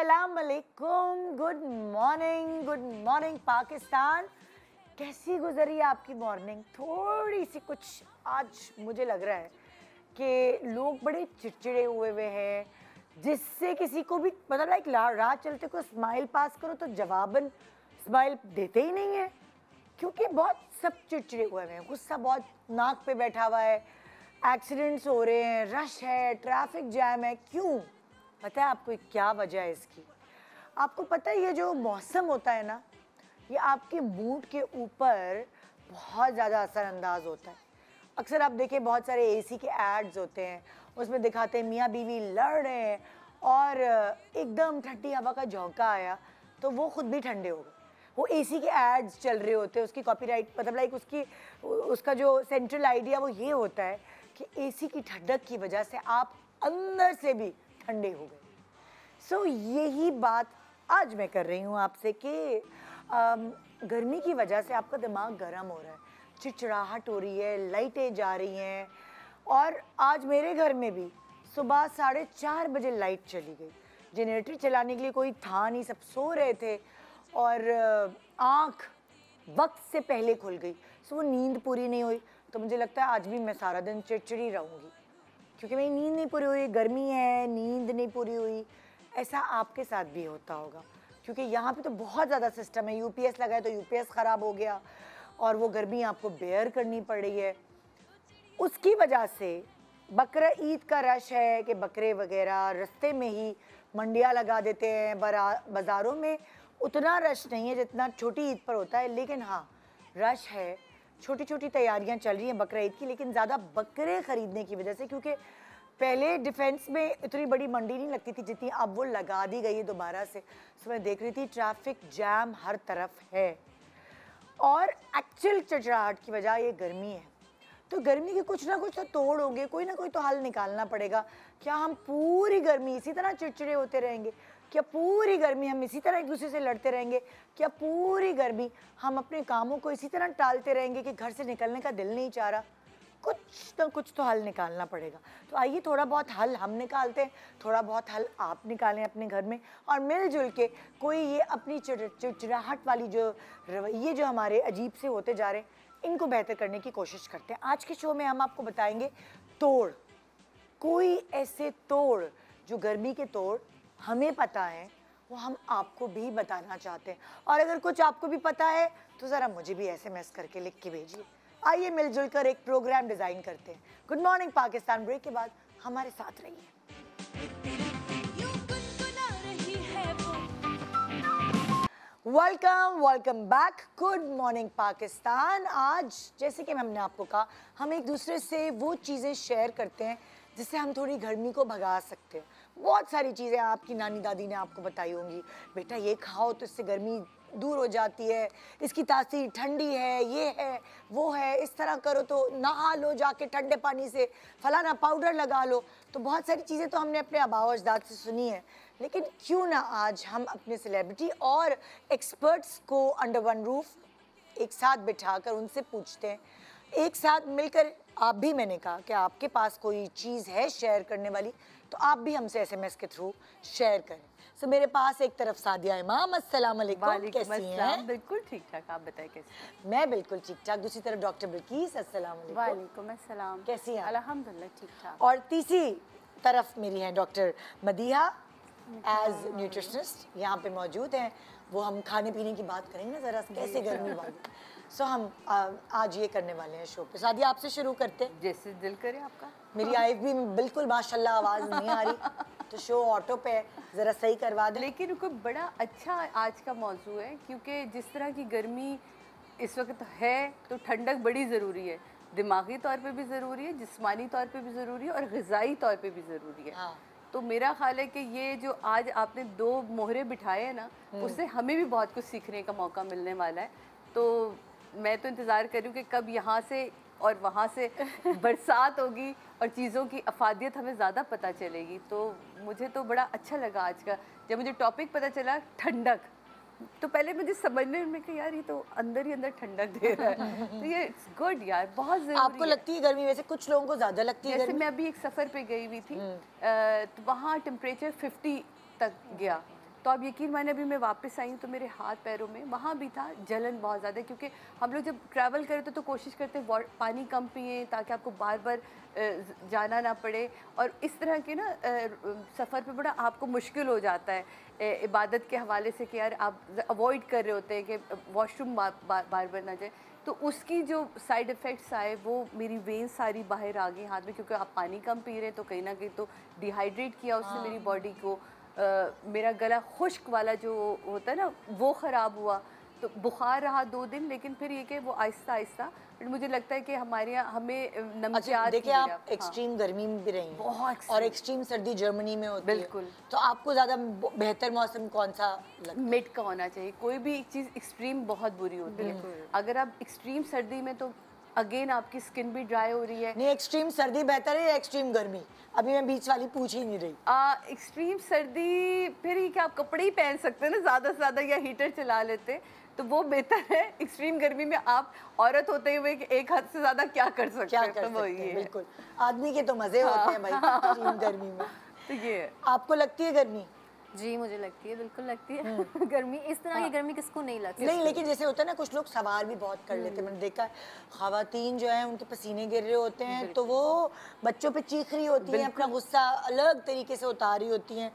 अस्सलाम वालेकुम, good morning Pakistan. कैसी गुजरी आपकी मॉर्निंग? थोड़ी सी कुछ आज मुझे लग रहा है कि लोग बड़े चिड़चिड़े हुए हैं, जिससे किसी को भी मतलब लाइक राह चलते को स्माइल पास करो तो जवाबन स्माइल देते ही नहीं है, क्योंकि बहुत सब चिड़चिड़े हुए हैं, गुस्सा बहुत नाक पे बैठा हुआ है, एक्सीडेंट्स हो रहे हैं, रश है, ट्रैफिक जैम है। क्यों? पता है आपको क्या वजह है इसकी? आपको पता है ये जो मौसम होता है ना, ये आपके मूड के ऊपर बहुत ज़्यादा असरअंदाज होता है। अक्सर आप देखिए बहुत सारे एसी के एड्स होते हैं, उसमें दिखाते हैं मियाँ बीवी लड़ रहे हैं और एकदम ठंडी हवा का झोंका आया तो वो खुद भी ठंडे हो गए। वो एसी के एड्स चल रहे होते हैं, उसकी कॉपीराइट मतलब लाइक उसका जो सेंट्रल आइडिया वो ये होता है कि एसी की ठंडक की वजह से आप अंदर से भी ठंडे हो गए। सो यही बात आज मैं कर रही हूँ आपसे कि गर्मी की वजह से आपका दिमाग गर्म हो रहा है, चिड़चिड़ाहट हो रही है, लाइटें जा रही हैं। और आज मेरे घर में भी सुबह 4:30 बजे लाइट चली गई। जनरेटर चलाने के लिए कोई था नहीं, सब सो रहे थे और आँख वक्त से पहले खुल गई। सो वो नींद पूरी नहीं हुई। तो मुझे लगता है आज भी मैं सारा दिन चिड़चिड़ी रहूँगी, क्योंकि मेरी नींद नहीं पूरी हुई, गर्मी है, नींद नहीं पूरी हुई। ऐसा आपके साथ भी होता होगा, क्योंकि यहाँ पे तो बहुत ज़्यादा सिस्टम है। यूपीएस लगा है तो यूपीएस ख़राब हो गया और वो गर्मी आपको बेयर करनी पड़ रही है। उसकी वजह से बकरा ईद का रश है कि बकरे वगैरह रास्ते में ही मंडियाँ लगा देते हैं। बाज़ारों में उतना रश नहीं है जितना छोटी ईद पर होता है, लेकिन हाँ रश है, छोटी छोटी तैयारियां चल रही हैं बकरा ईद की। लेकिन ज़्यादा बकरे ख़रीदने की वजह से, क्योंकि पहले डिफेंस में इतनी बड़ी मंडी नहीं लगती थी जितनी अब वो लगा दी गई है दोबारा से। सो मैं देख रही थी ट्रैफिक जैम हर तरफ है और एक्चुअल चिड़चिड़ाहट की वजह ये गर्मी है। तो गर्मी के कुछ ना कुछ तो तोड़ होंगे, कोई ना कोई तो हल निकालना पड़ेगा। क्या हम पूरी गर्मी इसी तरह चिड़चिड़े होते रहेंगे? क्या पूरी गर्मी हम इसी तरह एक दूसरे से लड़ते रहेंगे? क्या पूरी गर्मी हम अपने कामों को इसी तरह टालते रहेंगे कि घर से निकलने का दिल नहीं चाह रहा? कुछ ना कुछ तो हल निकालना पड़ेगा। तो आइए थोड़ा बहुत हल हम निकालते हैं, थोड़ा बहुत हल आप निकालें अपने घर में, और मिलजुल के कोई ये अपनी चिड़चिड़ाहट वाली जो रवैये जो हमारे अजीब से होते जा रहे हैं, इनको बेहतर करने की कोशिश करते हैं। आज के शो में हम आपको बताएंगे तोड़, कोई ऐसे तोड़ जो गर्मी के तोड़ हमें पता है वो हम आपको भी बताना चाहते हैं। और अगर कुछ आपको भी पता है तो ज़रा मुझे भी SMS करके लिख के भेजिए। आइए मिलजुल कर एक प्रोग्राम डिज़ाइन करते हैं। गुड मॉर्निंग पाकिस्तान ब्रेक के बाद हमारे साथ रहिए। Welcome back. Good morning Pakistan. आज जैसे कि हमने आपको कहा, हम एक दूसरे से वो चीज़ें शेयर करते हैं जिससे हम थोड़ी गर्मी को भगा सकते हैं। बहुत सारी चीज़ें आपकी नानी दादी ने आपको बताई होंगी, बेटा ये खाओ तो इससे गर्मी दूर हो जाती है, इसकी तासीर ठंडी है, ये है वो है, इस तरह करो तो नहा लो जाके ठंडे पानी से, फलाना पाउडर लगा लो। तो बहुत सारी चीज़ें तो हमने अपने आबाओ अजदाद से सुनी है, लेकिन क्यों ना आज हम अपने सेलिब्रिटी और एक्सपर्ट्स को अंडर वन रूफ एक साथ बिठाकर उनसे पूछते हैं, एक साथ मिलकर। आप भी, मैंने कहा कि आपके पास कोई चीज़ है शेयर करने वाली तो आप भी हमसे SMS के थ्रू शेयर करें। सो मेरे पास एक तरफ सादिया इमाम, अस्सलाम वालेकुम, कैसी हैं? बिल्कुल ठीक ठाक, आप बताएं कैसी? मैं बिल्कुल ठीक ठाक। दूसरी तरफ डॉक्टर बिल्किस, अस्सलाम वालेकुम। वालेकुम अस्सलाम, कैसी हैं? अल्हम्दुलिल्लाह ठीक ठाक। और तीसरी तरफ मेरी हैं डॉक्टर मदीहा एज न्यूट्रिशनिस्ट, यहाँ पे मौजूद हैं। वो हम खाने पीने की बात करेंगे ना ज़रा, कैसे गर्मी वाली। सो हम आज ये करने वाले हैं शो पे। सादिया आपसे शुरू करते हैं, जैसे दिल करे आपका। मेरी आइफ भी बिल्कुल माशाल्लाह आवाज़ नहीं आ रही, तो शो ऑटो पे है, ज़रा सही करवा दें। लेकिन कोई बड़ा अच्छा आज का मौजू है, क्योंकि जिस तरह की गर्मी इस वक्त है तो ठंडक बड़ी ज़रूरी है। दिमागी तौर पे भी ज़रूरी है, जिस्मानी तौर पे भी ज़रूरी है और ग़िज़ाई तौर पे भी ज़रूरी है। हाँ। तो मेरा ख्याल है कि ये जो आज आपने 2 मोहरे बिठाए हैं ना, उससे हमें भी बहुत कुछ सीखने का मौका मिलने वाला है। तो मैं तो इंतज़ार कर रही हूँ कि कब यहाँ से और वहाँ से बरसात होगी और चीज़ों की अफादियत हमें ज़्यादा पता चलेगी। तो मुझे तो बड़ा अच्छा लगा आज का, जब मुझे टॉपिक पता चला ठंडक, तो पहले मुझे समझने में कि यार ये तो अंदर ही अंदर ठंडक दे रहा है। तो ये इट्स गुड यार, बहुत ज़रूरी। आपको लगती है गर्मी? वैसे कुछ लोगों को ज़्यादा लगती है जैसे गर्मी। मैं अभी एक सफ़र पे गई हुई थी, तो वहाँ टेम्परेचर 50 तक गया। तो आप यकीन माने अभी मैं वापस आई हूँ तो मेरे हाथ पैरों में वहाँ भी था जलन बहुत ज़्यादा, क्योंकि हम लोग जब ट्रैवल करते तो कोशिश करते पानी कम पिए ताकि आपको बार बार जाना ना पड़े, और इस तरह के ना सफ़र पे बड़ा आपको मुश्किल हो जाता है इबादत के हवाले से कि यार आप अवॉइड कर रहे होते हैं कि वॉशरूम बार बार ना जाए। तो उसकी जो साइड इफ़ेक्ट्स आए वो मेरी वेन्स सारी बाहर आ गई हाथ में, क्योंकि आप पानी कम पी रहे हैं तो कहीं ना कहीं तो डिहाइड्रेट किया उसने मेरी बॉडी को। मेरा गला खुश्क वाला जो होता है ना वो ख़राब हुआ, तो बुखार रहा 2 दिन, लेकिन फिर ये कि वो आहिस्ता आहिस्ता, बट मुझे लगता है कि हमारे यहाँ हमें नमकियात देखिए आप एक्सट्रीम गर्मी में भी रही हैं बहुत और एक्सट्रीम सर्दी जर्मनी में होती है, बिल्कुल। तो आपको ज़्यादा बेहतर मौसम कौन सा लगता है? मिड का होना चाहिए। कोई भी एक चीज़ एक्सट्रीम बहुत बुरी होती है। अगर आप एक्सट्रीम सर्दी में, तो अगेन आपकी स्किन भी ड्राई हो रही है। नहीं, एक्सट्रीम सर्दी बेहतर है या एक्सट्रीम गर्मी? अभी मैं बीच वाली पूछ ही नहीं रही। एक्सट्रीम सर्दी फिर ही कि आप कपड़े ही पहन सकते हैं ना ज़्यादा से ज़्यादा, या हीटर चला लेते हैं, तो वो बेहतर है। एक्सट्रीम गर्मी में आप औरत होते हुए कि एक हद से ज़्यादा क्या कर सकते हैं, तो वो ये बिल्कुल, आदमी के तो मज़े होते हैं भाई एक्सट्रीम गर्मी में। तो ये आपको लगती है गर्मी? जी मुझे लगती है, बिल्कुल लगती है गर्मी। इस तरह की गर्मी किसको नहीं लगती? नहीं, लेकिन जैसे होता है ना, कुछ लोग सवार भी बहुत कर लेते हैं। मैंने देखा है ख़वातीन जो है उनके पसीने गिर रहे होते हैं तो वो बच्चों पे चीख रही होती हैं, अपना गुस्सा अलग तरीके से उतार रही होती हैं,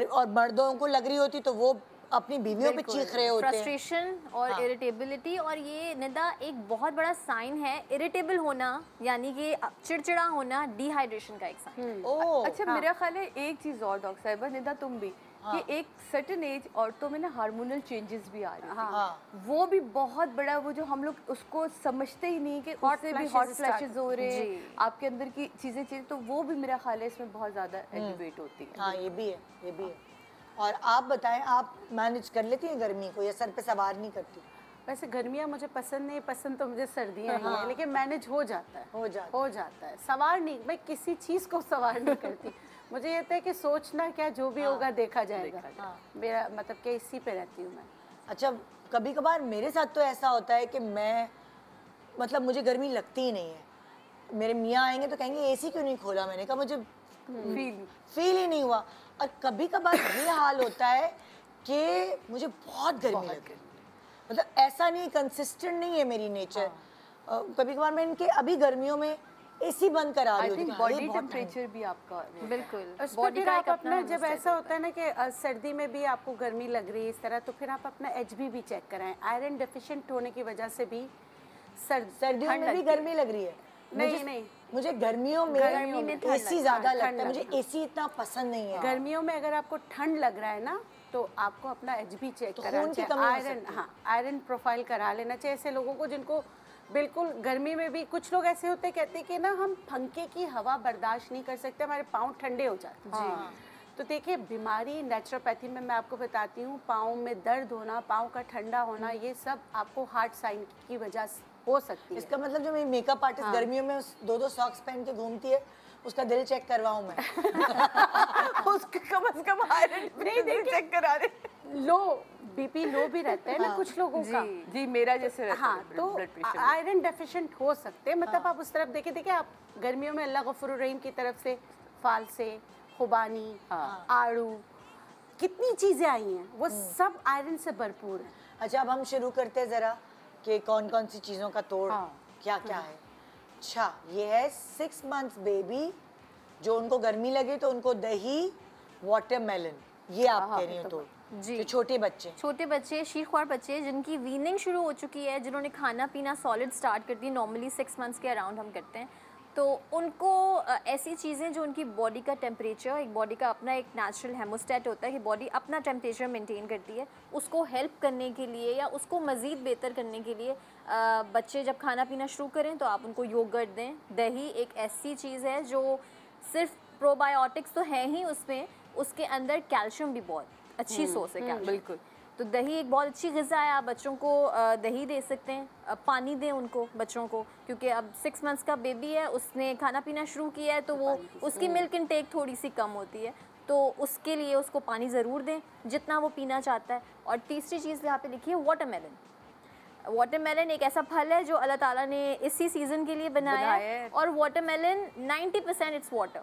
और मर्दों को लग रही होती तो वो अपनी बीवियों पे चीख रहे होते हैं। फ्रस्ट्रेशन और इरिटेबिलिटी, और ये निदा एक बहुत बड़ा साइन है। इरिटेबल होना यानी कि चिड़चिड़ा होना डिहाइड्रेशन का एक साइन। अच्छा, मेरा ख्याल है एक चीज़ और डॉक्टर साहिबा, निदा तुम भी, कि एक सर्टेन एज औरतों में ना हार्मोनल चेंजेस भी आ रहे हैं। वो भी बहुत बड़ा, वो जो हम लोग उसको समझते ही नहीं कि उससे भी हॉट फ्लैशेस हो रहे हैं, आपके अंदर की चीज़ें चेंज, तो वो भी मेरा ख्याल है इसमें बहुत ज़्यादा एलिवेट होती है। हाँ, ये भी है, ये भी है। और आप बताएं, आप मैनेज कर लेती हैं गर्मी को या सर पे सवार नहीं करती? वैसे गर्मियाँ मुझे पसंद नहीं, पसंद तो मुझे सर्दियाँ ही हैं, लेकिन मैनेज हो जाता है, हो जाता है। सवार नहीं, मैं किसी चीज़ को सवार नहीं करती। मुझे ये है कि सोचना क्या, जो भी होगा देखा जाएगा। मेरा मतलब कि इसी पे रहती हूँ मैं। अच्छा, कभी कभार मेरे साथ तो ऐसा होता है कि मैं मतलब मुझे गर्मी लगती ही नहीं है। मेरे मियाँ आएंगे तो कहेंगे एसी क्यों नहीं खोला? मैंने कहा मुझे फील ही नहीं हुआ। और कभी कभार ये हाल होता है कि मुझे बहुत गर्मी लगे, मतलब ऐसा नहीं, कंसिस्टेंट नहीं है मेरी नेचर। कभी कभार मैं इनके अभी गर्मियों में एसी बंद करा रही हूँ। बॉडी टेम्परेचर भी आपका बिल्कुल बॉडी का आप अपना, जब ऐसा होता है ना कि सर्दी में भी आपको गर्मी लग रही है इस तरह, तो फिर आप अपना HB भी चेक कराएं। आयरन डेफिशिएंट होने की वजह से भी सर्दियों में भी गर्मी लग रही है। नहीं, मुझे गर्मियों में एसी ज्यादा लगता है। मुझे एसी इतना पसंद नहीं है। गर्मियों में अगर आपको ठंड लग रहा है ना, तो आपको अपना HB चेक कराना चाहिए। आयरन, हाँ, आयरन प्रोफाइल करा लेना चाहिए ऐसे लोगों को जिनको बिल्कुल गर्मी में भी। कुछ लोग ऐसे होते कहते हैं कि ना हम पंखे की हवा बर्दाश्त नहीं कर सकते, हमारे पाँव ठंडे हो जाते हैं। तो देखिए, बीमारी नेचुरोपैथी में मैं आपको बताती हूँ, पाँव में दर्द होना, पाँव का ठंडा होना, ये सब आपको हार्ट साइन की वजह से हो सकती है। इसका मतलब जो मेरी मेकअप आर्टिस्ट गर्मियों में 2-2 सॉक्स पहन के घूमती है, उसका दिल चेक करवाऊं मैं? उसका कम से कम आयरन नहीं चेक करा रहे। लो BP लो भी रहता है ना कुछ लोगों का। जी मेरा जैसे रहता है। हाँ, तो आयरन डेफिशिएंट हो सकते हैं। मतलब आप उस तरफ देखिए आप गर्मियों में अल्लाह गफूर रहीम की तरफ से फालसे, खुबानी, आड़ू, कितनी चीज़ें आई हैं, वो सब आयरन से भरपूर है। अच्छा, अब हम शुरू करते हैं ज़रा कि कौन कौन सी चीज़ों का तोड़ क्या क्या है। अच्छा, ये है 6 मंथ्स बेबी, जो उनको गर्मी लगे तो उनको दही, वाटरमेलन, ये आप कह रही हो तोड़ जी। जो छोटे बच्चे शीरख्वार बच्चे जिनकी वीनिंग शुरू हो चुकी है, जिन्होंने खाना पीना सॉलिड स्टार्ट कर दी, नॉर्मली 6 मंथ्स के अराउंड हम करते हैं, तो उनको ऐसी चीज़ें जो उनकी बॉडी का टेम्परेचर, एक बॉडी का अपना एक नेचुरल हेमोस्टेट होता है कि बॉडी अपना टेम्परेचर मेंटेन करती है, उसको हेल्प करने के लिए या उसको मज़ीद बेहतर करने के लिए बच्चे जब खाना पीना शुरू करें तो आप उनको योगर्ट दें। दही एक ऐसी चीज़ है जो सिर्फ प्रोबायोटिक्स तो है ही उसमें, उसके अंदर कैल्शियम भी बहुत अच्छी सोर्स है कैल्शियम। बिल्कुल, तो दही एक बहुत अच्छी ग़िज़ा है। आप बच्चों को दही दे सकते हैं, पानी दें उनको, बच्चों को, क्योंकि अब 6 मंथ्स का बेबी है, उसने खाना पीना शुरू किया है तो वो उसकी मिल्क इनटेक थोड़ी सी कम होती है, तो उसके लिए उसको पानी ज़रूर दें जितना वो पीना चाहता है। और तीसरी चीज़ यहाँ पे लिखी है वाटरमेलन। वाटरमेलन एक ऐसा फल है जो अल्लाह ताला ने इसी सीज़न के लिए बनाया है, और वाटरमेलन 90% इट्स वाटर,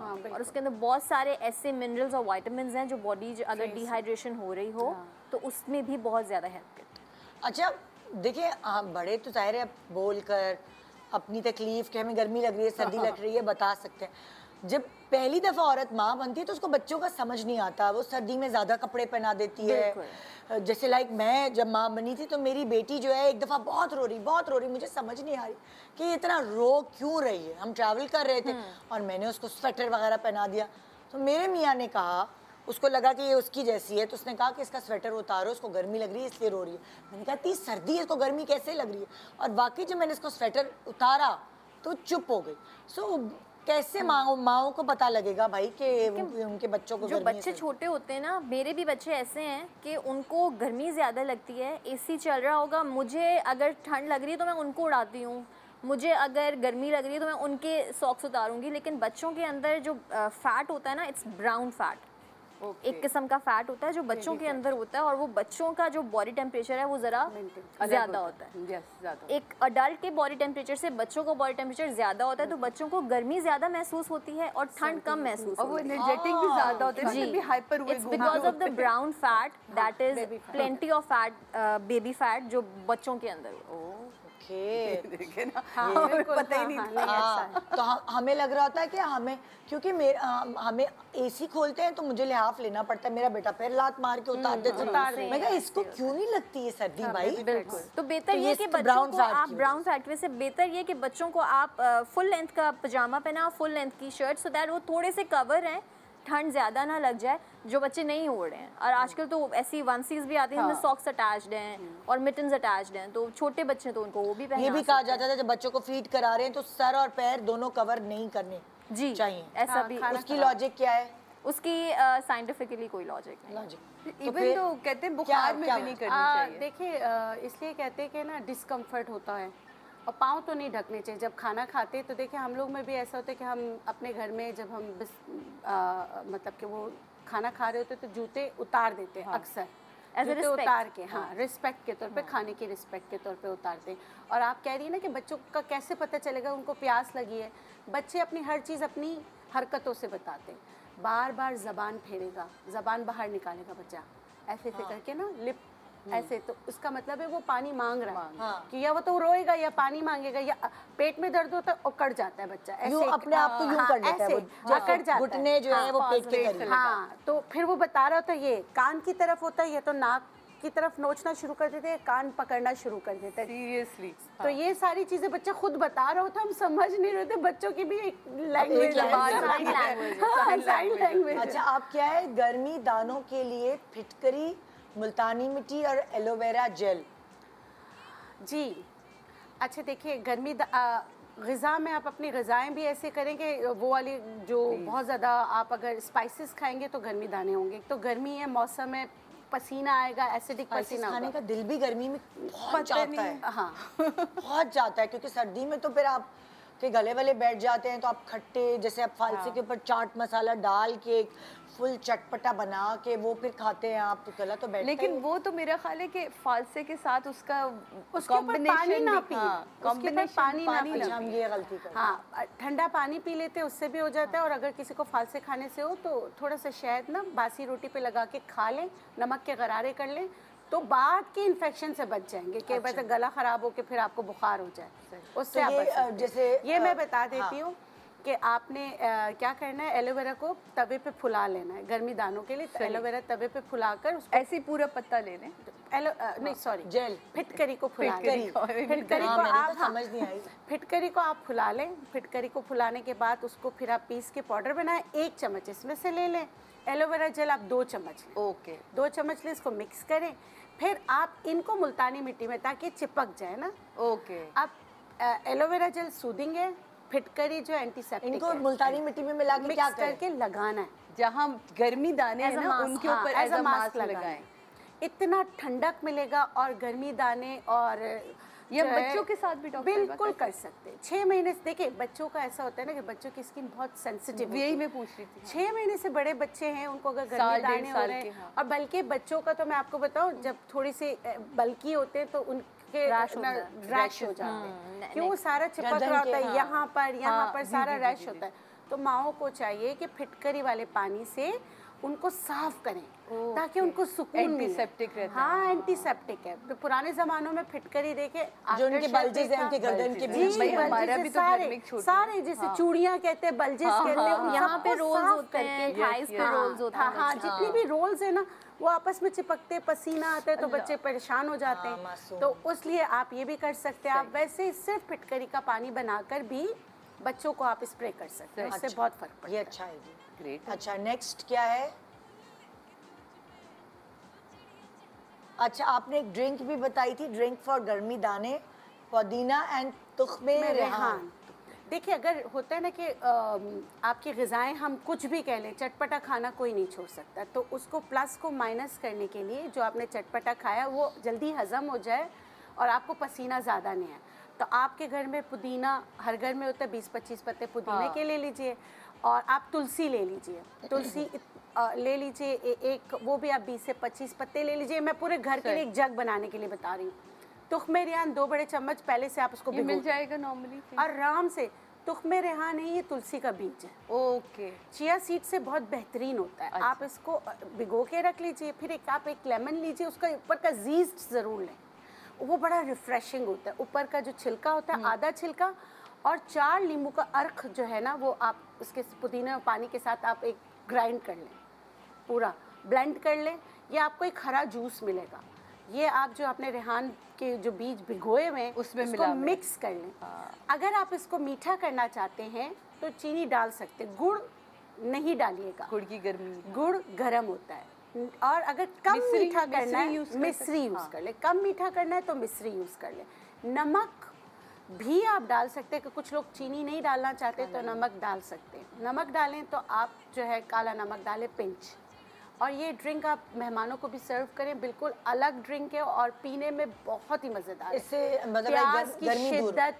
हाँ, और उसके अंदर बहुत सारे ऐसे मिनरल्स और विटामिन्स हैं जो बॉडी अगर डिहाइड्रेशन हो रही हो तो उसमें भी बहुत ज़्यादा हेल्प करते हैं। अच्छा देखिए, बड़े तो ज़ाहिर है बोल कर अपनी तकलीफ कि हमें गर्मी लग रही है, सर्दी लग रही है बता सकते हैं। जब पहली दफ़ा औरत माँ बनती है तो उसको बच्चों का समझ नहीं आता, वो सर्दी में ज़्यादा कपड़े पहना देती है। जैसे लाइक मैं जब माँ बनी थी तो मेरी बेटी जो है एक दफ़ा बहुत रो रही, मुझे समझ नहीं आ रही कि ये इतना रो क्यों रही है। हम ट्रैवल कर रहे थे और मैंने उसको स्वेटर वगैरह पहना दिया, तो मेरे मियाँ ने कहा, उसको लगा कि ये उसकी जैसी है, तो उसने कहा कि इसका स्वेटर उतारो, उसको गर्मी लग रही है इसलिए रो रही है। मैंने कहा इतनी सर्दी है, इसको गर्मी कैसे लग रही है? और वाकई जब मैंने इसको स्वेटर उतारा तो चुप हो गई। सो कैसे माओ को पता लगेगा भाई कि उनके बच्चों को जो गर्मी बच्चे है? छोटे होते हैं ना, मेरे भी बच्चे ऐसे हैं कि उनको गर्मी ज़्यादा लगती है, एसी चल रहा होगा, मुझे अगर ठंड लग रही है तो मैं उनको उड़ाती हूँ, मुझे अगर गर्मी लग रही है तो मैं उनके सॉक्स उतारूंगी। लेकिन बच्चों के अंदर जो फैट होता है ना, इट्स ब्राउन फैट, एक किस्म का फैट होता है जो बच्चों के अंदर होता है, और वो बच्चों का जो बॉडी टेम्परेचर है वो ज़रा ज़्यादा होता है। एक अडल्ट के बॉडी टेम्परेचर से बच्चों का बॉडी टेम्परेचर ज़्यादा होता है, तो बच्चों को गर्मी ज़्यादा महसूस होती है और ठंड कम महसूस और वो होती है। एनर्जेटिक भी ज़्यादा होते हैं, भी हाइपर हुए it's because of the brown fat that is plenty of fat, baby fat जो बच्चों के अंदर होता है। देखे ना, पता ही नहीं था। तो हमें लग रहा होता है कि हमें, क्योंकि हमें एसी खोलते हैं तो मुझे लिहाफ लेना पड़ता है, मेरा बेटा फिर लात मार के उतार देता है। मैं कहा इसको क्यों नहीं लगती है सर्दी भाई? बिल्कुल। तो बेहतर ये कि बच्चों को आप ब्राउन फैट में से बेहतर ये कि बच्चों को आप फुल लेंथ का पजामा पहना, फुल लेंथ की शर्ट, सो दैट वो थोड़े से कवर हैं, ठंड ज़्यादा ना लग जाए, जो बच्चे नहीं ओढ़ रहे हैं। और आजकल तो ऐसी वनसीज भी आती हैं जिसमें सॉक्स अटैच्ड हैं और मिटन्स अटैच्ड हैं, तो छोटे बच्चे तो उनको वो भी पहना। ये भी कहा जाता था जब बच्चों को फीड करा रहे हैं तो सर और पैर दोनों कवर नहीं करने जी चाहिए। ऐसा भी उसकी लॉजिक क्या है? उसकी साइंटिफिकली कोई लॉजिक नहीं। लॉजिक इवन तो कहते हैं बुखार में भी नहीं करनी चाहिए। देखिए इसलिए कहते हैं कि ना डिस्कम्फर्ट होता है और पाँव तो नहीं ढकने चाहिए जब खाना खाते हैं। तो देखिए हम लोग में भी ऐसा होता है कि हम अपने घर में जब हम मतलब कि वो खाना खा रहे होते तो जूते उतार देते हैं अक्सर, जूते उतार के, रिस्पेक्ट के तौर पे, खाने की रिस्पेक्ट के तौर पे उतारते हैं। और आप कह रही है ना कि बच्चों का कैसे पता चलेगा उनको प्यास लगी है? बच्चे अपनी हर चीज़ अपनी हरकतों से बताते हैं। बार बार ज़बान फेरेगा, ज़बान बाहर निकालेगा बच्चा ऐसे ऐसे करके ना, लिप ऐसे, तो उसका मतलब है वो पानी मांग रहा है कि या वो तो रोएगा या पानी मांगेगा, या पेट में दर्द होता है और कट जाता है बच्चा ऐसे, अपने आप को यूं कर लेता है, कट जाता है, घुटने जो है वो पेट के करीब। हाँ, तो फिर वो बता रहा होता है ये कान की तरफ होता है, या तो नाक की तरफ नोचना शुरू कर देते हैं, कान पकड़ना शुरू कर देते हैं। सीरियसली तो ये सारी चीजें बच्चा खुद बता रहा होता है, हम समझ नहीं रहे थे। बच्चों की भी एक लैंग्वेज है, साइन लैंग्वेज। अच्छा, आप क्या है, गर्मी दानों के लिए फिटकरी, मुल्तानी मिट्टी और एलोवेरा जेल। जी अच्छा, देखिए गर्मी ग़िज़ा में आप अपनी ग़िज़ाएँ भी ऐसे करेंगे, वो वाली जो बहुत ज़्यादा आप अगर स्पाइसेस खाएंगे तो गर्मी दाने होंगे। तो गर्मी है, मौसम है, पसीना आएगा, एसिडिक पसीना खाने का दिल भी गर्मी में बहुत जाता है। हाँ बहुत जाता है, क्योंकि सर्दी में तो फिर आप के गले वाले बैठ जाते हैं, तो आप खट्टे, जैसे आप फालसे के ऊपर चाट मसाला डाल के फुल चटपटा बना के वो फिर खाते हैं आप, तो गला तो बैठता है। लेकिन वो तो मेरा ख्याल है कि फालसे के साथ उसका कॉम्बिनेशन पानी ना पिए, कॉम्बिनेशन पानी ना पिए। हम ये गलती करते हैं। हाँ, ठंडा पानी पी लेते हैं, उससे भी हो जाता है। और अगर किसी को फालसे खाने से हो तो थोड़ा सा शहद ना बासी रोटी पे लगा के खा लें, नमक के गरारे कर लें, तो बाद के इन्फेक्शन से बच जाएंगे कि वैसे गला खराब हो के फिर आपको बुखार हो जाए, उससे आप बच सकते हैं। जैसे ये मैं बता देती हूँ कि आपने क्या करना है, एलोवेरा को तवे पे फुला लेना है गर्मी दानों के लिए। तो एलोवेरा तवे पे फुलाकर उसको ऐसे ही पूरा पत्ता ले लें, नहीं सॉरी, जेल, फिटकरी को फुला लें। फिटकरी को आप समझ नहीं आई, फिटकरी को आप फुला लें। फिटकरी को फुलाने के बाद उसको फिर आप पीस के पाउडर बनाएं, 1 चम्मच इसमें से ले लें। एलोवेरा जेल आप 2 चम्मच लें, ओके 2 चम्मच लें, इसको मिक्स करें। फिर आप इनको मुल्तानी मिट्टी में, ताकि चिपक जाए ना, ओके। आप एलोवेरा जेल सूदिंग है, फिटकरी जो एंटीसेप्टिक इनको मुल्तानी मिट्टी में मिला के क्या करके लगाना है जहाँ गर्मी दाने हैं ना उनके ऊपर एज अ मास्क लगाएं। इतना ठंडक मिलेगा और गर्मी दाने। और ये बच्चों के साथ भी डॉक्टर बिल्कुल कर सकते हैं। 6 महीने से, देखिए बच्चों का ऐसा होता है ना कि बच्चों की स्किन बहुत सेंसिटिव, यही मैं पूछ रही थी। 6 महीने से बड़े बच्चे हैं, उनको अगर गर्मी दाने हो रहे हैं, और बल्कि बच्चों का तो मैं आपको बताऊं, जब थोड़ी सी बल्कि होते हैं तो के Rash होता है। रैश हो जाते हैं, क्यों वो सारा चिपक रहा होता है यहाँ पर सारा रैश होता है। तो माओ को चाहिए कि फिटकरी वाले पानी से उनको साफ करें ताकि उनको सुकून मिले। एंटीसेप्टिक रहता है। हाँ, एंटीसेप्टिक है। तो पुराने जमानों में फिटकरी देके जो उनके बल्जेस हैं उनके गर्दन के बीच भाई, में, हमारा भी तो घर में एक छोटा- सारे जैसे चूड़ियाँ कहते हैं, बल्जेस कहते हैं, उन यहाँ पे सबको रोल्स साफ होते हैं, करके- थाइस पे रोल्स होते हैं। हाँ, जितनी भी रोल्स है ना वो आपस में चिपकते, पसीना आता है तो बच्चे परेशान हो जाते हैं। मासूम। तो उसलिए आप ये भी कर सकते हैं। आप वैसे सिर्फ फिटकरी का पानी बनाकर भी बच्चों को आप स्प्रे कर सकते हैं, इससे बहुत फर्क पड़ता ये है। अच्छा आइडिया। ग्रेट। अच्छा, नेक्स्ट क्या है? अच्छा, आपने एक ड्रिंक भी बताई थी, ड्रिंक फॉर गर्मी दाने, पुदीना एंड तुख्मे रेहान। देखिए, अगर होता है ना कि आपकी ग़िज़ाएँ हम कुछ भी कह लें, चटपटा खाना कोई नहीं छोड़ सकता, तो उसको प्लस को माइनस करने के लिए जो आपने चटपटा खाया वो जल्दी हज़म हो जाए और आपको पसीना ज़्यादा नहीं आए, तो आपके घर में पुदीना हर घर में होता है, 20-25 पत्ते पुदीने के ले लीजिए, और आप तुलसी ले लीजिए, तुलसी ले लीजिए एक, वो भी आप 20 से 25 पत्ते ले लीजिए। मैं पूरे घर के लिए एक जग बनाने के लिए बता रही हूँ। तुख्मे रेहान 2 बड़े चम्मच पहले से आप उसको ये मिल भिगो जाएगा नॉर्मली? आराम से। तुख्मे रेहान है ये तुलसी का बीज है, ओके। चिया सीड से बहुत बेहतरीन होता है। आप इसको भिगो के रख लीजिए, फिर आप एक लेमन लीजिए, उसका ऊपर का जीस्ट ज़रूर लें, वो बड़ा रिफ्रेशिंग होता है। ऊपर का जो छिलका होता है, आधा छिलका, और 4 नींबू का अर्क जो है ना, वो आप उसके पुदीने और पानी के साथ आप एक ग्राइंड कर लें, पूरा ब्लेंड कर लें। ये आपको एक हरा जूस मिलेगा। ये आप जो आपने रेहान के जो बीज भिगोए हुए हैं उसमें उसको मिला मिक्स कर लें। अगर आप इसको मीठा करना चाहते हैं तो चीनी डाल सकते, गुड़ नहीं डालिएगा, गुड़ की गर्मी। गुड़ गर्म होता है। और अगर कम मीठा करना है, मिश्री यूज़ कर ले। कम मीठा करना है तो मिश्री यूज़ कर ले। नमक भी आप डाल सकते हैं, कि कुछ लोग चीनी नहीं डालना चाहते तो नमक डाल सकते हैं। नमक डालें तो आप जो है काला नमक डालें पिंच। और ये ड्रिंक आप मेहमानों को भी सर्व करें, बिल्कुल अलग ड्रिंक है और पीने में बहुत ही मज़ेदार है। इससे मतलब प्यास की गर्मी दूर। शिद्दत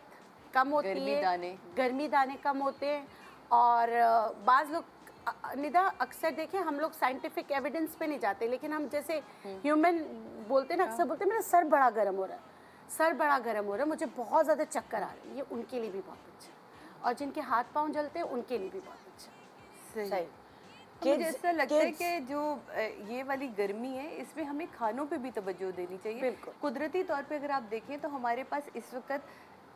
कम होती है, गर्मी दाने कम होते हैं। और बाज़ लोग निदा अक्सर देखिए, हम लोग साइंटिफिक एविडेंस पे नहीं जाते, लेकिन हम जैसे ह्यूमन बोलते हैं ना, अक्सर बोलते हैं मेरा सर बड़ा गर्म हो रहा है, सर बड़ा गर्म हो रहा है, मुझे बहुत ज़्यादा चक्कर आ रहे हैं, ये उनके लिए भी बहुत अच्छा है। और जिनके हाथ पाँव जलते हैं उनके लिए भी बहुत अच्छा। सही। मुझे ऐसा लगता है कि जो ये वाली गर्मी है, इसमें हमें खानों पे भी तवज्जो देनी चाहिए। बिल्कुल। कुदरती तौर पे अगर आप देखें तो हमारे पास इस वक्त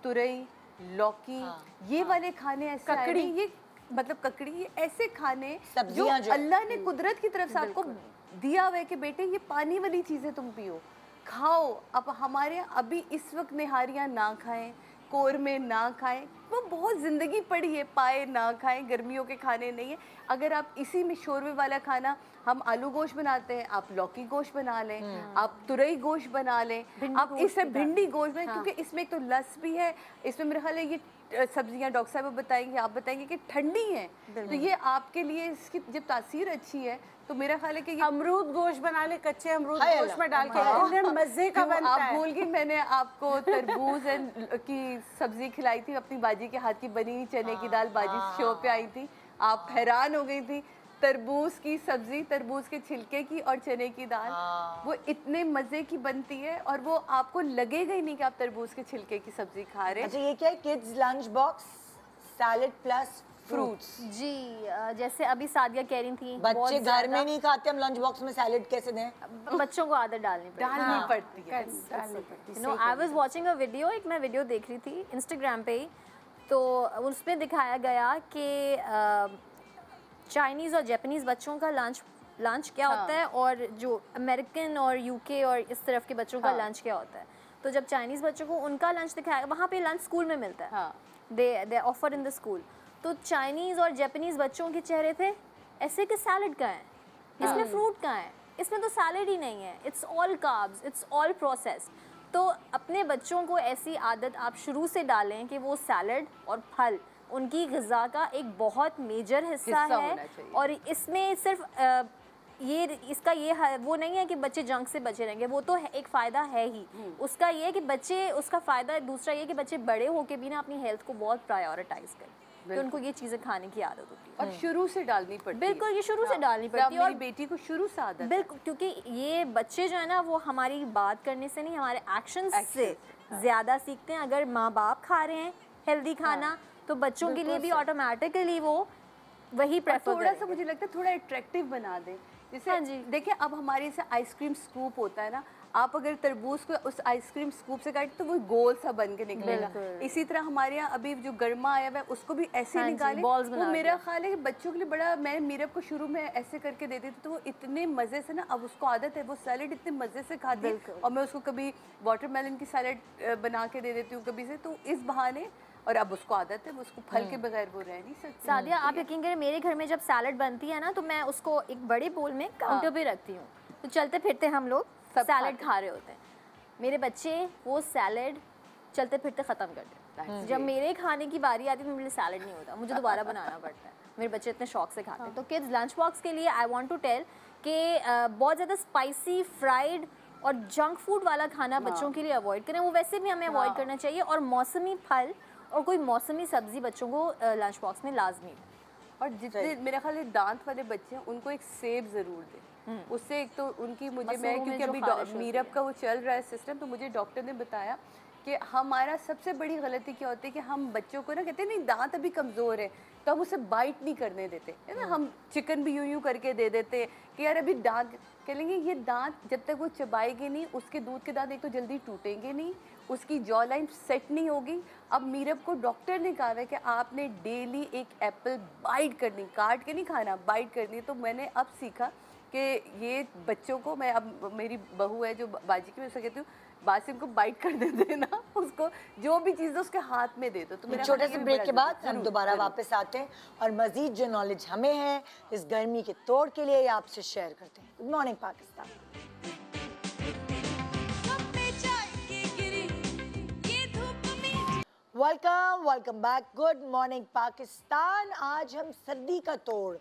तुरई, लौकी, ये वाले खाने ऐसे आए ककड़ी, हैं, ये मतलब ककड़ी, ये ऐसे खाने जो सब्जियां जो अल्लाह ने कुदरत की तरफ से आपको दिया हुआ है कि बेटे ये पानी वाली चीज़ें तुम पियो, खाओ। अब हमारे अभी इस वक्त निहारियाँ ना खाएं, कोरमे ना खाएं, वो बहुत ज़िंदगी पड़ी है, पाए ना खाएं, गर्मियों के खाने नहीं है। अगर आप इसी में शोरबे वाला खाना, हम आलू गोश्त बनाते हैं, आप लौकी गोश्त बना लें, आप तुरई गोश्त बना लें, आप इससे भिंडी गोश्त बनाएं, क्योंकि इसमें एक तो लस भी है, इसमें मेरे ख्याल है ये सब्जियां डॉक्टर साहब बताएंगे, आप बताएंगे कि ठंडी हैं, तो ये आपके लिए इसकी जब तासीर अच्छी है तो मेरा ख्याल है कि अमरूद गोश्त बना ले, कच्चे अमरूद गोश्त में डाल के इतने मज़े का बनता है। आप भूल गई, मैंने आपको तरबूज की सब्जी खिलाई थी, अपनी बाजी के हाथ की बनी हुई चने की दाल, बाजी शो पे आई थी, आप हैरान हो गई थी। तरबूज की सब्जी, तरबूज के छिलके की और चने की दाल, वो इतने मज़े की बनती है और वो आपको लगेगा ही नहीं कि आप तरबूज के छिलके की सब्जी खा रहे हैं। अच्छा, ये क्या है? Kids lunch box salad plus fruits. जी, जैसे अभी सादिया कह रही थी, बच्चे घर में नहीं खाते, हम लंच बॉक्स में सैलेड कैसे दें? बच्चों को आदत डालनी पड़ती है। No, I was watching a video, एक मैं वीडियो देख रही थी इंस्टाग्राम पे ही, तो उसमें दिखाया गया कि चाइनीज़ और जापानीज़ बच्चों का लंच क्या होता है और जो अमेरिकन और यूके और इस तरफ के बच्चों का लंच क्या होता है। तो जब चाइनीज़ बच्चों को उनका लंच दिखाया, वहाँ पे लंच स्कूल में मिलता है, दे ऑफर इन द स्कूल। तो चाइनीज़ और जापानीज़ बच्चों के चेहरे थे ऐसे कि सैलड कहाँ है, इसमें फ्रूट कहाँ है, इसमें तो सैलड ही नहीं है, it's all carbs, it's all process. तो अपने बच्चों को ऐसी आदत आप शुरू से डालें कि वो सैलड और फल उनकी ग़िज़ा का एक बहुत मेजर हिस्सा है। और इसमें सिर्फ इसका वो नहीं है कि बच्चे जंक से बचे रहेंगे, वो तो है, एक फ़ायदा है ही उसका। ये है कि बच्चे, उसका फ़ायदा दूसरा ये है कि बच्चे बड़े होकर भी ना अपनी हेल्थ को बहुत प्रायोरिटाइज़ करें। कि उनको ये चीज़ें खाने की आदत होती है। और शुरू से डालनी पड़ती है। बिल्कुल, ये शुरू से डालनी पड़ती है। और मेरी बेटी को शुरू से आदत है। बिल्कुल, क्योंकि ये बच्चे जो है ना वो हमारी बात करने से नहीं, हमारे एक्शन से ज़्यादा सीखते हैं। अगर माँ बाप खा रहे हैं हेल्दी खाना तो बच्चों के लिए भी ऑटोमेटिकली वो वही प्रेफर थोड़ा सा मुझे लगता है थोड़ा अट्रैक्टिव बना दें। जैसे देखिए अब हमारे से आइसक्रीम स्कूप होता है ना, आप अगर तरबूज को उस आइसक्रीम स्कूप से काटे तो वो गोल सा बन के निकलेगा। इसी तरह हमारे यहाँ अभी जो गर्मा आया हुआ है उसको भी ऐसे निकाले। वो मेरा ख्याल है कि बच्चों के लिए बड़ा, मैं मीरब को शुरू में ऐसे करके देती थी तो वो इतने मज़े से ना, अब उसको आदत है, वो सैलेड इतने मज़े से खाती है। और मैं उसको कभी वाटरमेलन की सैलेड बना के दे देती हूँ कभी से, तो इस बहाने, और अब उसको आदत है, वो उसको फल के बगैर वो रह नहीं सकती। सादिया, आप यकीन करें मेरे घर में जब सैलेड बनती है ना तो मैं उसको एक बड़े बोल में काउंटर पे रखती हूँ, तो चलते फिरते हम लोग सैलेड खा रहे होते हैं। मेरे बच्चे वो सैलेड चलते फिरते ख़त्म कर देते हैं। जब मेरे खाने की बारी आती है तो मेरे लिए सैलेड नहीं होता, मुझे दोबारा बनाना पड़ता है। मेरे बच्चे इतने शौक से खाते हैं। तो किड्स लंच बॉक्स के लिए आई वांट टू टेल कि बहुत ज़्यादा स्पाइसी, फ्राइड और जंक फूड वाला खाना बच्चों के लिए अवॉइड करें। वो वैसे भी हमें अवॉइड करना चाहिए। और मौसमी फल और कोई मौसमी सब्जी बच्चों को लंच बॉक्स में लाजमी है। और जितने मेरा ख्याल है दांत वाले बच्चे हैं उनको एक सेब ज़रूर दें। उससे एक तो उनकी मुझे, मैं क्योंकि अभी मीरब का वो चल रहा है सिस्टम, तो मुझे डॉक्टर ने बताया कि हमारा सबसे बड़ी गलती क्या होती है कि हम बच्चों को ना कहते हैं नहीं दांत अभी कमज़ोर है तो हम उसे बाइट नहीं करने देते है ना। हम चिकन भी यूं करके दे देते हैं कि यार अभी दांत, कहेंगे ये दांत जब तक वो चबाएगी नहीं, उसके दूध के दांत एक तो जल्दी टूटेंगे नहीं, उसकी जॉ लाइन सेट नहीं होगी। अब मीरब को डॉक्टर ने कहा है कि आपने डेली एक एप्पल बाइट करनी, काट के नहीं खाना, बाइट करनी। तो मैंने अब सीखा कि ये बच्चों को, मैं अब मेरी बहू है जो बाजी की, मैं उसे कहती हूँ बासिम को बाइट कर देते ना, उसको जो भी चीज़ उसके हाथ में दे दो। तो छोटे से ब्रेक के बाद हम दोबारा वापस आते हैं और मजीद जो नॉलेज हमें है इस गर्मी के तोड़ के लिए आपसे शेयर करते हैं। Good morning Pakistan. Welcome back. Good morning Pakistan. आज हम सर्दी का तोड़,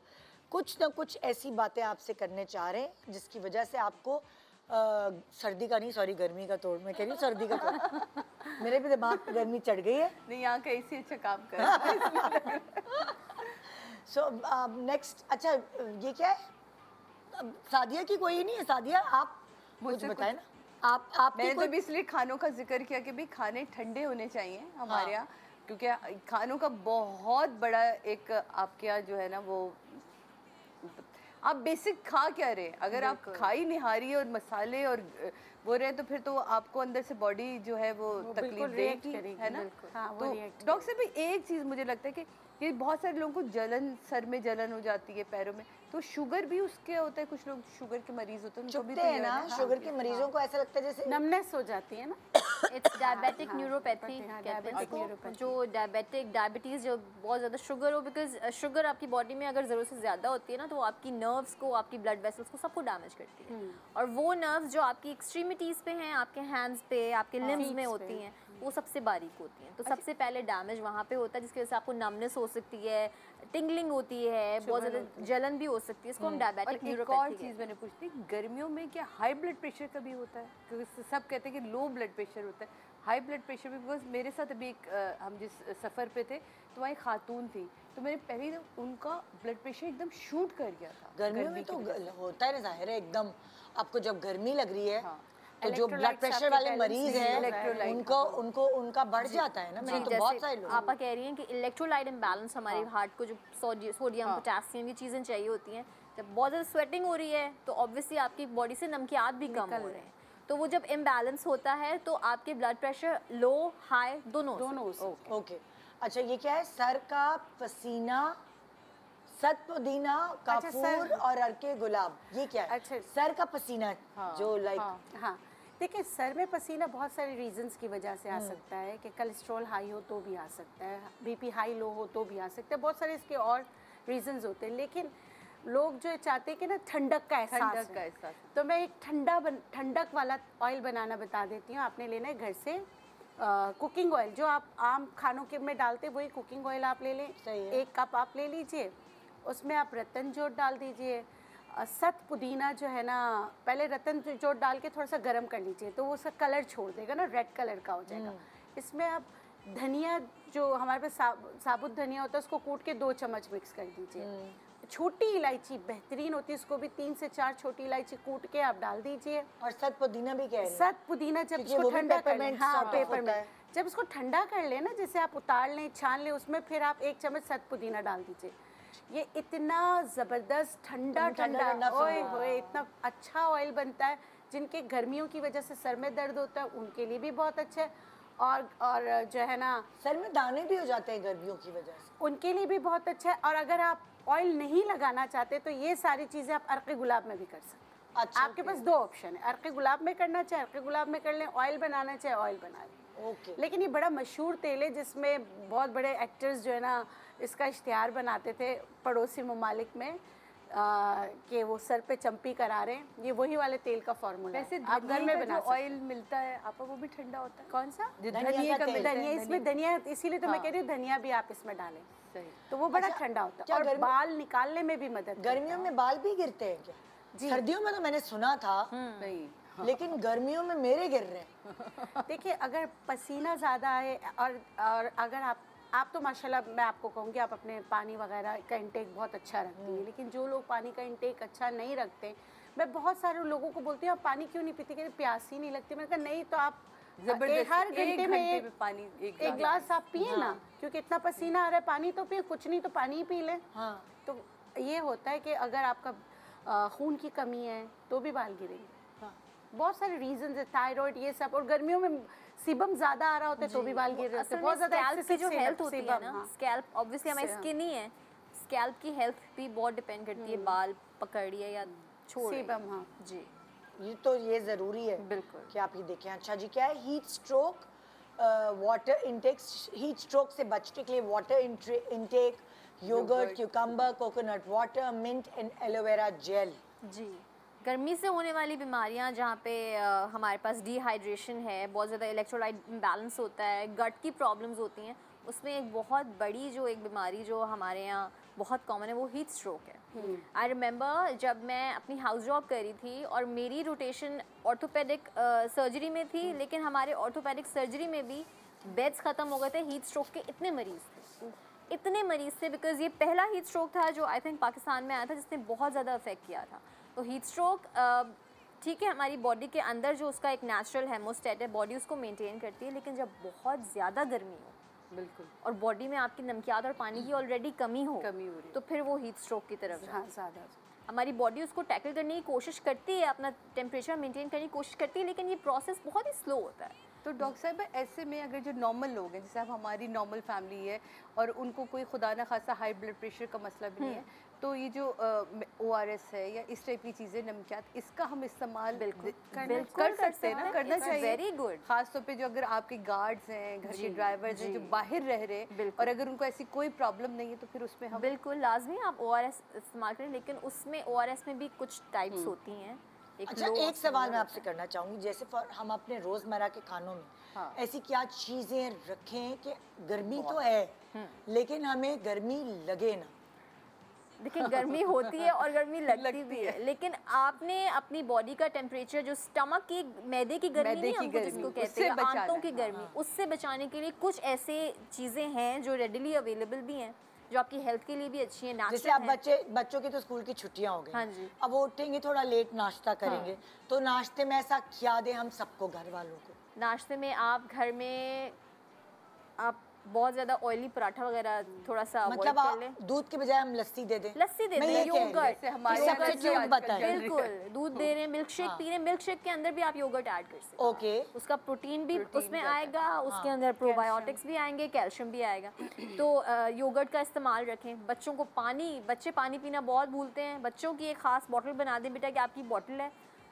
कुछ ना कुछ ऐसी बातें आपसे करने चाह रहे हैं जिसकी वजह से आपको सर्दी का नहीं, सॉरी गर्मी का तोड़, मैं कह रही हूँ सर्दी का तोड़। मेरे भी दिमाग पे गर्मी चढ़ गई है। नहीं, यहाँ का ऐसे अच्छा काम कर। सो नेक्स्ट, अच्छा ये क्या है? सादिया की कोई नहीं है। सादिया आप मुझे बताएं ना। आप मैंने तो भी इसलिए खानों का जिक्र किया कि भाई खाने ठंडे होने चाहिए हमारे यहाँ, क्योंकि खानों का बहुत बड़ा एक आपके यहाँ जो है ना, वो आप बेसिक खा क्या रहे, अगर आप खाई निहारी और मसाले और वो रहे तो फिर तो आपको अंदर से बॉडी जो है वो तकलीफ देगी, है ना। तो डॉक्टर साहब एक चीज़ मुझे लगता है कि ये बहुत सारे लोगों को जलन, सर में जलन हो जाती है, पैरों में, तो शुगर भी उसके होता है। कुछ लोग शुगर के मरीज होते हैं, चुभते हैं ना शुगर के मरीजों को, ऐसा लगता है जैसे नमनेस हो जाती है ना। इट्स डायबिटिक न्यूरोपैथी कहते हैं, जो डायबिटीज़ जो बहुत ज़्यादा शुगर हो, बिकॉज शुगर आपकी बॉडी में अगर ज़रूरत से ज़्यादा होती है ना तो वो आपकी नर्व्स को, आपकी ब्लड वेसल्स को, सबको डैमेज करती है। और वो नर्व्स जो आपकी एक्सट्रीमिटीज़ पे हैं, आपके हैंड्स पे, आपके लिम्स में होती हैं, वो सबसे बारीक होती हैं। तो सबसे पहले डैमेज वहाँ पे होता है, जिसकी वजह से आपको नमनेस हो सकती है, टिंगलिंग होती है, बहुत ज़्यादा जलन भी हो सकती है। इसको हम डायबिटिक न्यूरोपैथी। और चीज़ मैंने पूछती, गर्मियों में क्या हाई ब्लड प्रेशर का भी होता है? क्योंकि सब कहते हैं कि लो ब्लड प्रेशर होता है, हाई ब्लड प्रेशर भी। बिकॉज मेरे साथ अभी एक हम जिस सफ़र पे थे तो वहाँ एक खातून थी, तो मैंने पहले तो उनका ब्लड प्रेशर एकदम शूट कर गया था। गर्मियों में तो होता है ना, जाहिर है एकदम। आपको जब गर्मी लग रही है तो जो ब्लड प्रेशर वाले मरीज हैं उनका बढ़ जाता है ना। मैंने तो बहुत सारे लोग, आपा कह रही हैं कि इलेक्ट्रोलाइट इम्बैलेंस, हमारे हार्ट को जो सोडियम, पोटेशियम, ये चीज़ें चाहिए होती हैं। जब बहुत ज़्यादा स्वेटिंग हो रही है तो ऑब्वियसली आपकी बॉडी से नमकियात भी कम हो रहे हैं, तो वो जब इम्बैलेंस होता है तो आपके ब्लड प्रेशर लो हाई दोनों। ओके, अच्छा ये क्या है? सर का पसीना, सत पुदीना, काफूर और अर्के गुलाब, ये क्या है? अच्छा, सर का पसीना जो लाइक हाँ देखिए, सर में पसीना बहुत सारे रीजंस की वजह से आ सकता है कि कोलेस्ट्रॉल हाई हो तो भी आ सकता है, बीपी हाई लो हो तो भी आ सकता है, बहुत सारे इसके और रीजंस होते हैं। लेकिन लोग जो चाहते हैं कि ना ठंडक का एहसास, तो मैं एक ठंडक वाला ऑयल बनाना बता देती हूँ। आपने लेना है घर से कुकिंग ऑयल, जो आप आम खानों के में डालते वही कुकिंग ऑयल आप ले लें। 1 कप आप ले लीजिए, उसमें आप रतन जोत डाल दीजिए, सत पुदीना जो है ना, पहले रतन जोत डाल के थोड़ा सा गर्म कर लीजिए तो वो उसका कलर छोड़ देगा ना, रेड कलर का हो जाएगा। इसमें आप धनिया जो हमारे पास साबुत धनिया होता है उसको कूट के 2 चम्मच मिक्स कर दीजिए। छोटी इलायची बेहतरीन होती है, उसको भी 3 से 4 छोटी इलायची कूट के आप डाल दीजिए। और सत पुदीना भी कह रहे हैं। सत पुदीना जब इसको ठंडा कर लें, हाँ पेपरमेंट, जब इसको ठंडा कर लें ना, जैसे आप उतार लें छान लें, उसमें फिर आप 1 चम्मच सत पुदीना डाल दीजिए। ये इतना ज़बरदस्त ठंडा ठंडा ओए होए इतना अच्छा ऑयल बनता है। जिनके गर्मियों की वजह से सर में दर्द होता है उनके लिए भी बहुत अच्छा है, और जो है ना सर में दाने भी हो जाते हैं गर्मियों की वजह से, उनके लिए भी बहुत अच्छा है। और अगर आप ऑयल नहीं लगाना चाहते तो ये सारी चीज़ें आप अर्क़े गुलाब में भी कर सकते हैं। अच्छा, आपके पास 2 ऑप्शन है, अर्क़े गुलाब में करना चाहे अर्क़े गुलाब में कर लें, ऑयल बनाना चाहे ऑयल बना लें। ओके। लेकिन ये बड़ा मशहूर तेल है जिसमें बहुत बड़े एक्टर्स जो है ना इसका इश्तिहार बनाते थे पड़ोसी ममालिक में कि वो सर पे चंपी करा रहे हैं। ये वही वाले तेल का फॉर्मूला वैसे है, आप घर में बना सकते हैं। ऑयल मिलता है आपका वो भी ठंडा होता है? कौन सा? धनिया का मिलता है। धनिया, इसमें धनिया, इसीलिए तो मैं कह रही हूँ धनिया भी आप इसमें डालें, सही। तो वो बड़ा ठंडा होता है और बाल निकालने में भी मदद। गर्मियों में बाल भी गिरते हैं क्या? सर्दियों में तो मैंने सुना था, नहीं, लेकिन गर्मियों में मेरे गिर रहे हैं। देखिए अगर पसीना ज़्यादा है और अगर आप तो माशाल्लाह मैं आपको कहूँगी आप अपने पानी वगैरह का इंटेक बहुत अच्छा रखती हैं, लेकिन जो लोग पानी का इंटेक अच्छा नहीं रखते, मैं बहुत सारे लोगों को बोलती हूँ आप पानी क्यों नहीं पीते, कहते प्यास ही नहीं लगती। मैंने कहा नहीं तो आप हर घंटे में पानी एक गिलास आप पिए ना, क्योंकि इतना पसीना आ रहा है पानी तो पिए, कुछ नहीं तो पानी ही पी लें। हाँ। तो ये होता है कि अगर आपका खून की कमी है तो भी बाल गिरेंगे। बहुत सारे रीजंस है, थायराइड ये सब, और गर्मियों में सीबम ज्यादा आ रहा होता है तो भी बाल गिर रहे होते हैं। बहुत ज्यादा स्कैल्प की जो हेल्थ होती है ना, हाँ। स्कैल्प ऑब्वियसली हमारी स्किन ही है, स्कैल्प की हेल्थ भी बहुत डिपेंड करती है, बाल पकड़िए या छोड़िए। सीबम, हाँ जी ये ज़रूरी है बिल्कुल कि आप ये देखें। अच्छा जी, क्या है heat stroke, water intake, heat stroke से बचने के लिए water intake, yogurt, cucumber, coconut water, mint and aloe vera gel. जी, गर्मी से होने वाली बीमारियां जहाँ पे हमारे पास डिहाइड्रेशन है, बहुत ज़्यादा इलेक्ट्रोलाइट इम्बैलेंस होता है, गट की प्रॉब्लम्स होती हैं, उसमें एक बहुत बड़ी जो एक बीमारी जो हमारे यहाँ बहुत कॉमन है वो हीट स्ट्रोक है। आई रिमेंबर जब मैं अपनी हाउस जॉब कर रही थी और मेरी रोटेशन ऑर्थोपेडिक सर्जरी में थी, लेकिन हमारे ऑर्थोपेडिक सर्जरी में भी बेड्स ख़त्म हो गए थे, हीट स्ट्रोक के इतने मरीज़ थे, इतने मरीज़ थे, बिकॉज़ ये पहला हीट स्ट्रोक था जो आई थिंक पाकिस्तान में आया था जिसने बहुत ज़्यादा अफेक्ट किया था। तो हीट स्ट्रोक ठीक है, हमारी बॉडी के अंदर जो उसका एक नेचुरल हेमोस्टेट है, बॉडी उसको मेंटेन करती है, लेकिन जब बहुत ज़्यादा गर्मी हो बिल्कुल और बॉडी में आपकी नमकियात और पानी की ऑलरेडी कमी हो रही तो फिर वो हीट स्ट्रोक की तरफ हाँ ज़्यादा हमारी बॉडी उसको टैकल करने की कोशिश करती है, अपना टेम्परेचर मेंटेन करने की कोशिश करती है, लेकिन ये प्रोसेस बहुत ही स्लो होता है। तो डॉक्टर साहब ऐसे में अगर जो नॉर्मल लोग हैं, जैसे अब हमारी नॉर्मल फैमिली है और उनको कोई खुदा ना खासा हाई ब्लड प्रेशर का मसला भी नहीं है, तो ये जो ORS है या इस टाइप की चीज़ें नमकियात, इसका हम इस्तेमाल बिल्कुल कर सकते हैं ना, करना चाहिए। Very good. खास तौर पे जो अगर आपके गार्ड्स हैं, घर के ड्राइवर्स हैं जो बाहर रह रहे हैं और अगर उनको ऐसी कोई प्रॉब्लम नहीं है तो फिर उसमें हम बिल्कुल लाजमी आप ORS इस्तेमाल करें, लेकिन उसमें ORS में भी कुछ टाइप्स होती हैं। अच्छा, एक सवाल मैं आपसे करना चाहूँगी, जैसे हम अपने रोज़मर्रा के खानों में ऐसी क्या चीज़ें रखें कि गर्मी तो है लेकिन हमें गर्मी लगे ना? देखिए गर्मी होती है और गर्मी लगती भी है, लेकिन आपने अपनी बॉडी का टेम्परेचर जो स्टमक की मैदे की गर्मी नहीं हमको जिसको कहते हैं, आंतों की गर्मी, उससे बचाने के लिए कुछ ऐसे चीज़ें हैं जो रेडिली अवेलेबल भी हैं जो आपकी हेल्थ के लिए भी अच्छी है। जैसे अब बच्चों की तो स्कूल की छुट्टियां हो गई, हाँ जी, अब वो उठेंगे थोड़ा लेट, नाश्ता करेंगे, तो नाश्ते में ऐसा क्या दें हम सबको, घर वालों को? नाश्ते में आप घर में आप बहुत ज़्यादा ऑयली पराठा वगैरह थोड़ा सा मतलब कर लें। दूध के बजाय हम लस्सी दे दें? लस्सी दे दें, योगर्ट, बिल्कुल दूध दे रहे हैं, मिल्क शेक पी रहे हैं, मिल्क शेक के अंदर भी आप योगर्ट ऐड कर सकते हैं। ओके, उसका प्रोटीन भी उसमें आएगा, उसके अंदर प्रोबायोटिक्स भी आएंगे, कैल्शियम भी आएगा। तो योगर्ट का इस्तेमाल रखें। बच्चों को बच्चे पानी पीना बहुत भूलते हैं, बच्चों की एक खास बॉटल बना दें, बेटा कि आपकी बॉटल है,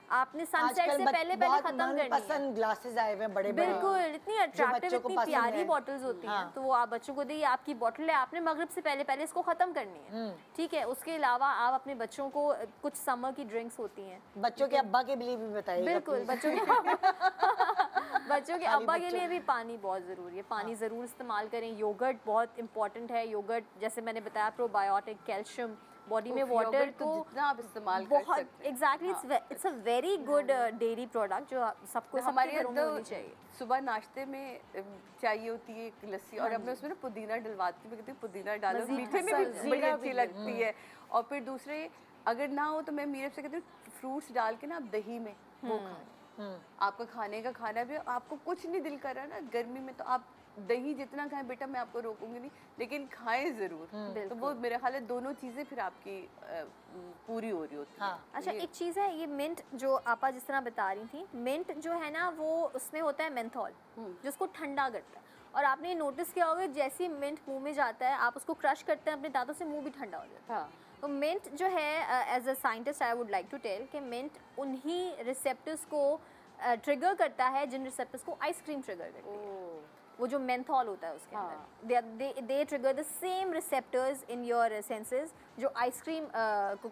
आपने सनसेट से पहले खत्म करनी है। पसंद ग्लासेस आए हुए हैं बड़े बड़े, बिल्कुल इतनी अट्रैक्टिव, इतनी प्यारी बॉटल्स होती हैं, तो वो आप बच्चों को दिए, आपकी बॉटल है, आपने मगरिब से पहले इसको खत्म करनी है, ठीक है। उसके अलावा आप अपने बच्चों को कुछ समर की ड्रिंक्स होती हैं, बच्चों के अब्बा के लिए भी बताइए। बिल्कुल बच्चों के अब्बा के लिए भी पानी बहुत ज़रूरी है, पानी ज़रूर इस्तेमाल करें। योगर्ट बहुत इंपॉर्टेंट है, योगर्ट जैसे मैंने बताया प्रोबायोटिक, कैल्शियम, बॉडी में तो वाटर yogurt को तो जितना आप इस्तेमाल कर बहुत सकते हैं। Exactly it's a very good dairy product जो सबको हमारे सबके घरों में यहाँ होनी तो चाहिए। सुबह नाश्ते में चाहिए होती है एक लस्सी, और अब मैं उसमें ना पुदीना डलवाती हूँ, कहती हूँ पुदीना डालो, मज़ीद मीठे में मसाला, भी बड़ी अच्छी लगती है। और फिर दूसरे अगर ना हो तो मैं मीरब से कहती हूँ फ्रूट्स डाल के ना आप दही में वो खाएं। आपका खाने का खाना भी, आपको कुछ नहीं दिल कर रहा ना गर्मी में, तो आप दही जितना खाएं बेटा, मैं आपको रोकूंगी नहीं, लेकिन खाएं जरूर। तो वो मेरा ख्याल है दोनों चीजें फिर आपकी पूरी हो रही होती है। अच्छा एक चीज़ है, ये मिंट जो आपा जिस तरह बता रही थी, मिंट जो है ना वो उसमें होता है मेंथॉल जो उसको ठंडा करता है। और आपने ये नोटिस किया होगा जैसे ही मिंट मुंह में जाता है आप उसको क्रश करते हैं अपने दांतों से, मुंह भी ठंडा हो जाता है। तो मिंट जो है as a scientist I would like to tell कि मिंट उन्हीं रिसेप्टर्स को ट्रिगर करता है जिन रिसेप्टर्स को आइसक्रीम ट्रिगर करती है। वो जो मेंथॉल होता है उसके अंदर they trigger the same receptors in your senses जो आइसक्रीम को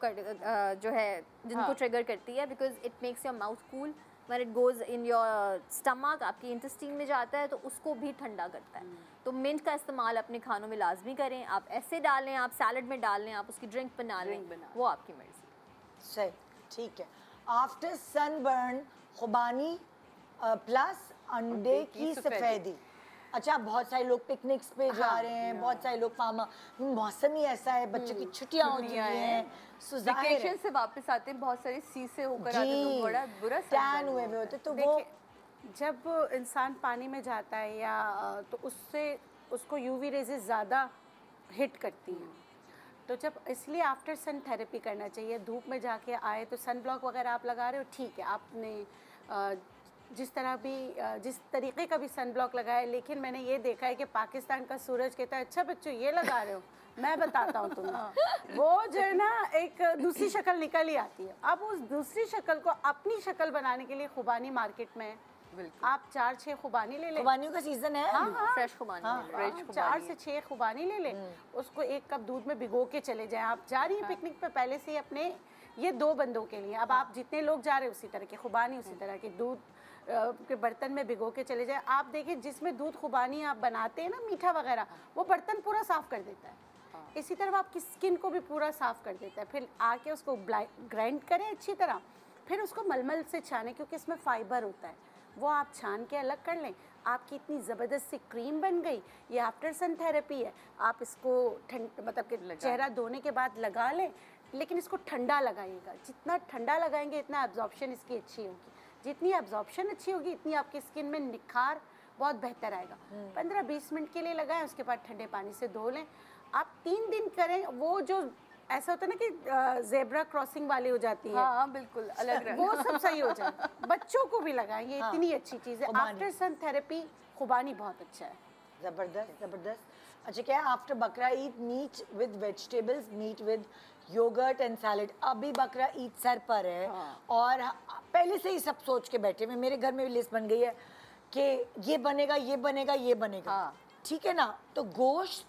जो है जिनको ट्रिगर करती है, because it makes your mouth cool when it goes in your stomach, आपकी इंटेस्टाइन में जाता है तो उसको भी ठंडा करता है। तो मिंट का इस्तेमाल अपने खानों में लाजमी करें, आप ऐसे डालें, आप सैलड में डाल लें, आप उसकी ड्रिंक बना लें, वो आपकी मर्जी। सही, ठीक है। आफ्टर सनबर्न खुबानी प्लस अंडे की सफ़ेदी। अच्छा, बहुत सारे लोग पिकनिक्स पे जा रहे हैं, बहुत सारे लोग फार्मा, मौसम ही ऐसा है, बच्चों की छुट्टियां हो चुकी हैं, वेकेशन से वापस आते हैं, बहुत सारे सी से होकर आते हैं तो बड़ा बुरा टैन हुए होते, तो वो जब इंसान पानी में जाता है या तो उससे उसको यूवी रेजेस ज़्यादा हिट करती हैं, तो जब इसलिए आफ्टर सन थेरेपी करना चाहिए। धूप में जाके आए तो सन ब्लॉक वगैरह आप लगा रहे हो, ठीक है, आपने जिस तरह भी जिस तरीके का भी सन ब्लॉक लगाया, लेकिन मैंने ये देखा है कि पाकिस्तान का सूरज कहता है अच्छा बच्चों ये लगा रहे हो, मैं बताता हूँ तुम्हें। वो जो है ना एक दूसरी शक्ल निकल ही आती है। अब उस दूसरी शक्ल को अपनी शक्ल बनाने के लिए खुबानी मार्केट में आप 4-6 खुबानी ले लें। खुबानियों का सीजन है। हाँ, फ्रेश खुबानी, 4 से 6 खुबानी ले लें, उसको 1 कप दूध में भिगो के चले जाएं। आप जा रही हैं पिकनिक पे पहले से ही अपने, ये 2 बंदों के लिए, अब आप जितने लोग जा रहे हैं उसी तरह की खुबानी, उसी तरह के दूध के बर्तन में भिगो के चले जाए। आप देखिए जिसमें दूध खुबानी आप बनाते हैं ना मीठा वगैरह, वो बर्तन पूरा साफ़ कर देता है। इसी तरह आपकी स्किन को भी पूरा साफ़ कर देता है। फिर आके उसको ग्राइंड करें अच्छी तरह, फिर उसको मलमल से छानें, क्योंकि इसमें फ़ाइबर होता है, वो आप छान के अलग कर लें। आपकी इतनी ज़बरदस्त सी क्रीम बन गई। ये आफ्टर सन थेरेपी है। आप इसको मतलब कि चेहरा धोने के बाद लगा लें, लेकिन इसको ठंडा लगाइएगा। जितना ठंडा लगाएंगे इतना एब्जॉर्प्शन इसकी अच्छी होगी। जितनी एब्जॉर्प्शन अच्छी होगी इतनी आपकी स्किन में निखार बहुत बेहतर आएगा। 15-20 मिनट के लिए लगाएं, उसके बाद ठंडे पानी से धो लें। आप 3 दिन करें। वो जो ऐसा होता है ना कि ज़ेब्रा क्रॉसिंग वाली हो जाती है, हाँ बिल्कुल अलग रंग, वो सब सही हो जाए। बच्चों को भी लगाएं, ये इतनी अच्छी चीज़ है। आफ्टर सन थेरेपी खुबानी बहुत अच्छा है। ज़बरदस्त ज़बरदस्त। अच्छा, क्या है after Bakra Eid meat with vegetables, meat with yogurt and salad. अभी बकरा ईद सर पर है और पहले से ही सब सोच के बैठे हुए। मेरे घर में भी लिस्ट बन गई है कि ये बनेगा, ये बनेगा, ये बनेगा, ठीक है ना। तो गोश्त,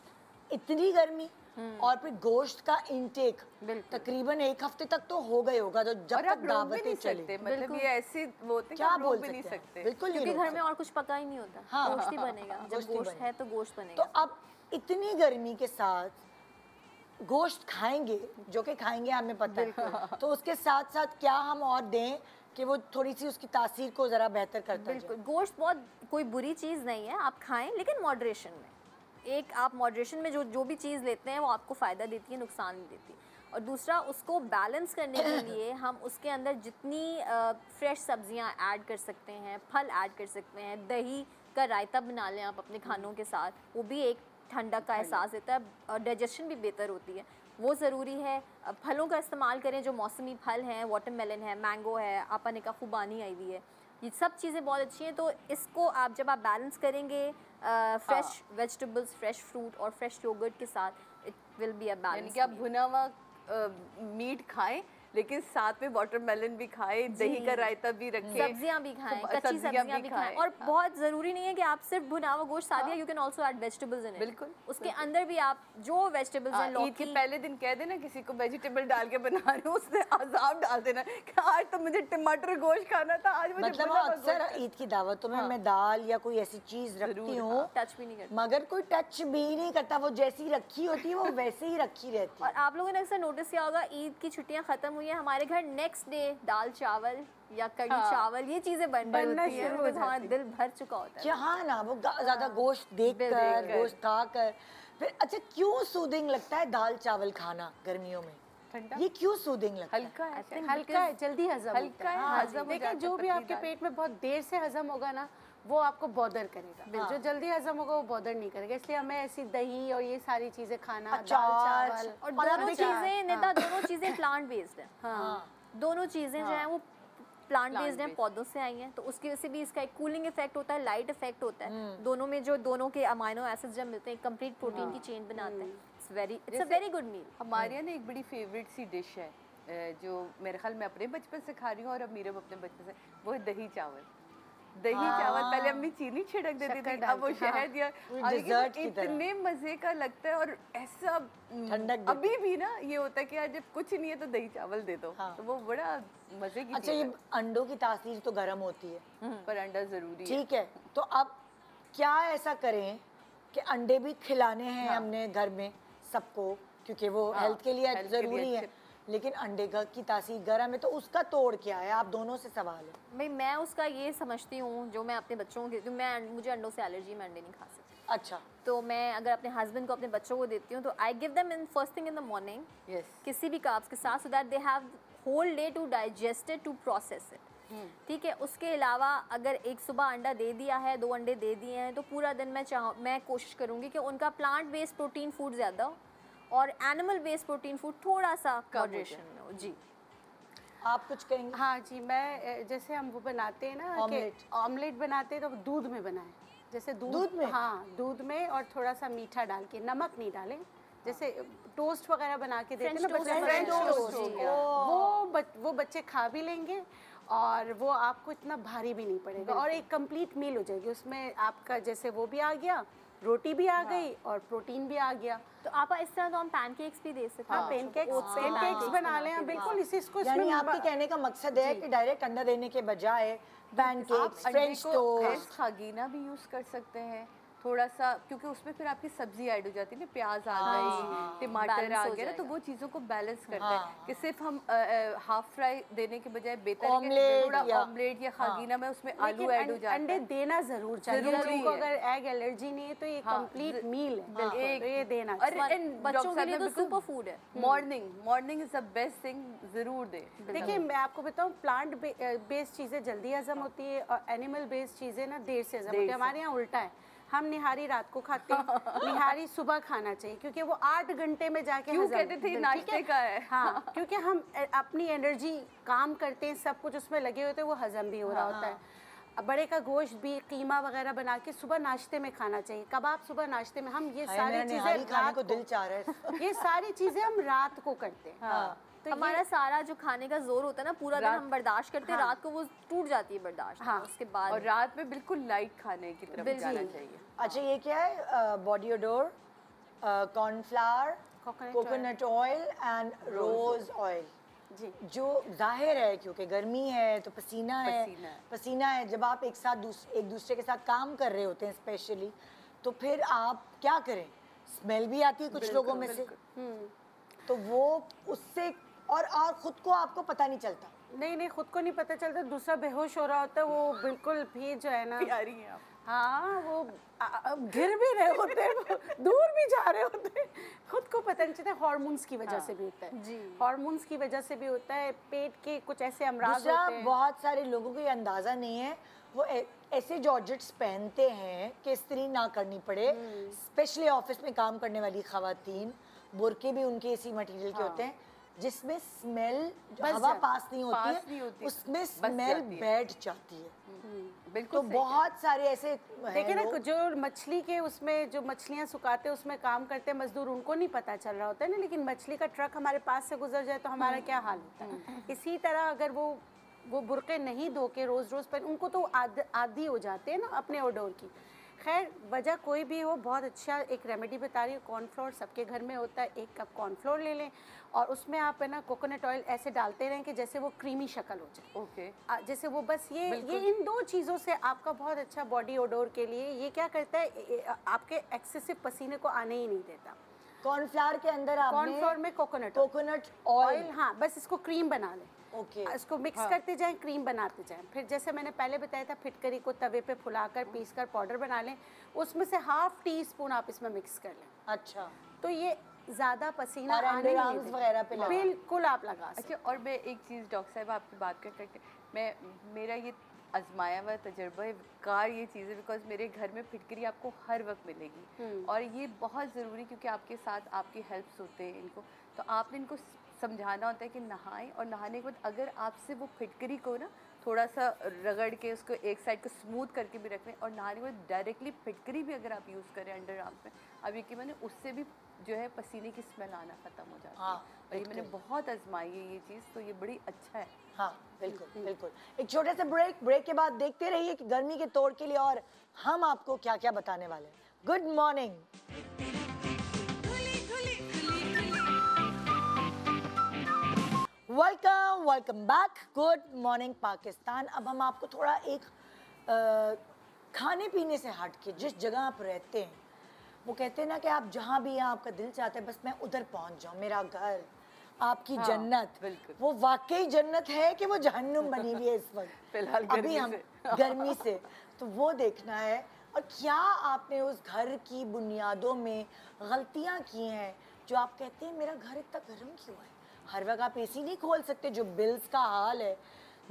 इतनी गर्मी और फिर गोश्त का इनटेक तकरीबन 1 हफ्ते तक तो हो गए होगा, तो जब तक दावतें चली, मतलब ये ऐसी वो होते क्या बोल भी नहीं सकते, बिल्कुल, क्योंकि घर में और कुछ पका ही नहीं होता, गोश्त ही बनेगा। जब गोश्त है तो गोश्त बनेगा। तो अब इतनी गर्मी के साथ गोश्त खाएंगे, जो कि खाएंगे हमें पता है, तो उसके साथ साथ क्या हम और दें कि वो थोड़ी सी उसकी तासीर को ज़रा बेहतर करता है। बिल्कुल, गोश्त बहुत कोई बुरी चीज़ नहीं है, आप खाएं, लेकिन मॉडरेशन में। एक आप मॉडरेशन में जो भी चीज़ लेते हैं वो आपको फ़ायदा देती है, नुकसान नहीं देती। और दूसरा, उसको बैलेंस करने के लिए हम उसके अंदर जितनी फ्रेश सब्जियां ऐड कर सकते हैं, फल ऐड कर सकते हैं, दही का रायता बना लें आप अपने खानों के साथ, वो भी एक ठंडक का एहसास देता है और डाइजेशन भी बेहतर होती है, वो ज़रूरी है। फलों का इस्तेमाल करें, जो मौसमी फल हैं, वाटरमेलन है, मैंगो है, आपा ने कहा खुबानी आई हुई है, ये सब चीज़ें बहुत अच्छी हैं। तो इसको आप जब आप बैलेंस करेंगे फ्रेश वेजिटेबल्स, फ्रेश फ्रूट और फ्रेश योगर्ट के साथ, it will be a balance. यानी कि आप भुना हुआ मीट खाएं, लेकिन साथ में वाटरमेलन भी खाए, दही का रायता भी रखें, सब्जियां भी खाएं, कच्ची सब्जियां भी खाएं। और बहुत ज़रूरी नहीं है कि आप सिर्फ भुना हुआ गोश्त खा दिया, you can also add vegetables in it. बिल्कुल, उसके अंदर भी आप जो वेजिटेबल्स हैं, ईद के पहले दिन कह देना किसी को वेजिटेबल डाल के बना रहे हो, उसने अजाब डाल देना कि आज तो मुझे टमाटर गोश्त खाना था, आज मुझे मतलब अक्सर ईद की दावतों में मैं दाल या कोई ऐसी चीज रखती हूँ, टच भी नहीं करते, मगर कोई टच भी नहीं करता, वो जैसी रखी होती है वो वैसे ही रखी रहती है। और आप लोगों ने अक्सर नोटिस किया होगा, ईद की छुट्टियां खत्म हुई है, हमारे घर नेक्स्ट डे दाल चावल या कढ़ी चावल ये चीजें बनना होती हैं, बिकॉज़ हमारा दिल भर चुका होता है। क्या हाँ ना, वो ज्यादा गोश्त देखकर, गोश्त खाकर फिर अच्छा क्यों सूदिंग लगता है दाल चावल खाना गर्मियों में? ये क्यों सूदिंग लगता है? हल्का है, जल्दी हजम हल्का है, हजम देखिए जो भी आपके पेट में बहुत देर से हजम होगा ना, वो आपको बॉदर करेगा। जो जल्दी हजम होगा वो बॉदर नहीं करेगा, इसलिए हमें ऐसी दही और ये सारी चीजें खाना, दाल चावल और दोनों चीजें निदा दोनों चीजें प्लांट बेस्ड हैं। दोनों चीजें जो हैं वो प्लांट बेस्ड हैं, पौधों से आई हैं, तो उसकी वजह से भी इसका एक कूलिंग इफेक्ट होता है, लाइट इफेक्ट होता है। दोनों में जो दोनों के अमाइनो एसिड्स जब मिलते हैं कंप्लीट प्रोटीन की चेन बनाते हैं। It's a very good meal. हमारे यहाँ ना एक बड़ी फेवरेट सी डिश है जो मेरे ख्याल में अपने बचपन से खा रही हूँ और अब मीरब अपने बचपन से, वो है दही चावल। दही चावल पहले अम्मी चीनी छिड़क देती थी, अब वो शहद या इतने मजे का लगता है। और ऐसा अभी भी ना ये होता है कि यार जब कुछ नहीं है तो दही चावल दे दो, तो वो बड़ा मजे की। अच्छा, ये अंडों की तासीर तो गर्म होती है, पर अंडा जरूरी है। ठीक है, तो अब क्या ऐसा करें कि अंडे भी खिलाने हैं हमने घर में सबको, क्योंकि वो हेल्थ के लिए जरूरी है, लेकिन अंडे की तासीर गर्म है, तो उसका तोड़ क्या है? आप दोनों से सवाल है भाई। मैं उसका ये समझती हूँ, जो मैं अपने बच्चों के, मुझे अंडों से एलर्जी, मैं अंडे नहीं खा सकती। अच्छा, तो मैं अगर अपने हस्बैंड को अपने बच्चों को देती हूँ तो I give them in first thing in the morning किसी भी कार्ब्स के साथ, so that they have whole day to digest it, to process it. ठीक है, उसके अलावा अगर एक सुबह अंडा दे दिया है, 2 अंडे दे दिए हैं, तो पूरा दिन मैं कोशिश करूँगी कि उनका प्लांट बेस्ड प्रोटीन फूड ज़्यादा हो और एनिमल बेस्ड प्रोटीन फूड थोड़ा सा मॉडरेशन में हो। जी, आप कुछ कहेंगे? हाँ जी, मैं जैसे हम वो बनाते हैं ना, ऑमलेट बनाते हैं तो दूध में बनाएं, जैसे दूध में, हाँ दूध में और थोड़ा सा मीठा डाल के, नमक नहीं डालें। जैसे टोस्ट वगैरह बना के देते हैं ना बच्चे, फ्रेंच टोस्ट, वो बच्चे खा भी लेंगे और वो आपको इतना भारी भी नहीं पड़ेगा और एक कंप्लीट मील हो जाएगी। उसमें आपका जैसे वो भी आ गया, रोटी भी आ गई और प्रोटीन भी आ गया। तो आप इस तरह तो हम पैनकेक्स भी दे सकते हैं। पैनकेक्स बना लें बिल्कुल। इसको यानी आपके कहने का मकसद है कि डायरेक्ट अंडा देने के बजाय पैनकेक्स, फ्रेंच टोस्ट, खागीना भी यूज कर सकते हैं थोड़ा सा, क्योंकि उसमें फिर आपकी सब्जी ऐड हो जाती है ना, प्याज आ गई, टमाटर आ गया ना, तो वो चीज़ों को बैलेंस करते हैं कि सिर्फ हम हाफ फ्राई देने के बजाय बेहतर ऑमलेट या खागीना में उसमें आलू ऐड हो जाता है। अंडे देना जरूर चाहिए, उनको अगर एग एलर्जी नहीं है तो ये कंप्लीट मील है, ये देना। और बच्चों के लिए तो सुपर फूड है। Morning is the best thing, जरूर दे। देखिए मैं आपको बताऊँ, प्लांट बेस्ड चीज़ें जल्दी हजम होती है और एनिमल बेस्ड चीज़ें ना देर से हजम होती है। हमारे यहाँ उल्टा है, हम निहारी रात को खाते हैं, निहारी सुबह खाना चाहिए, क्योंकि वो 8 घंटे में जाके क्यों कहते थे नाश्ते का है। हाँ, क्योंकि हम अपनी एनर्जी काम करते हैं, सब कुछ उसमें लगे होते हैं, वो हजम भी हो रहा होता है। बड़े का गोश्त भी कीमा वगैरह बना के सुबह नाश्ते में खाना चाहिए, कबाब सुबह नाश्ते में। हम ये सारी चीजें खाने को दिल चाह रहा है। ये सारी चीजें हम रात को करते हैं। तो हमारा सारा जो खाने का जोर होता है ना, पूरा दिन हम बर्दाश्त करते हैं, रात को वो टूट जाती है बर्दाश्त। उसके बाद और रात में बिल्कुल लाइट खाने की तरफ जाना चाहिए। अच्छा, ये क्या है? Body odour, cornflower, coconut oil and rose oil. जी, जो जाहिर है क्योंकि गर्मी है तो पसीना है। जब आप एक दूसरे के साथ काम कर रहे होते हैं स्पेशली, तो फिर आप क्या करें? स्मेल भी आती है कुछ लोगों में से, तो वो उससे और खुद को आपको पता नहीं चलता। नहीं, खुद को नहीं पता चलता, दूसरा बेहोश हो रहा होता है, वो बिल्कुल भी जो है ना, प्यारी है आप। हाँ, वो गिर भी रहे होते हैं, दूर भी जा रहे होते हैं, खुद को पता नहीं चलता। हार्मोन्स की वजह से भी होता है जी, हार्मोन्स की वजह से भी होता है, पेट के कुछ ऐसे अमराज होते हैं। बहुत सारे लोगों को ये अंदाज़ा नहीं है, वो ऐसे जॉर्जेट्स पहनते हैं कि इस्त्री ना करनी पड़े, स्पेशली ऑफिस में काम करने वाली खवातीन, बुरके भी उनके इसी मटेरियल के होते हैं, जिसमें स्मेल बस हवा जाती- पास नहीं नहीं होती होती, है, उसमें बस स्मेल जाती है। बैठ जाती है। बिल्कुल तो सही कह बहुत सारे ऐसे हैं देखिए ना, लोग। जो मछली के उसमें जो मछलियाँ सुखाते हैं उसमें काम करते हैं मजदूर, उनको नहीं पता चल रहा होता है ना, लेकिन मछली का ट्रक हमारे पास से गुजर जाए तो हमारा क्या हाल होता है। इसी तरह अगर वो बुर्के नहीं धो के रोज़ रोज़ पर, उनको तो आदी हो जाते हैं ना अपने ओडोर की। खैर, वजह कोई भी हो, बहुत अच्छा एक रेमेडी बता रही हूँ। कॉर्नफ्लोर सबके घर में होता है, 1 कप कॉर्नफ्लोर ले लें और उसमें आप है ना कोकोनट ऑयल ऐसे डालते रहें कि जैसे वो क्रीमी शक्ल हो जाए। ओके। जैसे वो बस ये इन 2 चीज़ों से आपका बहुत अच्छा बॉडी ओडोर के लिए ये क्या करता है, आपके एक्सेसिव पसीने को आने ही नहीं देता। कॉर्नफ्लावर के अंदर आपने कॉर्नफ्लोर में कोकोनट ऑयल, हाँ, बस इसको क्रीम बना लें। ओके, इसको मिक्स करते जाएं, क्रीम बनाते जाएं। फिर जैसे मैंने पहले बताया था, फिटकरी को तवे पे फुलाकर पीसकर पाउडर बना लें, उसमें से ½ टीस्पून आप इसमें मिक्स कर लें। अच्छा, तो ये ज़्यादा पसीना और आने ही नहीं अंडरआर्म्स देता। वगैरह पे लगा। बिल्कुल आप लगा सकते अच्छा, और मैं एक चीज़ डॉक्टर साहब आपकी बात करके मेरा ये आजमाया हुआ तजर्बा है कार ये चीज़ें, बिकॉज मेरे घर में फिटकरी आपको हर वक्त मिलेगी और ये बहुत ज़रूरी, क्योंकि आपके साथ आपकी हेल्प्स होते हैं इनको, तो आपने इनको समझाना होता है कि नहाएं, और नहाने के बाद अगर आपसे वो फिटकरी को ना थोड़ा सा रगड़ के उसको एक साइड को स्मूथ करके भी रख लें, और नहाने के बाद डायरेक्टली फिटकरी भी अगर आप यूज़ करें अंडर आर्म्स में, अब यकीन मैंने उससे भी जो है पसीने की स्मेल आना ख़त्म हो जाती है। हाँ, और ये मैंने बहुत आजमाई है ये चीज़, तो ये बड़ी अच्छा है। हाँ बिल्कुल बिल्कुल। एक छोटे से ब्रेक के बाद देखते रहिए कि गर्मी के तोड़ के लिए और हम आपको क्या क्या बताने वाले हैं। Good morning. Welcome back. Good morning Pakistan. अब हम आपको थोड़ा एक खाने पीने से हट के, जिस जगह आप रहते हैं, वो कहते हैं ना कि आप जहाँ भी हैं आपका दिल चाहता है बस मैं उधर पहुँच जाऊँ, मेरा घर, आपकी जन्नत। बिल्कुल। वो वाकई जन्नत है कि वो जहन्नुम बनी हुई है इस वक्त फिलहाल अभी हम गर्मी से। तो वो देखना है, और क्या आपने उस घर की बुनियादों में गलतियाँ की हैं जो आप कहते हैं मेरा घर इतना गर्म क्यों है। हर वक्त आप एसी नहीं खोल सकते। जो बिल्स का हाल है,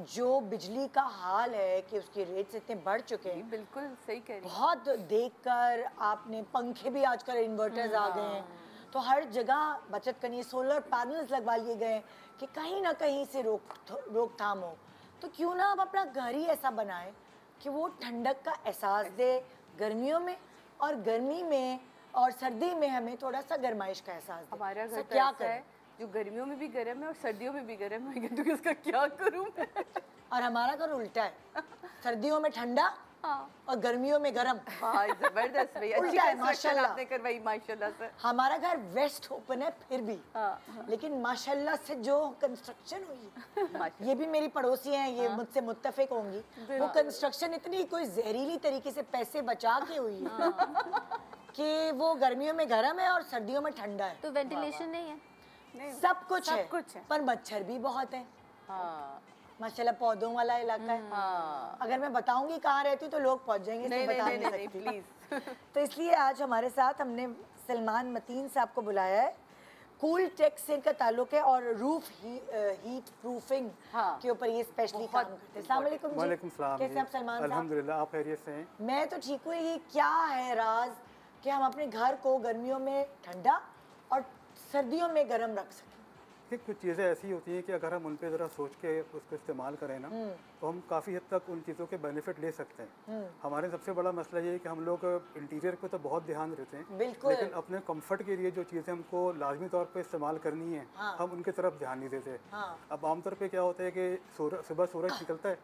जो बिजली का हाल है कि उसके रेट्स इतने बढ़ चुके हैं, बिल्कुल सही कह रही हैं। बहुत देखकर आपने पंखे भी आजकल इन्वर्टर्स आ गए हैं, तो हर जगह बचत करनी, सोलर पैनल्स लगवा लिए गए हैं कि कहीं ना कहीं से रोकथाम हो। तो क्यों ना आप अपना घर ही ऐसा बनाएं कि वो ठंडक का एहसास दे गर्मियों में, और गर्मी में और सर्दी में हमें थोड़ा सा गर्माइश का एहसास दे। हमारा घर तो तो क्या ऐसा है करें? जो गर्मियों में भी गर्म है और सर्दियों में भी गर्म है, तो इसका क्या करूं मैं? और हमारा घर उल्टा है, सर्दियों में ठंडा और गर्मियों में गर्म। हाँ, जबरदस्त भैया, अच्छी उल्टा है, कंस्ट्रक्शन माशाल्लाह। आपने करवाई माशाल्लाह से। हमारा घर वेस्ट ओपन है फिर भी, लेकिन माशाल्लाह से जो कंस्ट्रक्शन हुई है, ये भी मेरी पड़ोसी हैं, ये मुझसे मुत्तफिक होंगी, वो कंस्ट्रक्शन इतनी कोई जहरीली तरीके से पैसे बचा के हुई है कि वो गर्मियों में गर्म है और सर्दियों में ठंडा है। तो वेंटिलेशन नहीं है। सब कुछ सब है, कुछ है। पर मच्छर भी बहुत है। हाँ माशाल्लाह पौधों वाला इलाका है। हाँ, अगर मैं बताऊंगी कहाँ रहती हूँ तो लोग पहुंच जाएंगे, इसलिए नहीं बता नहीं नहीं नहीं सकती। प्लीज। तो इसलिए आज हमारे साथ हमने सलमान मतीन साहब को बुलाया है। कूल टेक से इनका ताल्लुक है और रूफ हीट प्रूफिंग के ऊपर ये स्पेशली काम करते हैं। अस्सलाम वालेकुम जी। वालेकुम सलाम। कैसे आप सलमान साहब? अल्हम्दुलिल्लाह, आप खैरियत से हैं? मैं तो ठीक हूँ। ये क्या है राज कि हम अपने घर को गर्मियों में ठंडा और सर्दियों में गर्म रख सकें? कि कुछ चीज़ें ऐसी होती हैं कि अगर हम उन पे ज़रा सोच के उसको इस्तेमाल करें ना, तो हम काफ़ी हद तक उन चीज़ों के बेनिफिट ले सकते हैं। हमारे सबसे बड़ा मसला ये है कि हम लोग इंटीरियर पे तो बहुत ध्यान देते हैं, बिल्कुल। लेकिन अपने कंफर्ट के लिए जो चीज़ें हमको लाजमी तौर पे इस्तेमाल करनी है, हम उनकी तरफ ध्यान नहीं देते। अब आमतौर पे क्या होता है कि सुबह सूरज निकलता है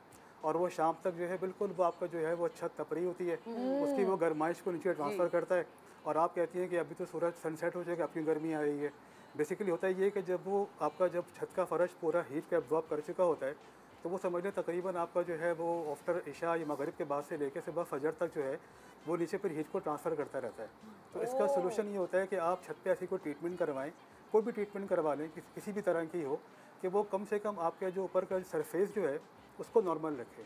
और वो शाम तक जो है बिल्कुल वो आपका जो है वो छत तप रही होती है, उसकी वो गर्माइश को नीचे ट्रांसफ़र करता है, और आप कहती हैं कि अभी तो सूरज सनसेट हो जाएगा, आपकी गर्मी आ रही है। बेसिकली होता है ये कि जब वो आपका जब छत का फ़र्श पूरा हीट पे एब्जॉर्ब कर चुका होता है, तो वो समझ लें तकरीबन आपका जो है वो आफ्टर इशा या मगरिब के बाद से लेकर सुबह फजर तक जो है वो नीचे फिर हीट को ट्रांसफ़र करता रहता है। तो इसका सोल्यूशन ये होता है कि आप छत पे ऐसी कोई ट्रीटमेंट करवाएं, कोई भी ट्रीटमेंट करवा लें, किसी भी तरह की हो, कि वो कम से कम आपके जो ऊपर का सरफेस जो है उसको नॉर्मल रखे।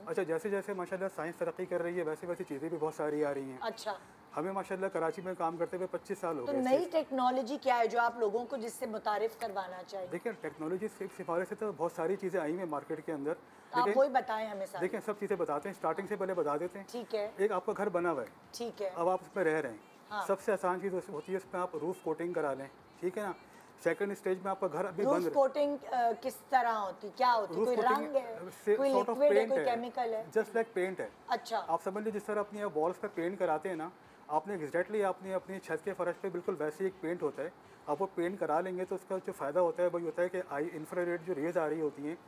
अच्छा, जैसे जैसे माशाल्लाह साइंस तरक्की कर रही है वैसे वैसी चीज़ें भी बहुत सारी आ रही हैं। अच्छा, हमें माशाल्लाह कराची में काम करते हुए 25 साल हो तो गए। नई टेक्नोलॉजी क्या है जो आप लोगों को जिससे मुतारिफ करवाना चाहिए? देखिए, टेक्नोलॉजी सिफारिश से तो बहुत सारी चीज़ें आई हैं मार्केट के अंदर, तो आप वही बताएं हमें सारी। देखिए सब चीज़ें बताते हैं, स्टार्टिंग से पहले बता देते हैं। ठीक है, एक आपका घर बना हुआ है, ठीक है। अब आप उसमें रह रहे हैं, सबसे आसान चीज़ होती है उसमें आप रूफ कोटिंग करा लें, ठीक है ना। सेकंड स्टेज में आपका घर अभी बन रूफ रहा कोटिंग किस तरह होती, क्या होती, कोई रंग है, कोई लिक्विड है, कोई केमिकल है? जस्ट लाइक पेंट है। अच्छा, आप समझ लीजिए जिस तरह अपनी वॉल्स पे पेंट कराते हैं ना, आपने एग्जैक्टली आपने अपनी छत के फर्श पे बिल्कुल वैसे ही एक पेंट होता है। आप वो पेंट करा लेंगे तो उसका जो फ़ायदा होता है वही होता है कि आई इंफ्रारेड जो रेज आ रही होती हैं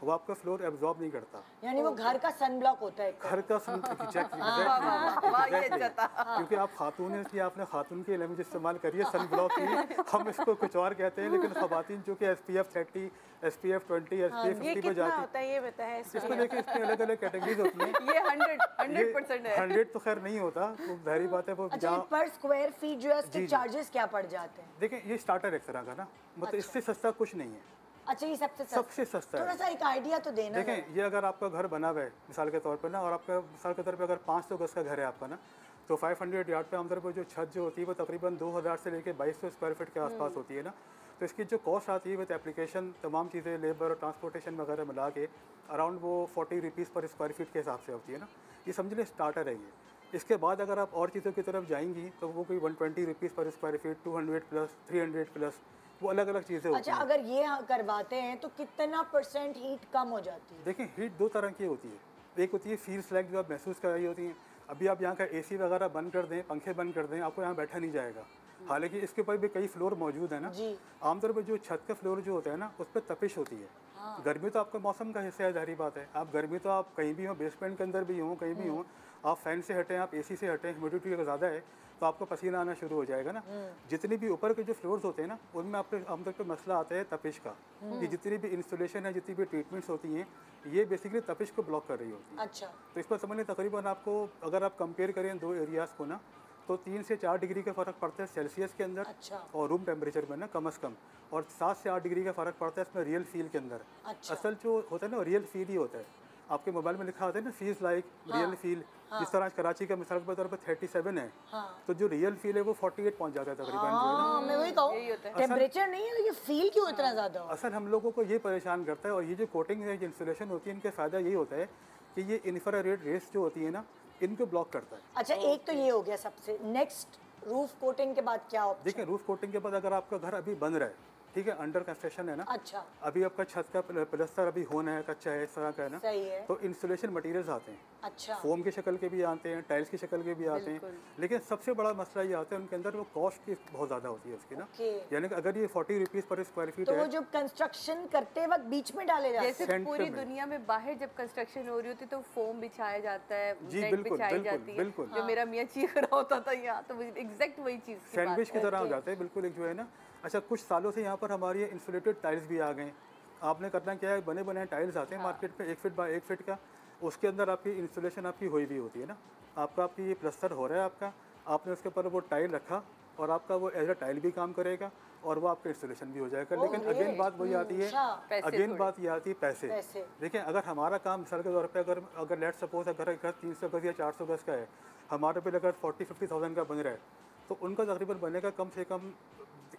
वो आपका फ्लोर एब्जॉर्ब नहीं करता। यानी वो घर का सन ब्लॉक होता है। घर का सन क्योंकि आप खातून हैं इसलिए आपने खातून की लैंग्वेज इस्तेमाल करी है सन ब्लॉक की, हम इसको कुछ और कहते हैं, लेकिन खवातीन जो कि SPF 30, SPF 20, SPF 50 पे जाती होता है ये बताया इसमें देखिए इसमें अलग अलग कैटेगरीज होती हैं। ये 100% है। 100 तो खैर नहीं होता, वो जाहिर बात है वो अच्छा, ये पर स्क्वायर फीट जो है इसके चार्जेस क्या पड़ जाते हैं? देखिए ये स्टार्टर एक तरह का ना, मतलब इससे सस्ता कुछ नहीं है। अच्छा, ये सबसे सस्ता है। थोड़ा सा एक आइडिया तो देना। देखें ये अगर आपका घर बना हुआ है मिसाल के तौर पर ना, और आपका मिसाल के तौर पे अगर 500 गज का घर है आपका ना, तो 500 यार्ड पे आमतौर पर जो छत जो होती है वो तकरीबन 2000 से लेकर 2200 स्क्वायर फीट के आसपास होती है ना। तो इसकी जो कॉस्ट आती है विद एप्लीकेशन तमाम चीज़ें लेबर और ट्रांसपोर्टेशन वगैरह मिला के अराउंड वो 40 रुपीज़ पर स्क्वायर फीट के हिसाब से होती है ना। ये समझ लें स्टार्टर है ये। इसके बाद अगर आप और चीज़ों की तरफ जाएंगी तो वो कोई 120 रुपीज़ पर स्क्वायर फीट, 200 प्लस, 300 प्लस, वो अलग अलग चीज़ें होती हैं। अच्छा, अगर ये करवाते हैं तो कितना % हीट कम हो जाती है? देखिए हीट दो तरह की होती है। एक होती है फील स्लैग जो आप महसूस कर रही होती हैं। अभी आप यहाँ का AC वगैरह बंद कर दें, पंखे बंद कर दें, आपको यहाँ बैठा नहीं जाएगा। हालांकि इसके ऊपर भी कई फ्लोर मौजूद है ना। आमतौर पर जो छत का फ्लोर जो होता है ना उस पर तपिश होती है। गर्मी तो आपका मौसम का हिस्सा है, जाहिर बात है। आप गर्मी तो आप कहीं भी हो, बेसमेंट के अंदर भी हो, कहीं भी हो, आप फैन से हटें, आप AC से हटें, ह्यूमिडिटी अगर ज़्यादा है तो आपको पसीना आना शुरू हो जाएगा ना। जितनी भी ऊपर के जो फ्लोर्स होते हैं ना उनमें आपके आमतौर पर मसला आता है तपिश का। कि जितनी भी इंस्टॉलेशन है, जितनी भी ट्रीटमेंट्स होती हैं, ये बेसिकली तपिश को ब्लॉक कर रही होती है। अच्छा, तो इस पर समझ लें तकरीबन आपको अगर आप कंपेयर करें दो एरियाज़ को ना, तो 3 से 4 डिग्री का फ़र्क पड़ता है सेल्सियस के अंदर। अच्छा। और रूम टेम्परेचर में ना कम से कम, और 7 से 8 डिग्री का फ़र्क पड़ता है इसमें रियल फील के अंदर। अच्छा। असल जो होता है ना रियल फील ही होता है। आपके मोबाइल में लिखा होता है ना फील्स लाइक रियल फील। जिस तरह आज कराची का मिसाल के तौर पर 37 है, तो जो रियल फील है वो 48 पहुंच जाता है तकरीबन। मैं वही कहूँ, टेम्परेचर नहीं है लेकिन फील क्यों इतना ज़्यादा हो? असल हम लोगों को ये परेशान करता है। और ये जो कोटिंग है, जो इंस्टॉलेशन होती है, इनका फ़ायदा यही होता है कि ये इंफ्रारेड रेस जो होती है ना इनको ब्लॉक करता है। अच्छा, एक तो ये हो गया सबसे। नेक्स्ट, रूफ कोटिंग के बाद क्या ऑप्शन? देखिए रूफ कोटिंग के बाद अगर आपका घर अभी बन रहा है, ठीक है, अंडर कंस्ट्रक्शन है ना, अच्छा, अभी आपका छत का प्लास्टर अभी होना है, कच्चा है, इस तरह का है ना, सही है। तो इंस्टॉलेशन मटेरियल्स आते हैं। अच्छा, फोम की शक्ल के भी आते हैं, टाइल्स की शक्ल के भी आते हैं, लेकिन सबसे बड़ा मसला ये आता है उनके अंदर वो कॉस्ट की बहुत ज़्यादा होती है उसकी ना। यानी कि अगर ये 40 रुपीज़ पर स्क्वायर फीट तो है, वो जो कंस्ट्रक्शन करते वक्त बीच में डाले जाते हैं। जैसे पूरी दुनिया में बाहर जब कंस्ट्रक्शन हो रही होती है तो फोम बिछाया जाता है, नेट बिछाई जाती है। जो मेरा मियाँ चीख रहा होता था यहाँ, तो एग्जैक्ट वही चीज़ सैंडविच की तरह हो जाता है बिल्कुल एक जो है ना। अच्छा, कुछ सालों से यहाँ पर हमारी इंसुलेटेड टाइल्स भी आ गए। आपने करना क्या है, बने बनाए टाइल्स आते हैं मार्केट में 1 फीट बाय 1 फीट का, उसके अंदर आपकी इंस्टॉलेशन आपकी हुई भी होती है ना। आपकी ये प्लास्टर हो रहा है आपका, आपने उसके ऊपर वो टाइल रखा और आपका वो एज अ टाइल भी काम करेगा और वो आपका इंस्टॉलेशन भी हो जाएगा। लेकिन अगेन बात वही आती है, अगेन बात ये आती है पैसे। देखिए अगर हमारा काम मिसाल के तौर पे अगर लेट सपोज अगर 300 गज या 400 गज का है, हमारे पे अगर 40-50,000 का बन रहा है, तो उनका तकरीबन बनेगा कम से कम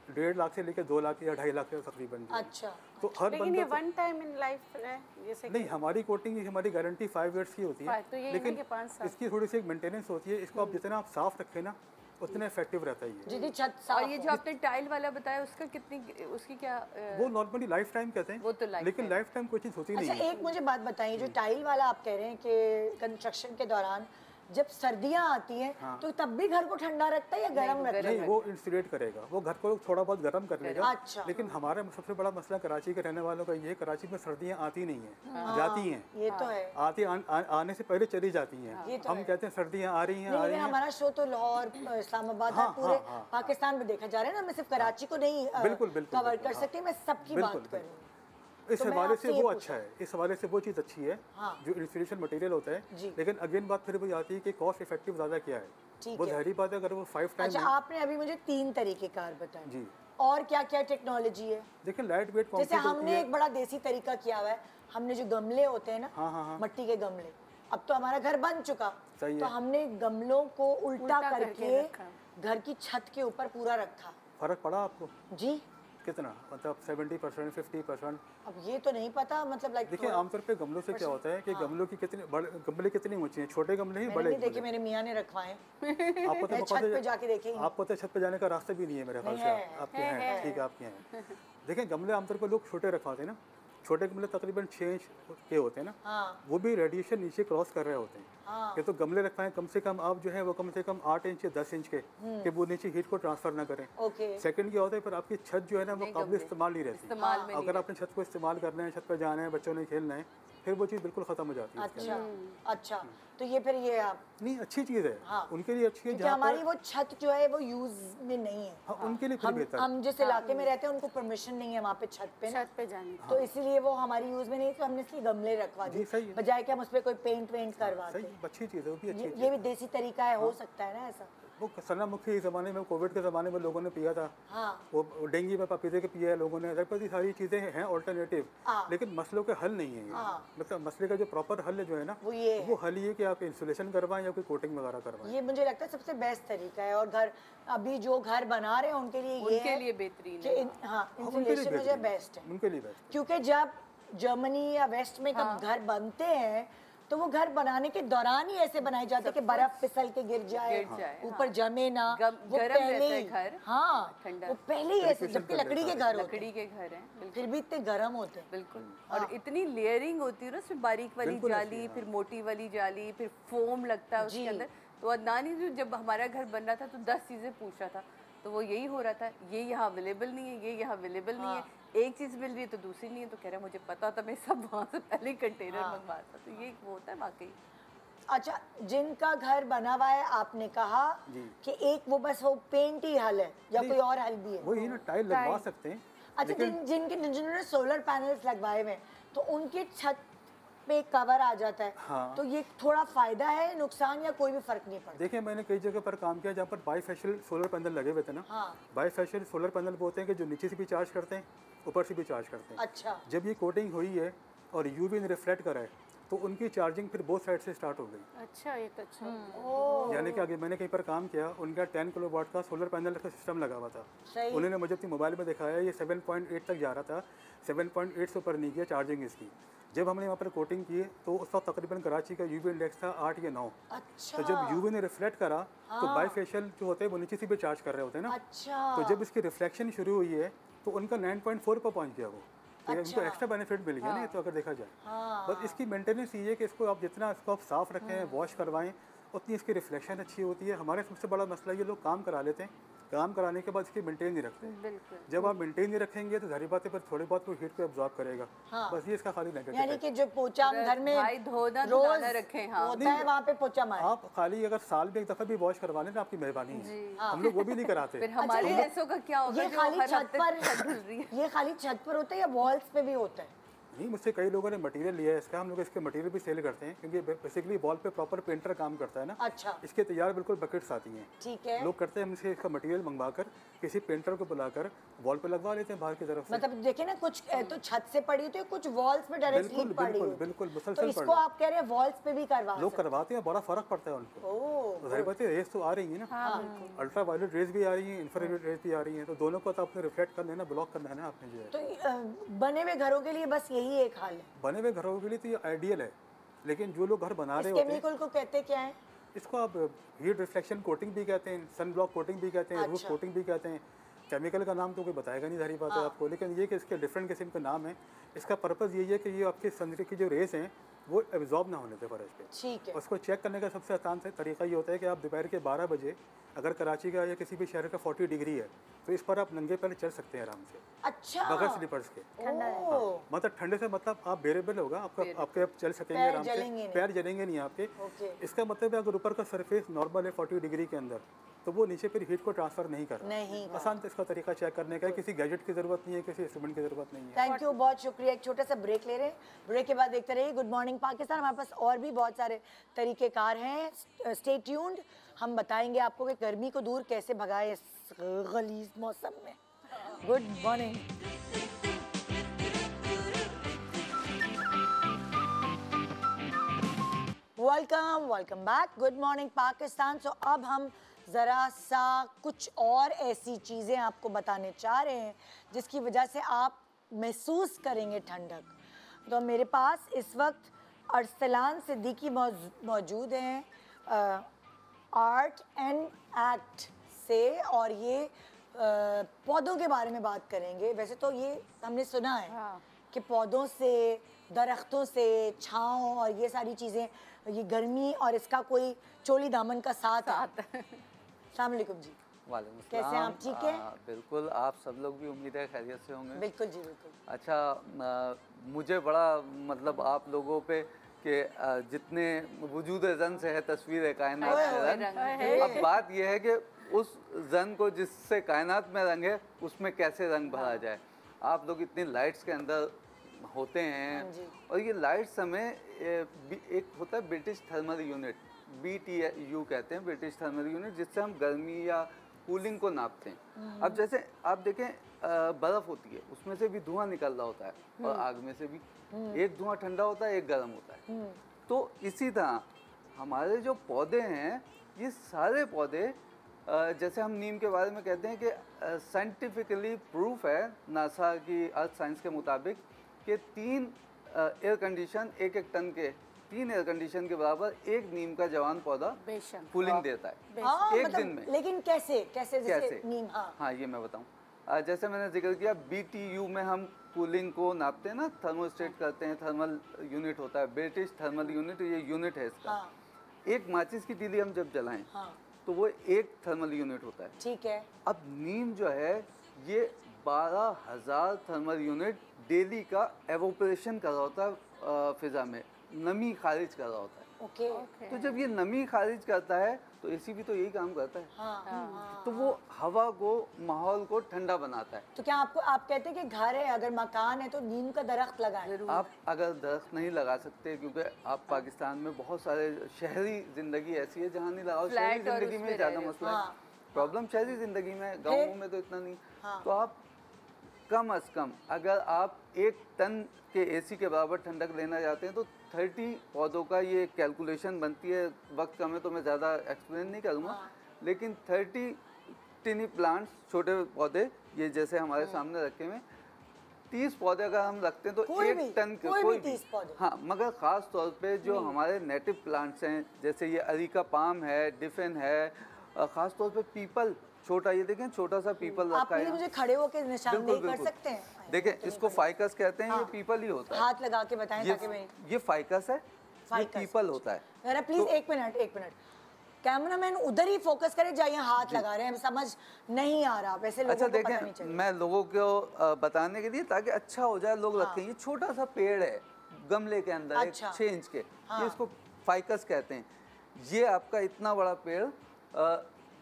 1.5 लाख से लेकर 2 लाख या 2.5 लाख तकरीबन। अच्छा, तो हर लेकिन ये वन टाइम इन लाइफ है जैसे नहीं, हमारी कोटिंग हमारी गारंटी 5 ईयर्स की होती है, तो ये लेकिन 5 साल इसकी थोड़ी सी एक मेंटेनेंस होती है। इसको आप जितना आप साफ रखें ना उतना इफेक्टिव रहता है ये। जितनी छत साफ और ये जो आपने टाइल वाला बताया उसका कितनी, उसकी क्या वो नॉर्मली लाइफ टाइम कहते हैं, वो तो लाइफ लेकिन लाइफ टाइम कोई चीज़ होती नहीं अच्छा, है। एक मुझे बात बताइए, जो टाइल वाला आप कह रहे हैं कि कंस्ट्रक्शन के दौरान जब सर्दियां आती हैं तो तब भी घर को ठंडा रखता है या गर्म रखता है? नहीं, वो इंसुलेट करेगा, वो घर को थोड़ा बहुत गर्म कर लेगा। अच्छा। लेकिन हमारा सबसे बड़ा मसला कराची के रहने वालों का ये है, कराची में सर्दियाँ आती नहीं हैं, जाती हैं। ये तो है। आने से पहले चली जाती हैं। हम कहते हैं सर्दियाँ आ रही हैं, लेकिन हमारा शो तो लाहौर, इस्लामाबाद, पूरे पाकिस्तान में देखा जा रहा है ना। मैं सिर्फ कराची को नहीं कवर कर सकती, मैं सबकी बात कर रही हूँ। इस हवाले से वो अच्छा है, इस हवाले से वो चीज़ अच्छी है जो इंस्टॉलेशन मटेरियल होता है। लेकिन अगेन बात फिर वही आती है कि कॉस्ट इफेक्टिव ज़्यादा क्या है। वो जाहिर बात है अगर वो 5 टाइम। अच्छा, आपने अभी मुझे 3 तरीके कार बताए जी, और क्या क्या टेक्नोलॉजी है? देखिए लाइट वेट, जैसे हमने एक बड़ा देसी तरीका किया हुआ है, हमने जो गमले होते हैं ना, मट्टी के गमले, अब तो हमारा घर बन चुका, तो हमने गमलों को उल्टा करके घर की छत के ऊपर पूरा रखा। फर्क पड़ा आपको? जी, कितना मतलब 70%, 50%? अब ये तो नहीं पता, मतलब लाइक देखिए आमतौर पे गमलों से क्या होता है कि गमलों की कितने बड़े गमले कितनी ऊंची हैं, छोटे गमले हैं बड़े नहीं देखे, मेरे मियाँ ने रखवाए। आपको तो छत पे जाके देखेंगे। आपको तो छत पे जाने का रास्ता भी नहीं है मेरे ख्याल से, आपके हैं, ठीक है आपके हैं। देखिए गमले आमतौर पर लोग छोटे रखवाते हैं ना, छोटे गमले तकरीबन 6 इंच के होते हैं ना, वो भी रेडिएशन नीचे क्रॉस कर रहे होते हैं। ये तो गमले रखवाएं कम से कम आप जो है वो कम से कम 8 इंच या 10 इंच के कि वो नीचे हीट को ट्रांसफर ना करें। सेकंड क्या होता है, फिर आपकी छत जो है ना वो काबिल इस्तेमाल नहीं रहती। अगर आपने छत को इस्तेमाल करना है, छत पर जाना है, बच्चों ने खेलना है, फिर वो चीज़ बिल्कुल ख़त्म हो जाती है। अच्छा अच्छा, तो ये फिर ये आप नहीं अच्छी चीज़ है, उनके लिए अच्छी है क्योंकि हमारी वो छत जो है वो यूज में नहीं है। हाँ, उनके लिए फिर बेहतर। हम जिस इलाके में रहते हैं उनको परमिशन नहीं है वहाँ पे छत पे जाने की, तो इसीलिए वो हमारी यूज में नहीं, तो हमने इसलिए गमले रखवा दिए बजाय कि हम उस पर कोई पेंट वेंट करवाते। अच्छी चीज़ है, वो भी अच्छी चीज़ ये भी देसी तरीका है, हो सकता है ना ऐसा। वो सना मुखी ज़माने में, कोविड के ज़माने में लोगों ने पिया था, वो डेंगू में पपीते के पिया है लोगों ने। ये सारी चीज़ें हैं ऑल्टरनेटिव, लेकिन मसलों के हल नहीं है ये। मतलब मसले का जो प्रॉपर हल जो है ना, वो हल ये कि आप इंसुलेशन करवाएं या कोई कोटिंग वगैरह करवाएं। ये मुझे लगता है सबसे बेस्ट तरीका है। और घर अभी जो घर बना रहे हैं उनके लिए उनके लिए बेहतरीन है। हाँ, इंसुलेशन मुझे बेस्ट है, उनके लिए बेस्ट। क्योंकि जब जर्मनी या वेस्ट में कब घर बनते हैं तो वो घर बनाने के दौरान ही ऐसे बनाए जाते हैं कि बर्फ फिसल के गिर जाए, ऊपर जमे ना, वो पहले ही घर, हाँ वो पहले ही ऐसे, जबकि लकड़ी के घर लकड़ी के घर हैं, फिर भी इतने गर्म होते हैं। बिल्कुल, और इतनी लेयरिंग होती है ना, उसमें बारीक वाली जाली, फिर मोटी वाली जाली, फिर फोम लगता है उसके अंदर। तो अदनान ही जब हमारा घर बन रहा था तो 10 चीज़ें पूछ रहा था, तो वो यही हो रहा था, ये यहाँ अवेलेबल नहीं है, ये यहाँ अवेलेबल नहीं है, एक चीज़ मिल रही है तो दूसरी नहीं है। तो कह रहा मुझे पता था, मैं सब वहाँ से पहले ही कंटेनर मंगवाता। तो ये वो होता है वाकई। अच्छा, जिनका घर बना हुआ है आपने कहा कि एक वो बस वो पेंट ही हल है या कोई और हल भी है? वही ना, टाइल लगवा सकते हैं। अच्छा, जिन्होंने सोलर पैनल्स लगवाए हुए तो उनकी छत पे कवर आ जाता है, तो ये थोड़ा फायदा है, नुकसान या कोई भी फर्क नहीं पड़ता? देखिए मैंने कई जगह पर काम किया जहाँ पर बाईफेशियल सोलर पैनल लगे हुए थे ना। बाईफेशियल सोलर पैनल वो होते हैं कि जो नीचे से भी चार्ज करते हैं, ऊपर से भी चार्ज करते हैं। अच्छा, जब ये कोटिंग हुई है और यूवी ने रिफ्लेक्ट करा है तो उनकी चार्जिंग फिर बोथ साइड से स्टार्ट हो गई। अच्छा, ये तो अच्छा। यानी कि आगे मैंने कहीं पर काम किया, उनका 10 किलोवाट का सोलर पैनल का सिस्टम लगा हुआ था। उन्होंने मुझे अपनी मोबाइल में दिखाया, ये 7.8 तक जा रहा था, 7.8 से ऊपर नहीं किया चार्जिंग इसकी। जब हमने वहाँ पर कोटिंग की तो उस वक्त तकरीबन कराची का यूवी इंडेक्स था 8 या 9। अच्छा। तो जब यूवी ने रिफ्लेक्ट करा तो बाईफेशियल जो होते हैं वो नीचे से भी चार्ज कर रहे होते हैं ना। अच्छा। तो जब इसकी रिफ्लेक्शन शुरू हुई है तो उनका 9.4 पर पहुँच गया वो। तो इनको एक्स्ट्रा बेनिफिट मिल गया ना, तो अगर देखा जाए। बस इसकी मेंटेनेंस ये है कि इसको आप जितना इसको आप साफ़ रखें, वॉश करवाएं, उतनी इसकी रिफ्लेक्शन अच्छी होती है। हमारे सबसे बड़ा मसला ये लोग काम करा लेते हैं, काम कराने के बाद इसकी मेंटेन नहीं रखते। जब आप मेंटेन नहीं रखेंगे तो सारी बातें पर थोड़ी बहुत वो हीट को एब्जॉर्ब करेगा। बस ये इसका खाली नेगेटिव है। यानी कि जो पोछा हम घर में रोज रखें होता है वहाँ पे पोछा मारें। आप खाली अगर साल में एक दफ़ा भी वॉश करवा लें तो आपकी मेहरबानी है। हम लोग वो भी नहीं कराते। फिर हमारे जैसों का क्या होगा? ये खाली छत पर होता है या वॉल्स पे भी होता है? नहीं, मुझसे कई लोगों ने मटेरियल लिया है इसका, हम लोग इसके मटेरियल भी सेल करते हैं क्योंकि बेसिकली वॉल पे प्रॉपर पेंटर काम करता है ना। अच्छा। इसके तैयार बिल्कुल बकेट्स आती हैं। ठीक है। लोग करते हैं हमसे इसका मटेरियल मंगवाकर किसी पेंटर को बुलाकर वॉल पे लगवा लेते हैं बाहर की तरफ से। मतलब देखिए ना, कुछ तो छत से पड़ी होती है, कुछ वॉल्स पे डायरेक्टली पड़ी होती है। बिल्कुल तो मुसलसल इसको आप कह रहे हैं वॉल्स पे भी करवा लोग करवाते हैं, बड़ा फर्क पड़ता है उनको। जाहिर बात है रेस तो आ रही है ना, अल्ट्रा वायलेट रेस भी आ रही है, इंफ्रारेड रेस भी आ रही है, तो दोनों को तो आपने रिफ्लेक्ट करना है ना, ब्लॉक करना है ना आपने जो है। तो बने हुए घरों के लिए बस यही एक हाल है। बने हुए घरों के लिए तो ये आइडियल है, लेकिन जो लोग घर बना रहे होते हैं, केमिकल को कहते क्या है? इसको आप हीट रिफ्लेक्शन कोटिंग भी कहते हैं, सन ब्लॉक कोटिंग भी कहते हैं, रूफ कोटिंग भी कहते हैं। केमिकल का नाम तो कोई बताएगा नहीं, सारी बात है आपको, लेकिन ये कि इसके डिफरेंट किस्म के नाम है। इसका पर्पज़ यही है कि ये आपके सन की जो रेस हैं वो एब्जॉर्ब ना होने दें फर्श पे। ठीक है। उसको चेक करने का सबसे आसान तरीका ये होता है कि आप दोपहर के 12 बजे अगर कराची का या किसी भी शहर का 40 डिग्री है तो इस पर आप नंगे पैर चल सकते हैं आराम से। अच्छा। बगैर स्लीपर्स के। मतलब ठंडे से मतलब आप बेरेबल होगा, आपके आप चल सकेंगे आराम से, पैर जलेंगे नहीं आपके। इसका मतलब है अगर ऊपर का सरफेस नॉर्मल है 40 डिग्री के अंदर तो वो नीचे फिर हीट को ट्रांसफर नहीं कर रहा। आसान तो इसका तरीका चेक करने का है, किसी गैजेट की जरूरत नहीं है, किसी इंस्ट्रूमेंट की जरूरत नहीं है। थैंक यू, बहुत शुक्रिया। एक छोटा सा ब्रेक ले रहे हैं, ब्रेक के बाद देखते रहिए गुड मॉर्निंग पाकिस्तान। हमारे पास और भी बहुत सारे तरीक़ेकार हैं, स्टे ट्यून्ड। हम बताएंगे आपको कि गर्मी को दूर कैसे भगाए इस गलीज़ मौसम में। Good morning. Welcome back, good morning Pakistan. So अब हम ज़रा सा कुछ और ऐसी चीज़ें आपको बताने चाह रहे हैं जिसकी वजह से आप महसूस करेंगे ठंडक। तो मेरे पास इस वक्त अरसलान सिद्दीकी मौजूद हैं आर्ट एंड एक्ट से, और ये पौधों के बारे में बात करेंगे। वैसे तो ये हमने सुना है कि पौधों से, दरख्तों से छाँव और ये सारी चीज़ें, ये गर्मी और इसका कोई चोली दामन का साथ आता है। अस्सलाम वालेकुम जी। वालेकुम अस्सलाम। कैसे हैं आप? ठीक हैं? बिल्कुल, आप सब लोग भी उम्मीद है खैरियत से होंगे। बिल्कुल जी, बिल्कुल। अच्छा, मुझे बड़ा मतलब आप लोगों पे कि जितने वजूद जन से है तस्वीर है कायनात में रंग। अब बात यह है कि उस जन को जिससे कायनात में रंग है उसमें कैसे रंग भरा जाए। आप लोग इतनी लाइट्स के अंदर होते हैं और ये लाइट्स हमें एक होता है ब्रिटिश थर्मल यूनिट, BTU कहते हैं, ब्रिटिश थर्मल यूनिट, जिससे हम गर्मी या कूलिंग को नापते हैं। अब जैसे आप देखें बर्फ़ होती है, उसमें से भी धुआं निकल रहा होता है और आग में से भी एक धुआं ठंडा होता है, एक गर्म होता है। तो इसी तरह हमारे जो पौधे हैं, ये सारे पौधे जैसे हम नीम के बारे में कहते हैं कि साइंटिफिकली प्रूफ है नासा की अर्थ साइंस के मुताबिक कि 3 एयर कंडीशन एक टन के 3 एयर कंडीशन के बराबर एक नीम का जवान पौधा कूलिंग देता है एक मतलब, दिन में। लेकिन कैसे नीम? हाँ, ये मैं बताऊँ। जैसे मैंने जिक्र किया BTU में हम कूलिंग को नापते हैं ना, थर्मोस्टेट करते हैं, थर्मल यूनिट होता है, ब्रिटिश थर्मल यूनिट, ये यूनिट है इसका। एक माचिस की तीली हम जब जलाएं तो वो एक थर्मल यूनिट होता है। ठीक है। अब नीम जो है ये 12,000 थर्मल यूनिट डेली का एवोपरेशन कर रहा होता है, फिजा में नमी खारिज कर रहा होता है। ओके। तो जब ये नमी खारिज करता है तो एसी भी तो यही काम करता है। तो वो हवा को, माहौल को ठंडा बनाता है। तो क्या आप कहते हैं कि घर है, अगर मकान है तो नीम का दरख्त लगाएं? आप अगर दरख्त नहीं लगा सकते, क्योंकि आप पाकिस्तान में बहुत सारे शहरी जिंदगी ऐसी है जहाँ नहीं लगाओ, शहरी जिंदगी में ज़्यादा मसला है, प्रॉब्लम शहरी जिंदगी में, गाँवों में तो इतना नहीं। तो आप कम अज़ कम अगर आप 1 टन के एसी के बराबर ठंडक लेना चाहते हैं तो 30 पौधों का ये कैलकुलेशन बनती है। वक्त कम है तो मैं ज़्यादा एक्सप्लेन नहीं करूँगा, लेकिन 30 टिनी प्लांट्स, छोटे पौधे, ये जैसे हमारे सामने रखे हुए 30 पौधे अगर हम रखते हैं तो 1 टन के कोई भी 30 पौधे। हाँ, मगर ख़ास तौर पे जो हमारे नेटिव प्लांट्स हैं, जैसे ये अरीका पाम है, डिफेन है, ख़ास तौर पे पीपल, छोटा, ये देखें छोटा सा पीपल रखा है। आप मुझे खड़े होकर निशानदेही कर सकते हैं? देखें, इसको फाइकस कहते हैं। ये पीपल ही होता है। हाथ लगा के बताएं ताकि मैं। ये फाइकस है, ये पीपल होता है। जरा प्लीज 1 मिनट कैमरामैन उधर ही फोकस करे, जाइए हाथ लगा रहे हैं, समझ नहीं आ रहा वैसे लोगों को पता नहीं चलेगा। मैं लोगों को बताने के लिए ताकि अच्छा हो जाए, लोग रखें। ये छोटा सा पेड़ है गमले के अंदर, 6 इंच के, ये इसको फाइकस कहते हैं। ये आपका इतना बड़ा पेड़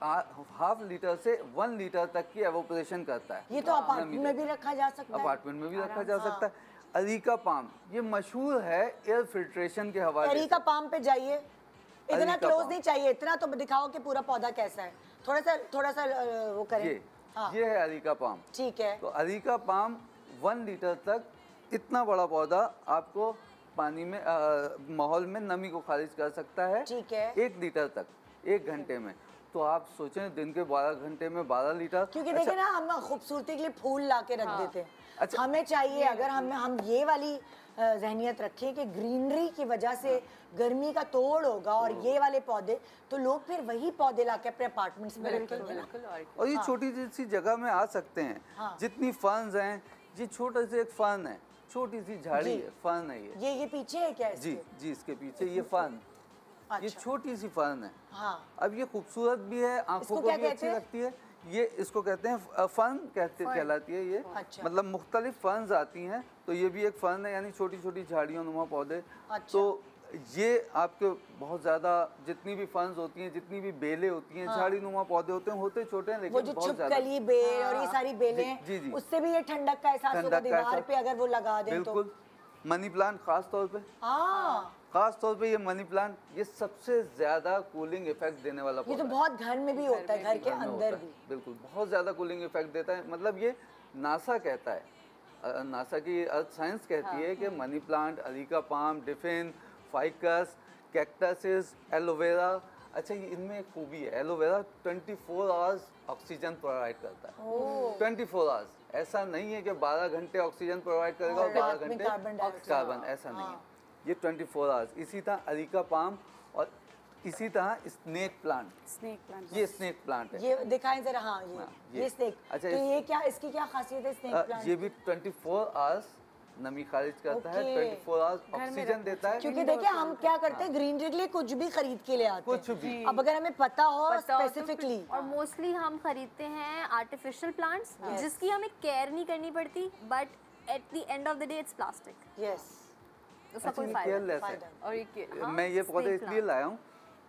1/2 लीटर से 1 लीटर तक की एवोपरेशन करता है। ये तो अपार्टमेंट में भी रखा जा सकता है। अपार्टमेंट में भी रखा जा सकता है। अरीका पाम ये मशहूर है एयर फिल्ट्रेशन के हवाले से। अरीका पाम पे जाइए, इतना क्लोज नहीं चाहिए, इतना तो दिखाओ कि पूरा पौधा कैसा है, थोड़ा सा वो करें। ये है अरीका पाम। ठीक है। तो अरीका पाम 1 लीटर तक इतना बड़ा पौधा आपको पानी में, माहौल में नमी को खारिज कर सकता है। ठीक है। 1 लीटर तक 1 घंटे में। तो आप सोचें दिन के 12 घंटे में 12 लीटर। क्योंकि देखिए ना, हम खूबसूरती के लिए फूल ला के रख देते हैं। अच्छा, हमें चाहिए अगर हम ये वाली जहनियत रखें कि ग्रीनरी की वजह से गर्मी का तोड़ होगा और ये वाले पौधे, तो लोग फिर वही पौधे लाके अपने अपार्टमेंट्स में रखेंगे। और ये छोटी सी जगह में आ सकते हैं। जितनी फर्न्स हैं, ये छोटा सा एक फर्न है, छोटी सी झाड़ी है, फर्न है ये पीछे है क्या? जी इसके पीछे ये फर्न, ये छोटी सी फर्न है। अब ये खूबसूरत भी है, आंखों को भी अच्छी लगती है। ये इसको कहते हैं फर्न कहलाती है ये। अच्छा। मतलब मुख्तलिफ फर्न्स आती हैं, तो ये भी एक फर्न है, यानी छोटी छोटी झाड़ियों नुमा पौधे। अच्छा। तो ये आपके बहुत ज़्यादा जितनी भी फर्न्स होती हैं, जितनी भी बेलें होती हैं, झाड़ी नुमा पौधे होते छोटे हैं, लेकिन बहुत ज़्यादा छिपकली बेल और ये सारी बेलें, उससे भी ये ठंडक का एहसास होगा दीवार पे अगर वो लगा दें तो। बिल्कुल। मनी प्लांट खास तौर पे ये मनी प्लांट ये सबसे ज्यादा कूलिंग इफेक्ट देने वाला पौधा है। ये तो बहुत घर में भी होता है, घर के अंदर भी। बिल्कुल, बहुत ज्यादा कूलिंग इफेक्ट देता है। मतलब ये नासा कहता है, नासा की अर्थ साइंस कहती है कि money plant, अरीका palm, डिफेन, ficus, cactuses, aloe vera, अच्छा, ये इनमें एक खूबी है, एलोवेरा 24 आवर्स ऑक्सीजन प्रोवाइड करता है। 24 आवर्स, ऐसा नहीं है कि 12 घंटे ऑक्सीजन प्रोवाइड करेगा और 12 घंटे कार्बन, ऐसा नहीं है। ये 24 आवर्स। इसी तरह अरिका पाम और इसी तरह स्नेक प्लांट, ये स्नेक प्लांट है। ये दिखाएं जरा। हाँ, ये स्नेक। अच्छा, तो ये क्या, इसकी क्या खासियत है स्नेक प्लांट? ये भी 24 आवर्स नमी खारिज करता है, 24 आवर्स ऑक्सीजन देता है। क्योंकि देखिए हम क्या करते हैं, ग्रीनरी के लिए कुछ भी खरीद के ले आते हैं, कुछ भी। अब अगर हमें पता हो स्पेसिफिकली, और मोस्टली हम खरीदते हैं आर्टिफिशियल प्लांट्स जिसकी हमें केयर नहीं करनी पड़ती, but at the end of the day it's plastic. Yes, उसका कोई ये फायदा केयरलेस है। और ये मैं ये पौधे इसलिए लाया हूँ,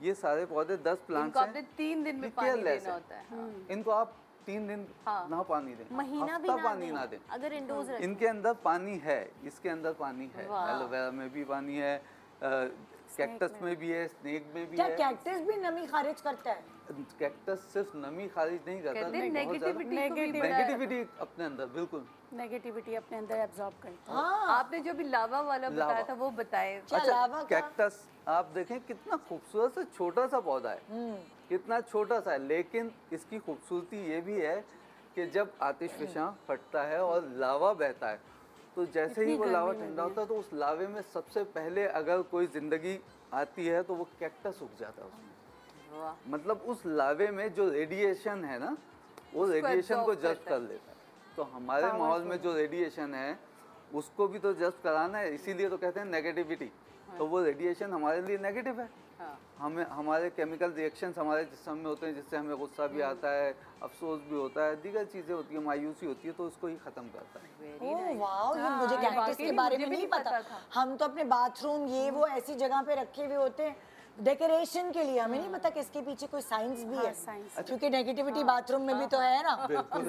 ये सारे पौधे 10 प्लांट्स इनको आपने 3 दिन में पानी देना होता है। इनको आप 3 दिन ना पानी दें, महीना भी हफ्ता पानी ना दें। अगर इंडोर्स रखें। इनके अंदर पानी है, इसके अंदर पानी है, एलोवेरा में भी पानी है, कैक्टस में भी है, स्नेक में भी क्या है। कैक्टस भी नमी खारिज करता है? कैक्टस सिर्फ नमी खारिज नहीं करता, कहते हैं नेगेटिविटी नेगेटिविटी अपने अंदर, बिल्कुल नेगेटिविटी अपने अंदर एब्जॉर्ब करता है। हाँ, आपने जो भी लावा वाला बताया था वो बताए। क्या लावा का? कैक्टस आप देखें कितना खूबसूरत से छोटा सा पौधा है, कितना छोटा सा है, लेकिन इसकी खूबसूरती ये भी है कि जब आतिशफशां फटता है और लावा बहता है, तो जैसे ही वो लावा ठंडा होता है तो उस लावे में सबसे पहले अगर कोई जिंदगी आती है तो वो कैक्टस उग जाता है उसमें। मतलब उस लावे में जो रेडिएशन है ना, वो रेडिएशन को जज्ब कर लेता है। तो हमारे माहौल में जो रेडिएशन है उसको भी तो जज्ब कराना है, इसीलिए तो कहते हैं नेगेटिविटी। तो वो रेडिएशन हमारे लिए नेगेटिव है। हमें हमारे केमिकल रिएक्शंस हमारे जिस्म में होते हैं, जिससे हमें गुस्सा भी आता है, अफसोस भी होता है, दीगर चीज़ें होती है, मायूसी होती है, तो उसको ही ख़त्म करता है। ओह वाओ, ये मुझे कैक्टस के बारे में नहीं पता था। हम तो अपने बाथरूम ये वो ऐसी जगह पे रखे हुए होते हैं डेकोरेशन के लिए, हमें नहीं पता कि इसके पीछे कोई साइंस भी है, क्योंकि नेगेटिविटी बाथरूम में भी तो है ना। बिल्कुल।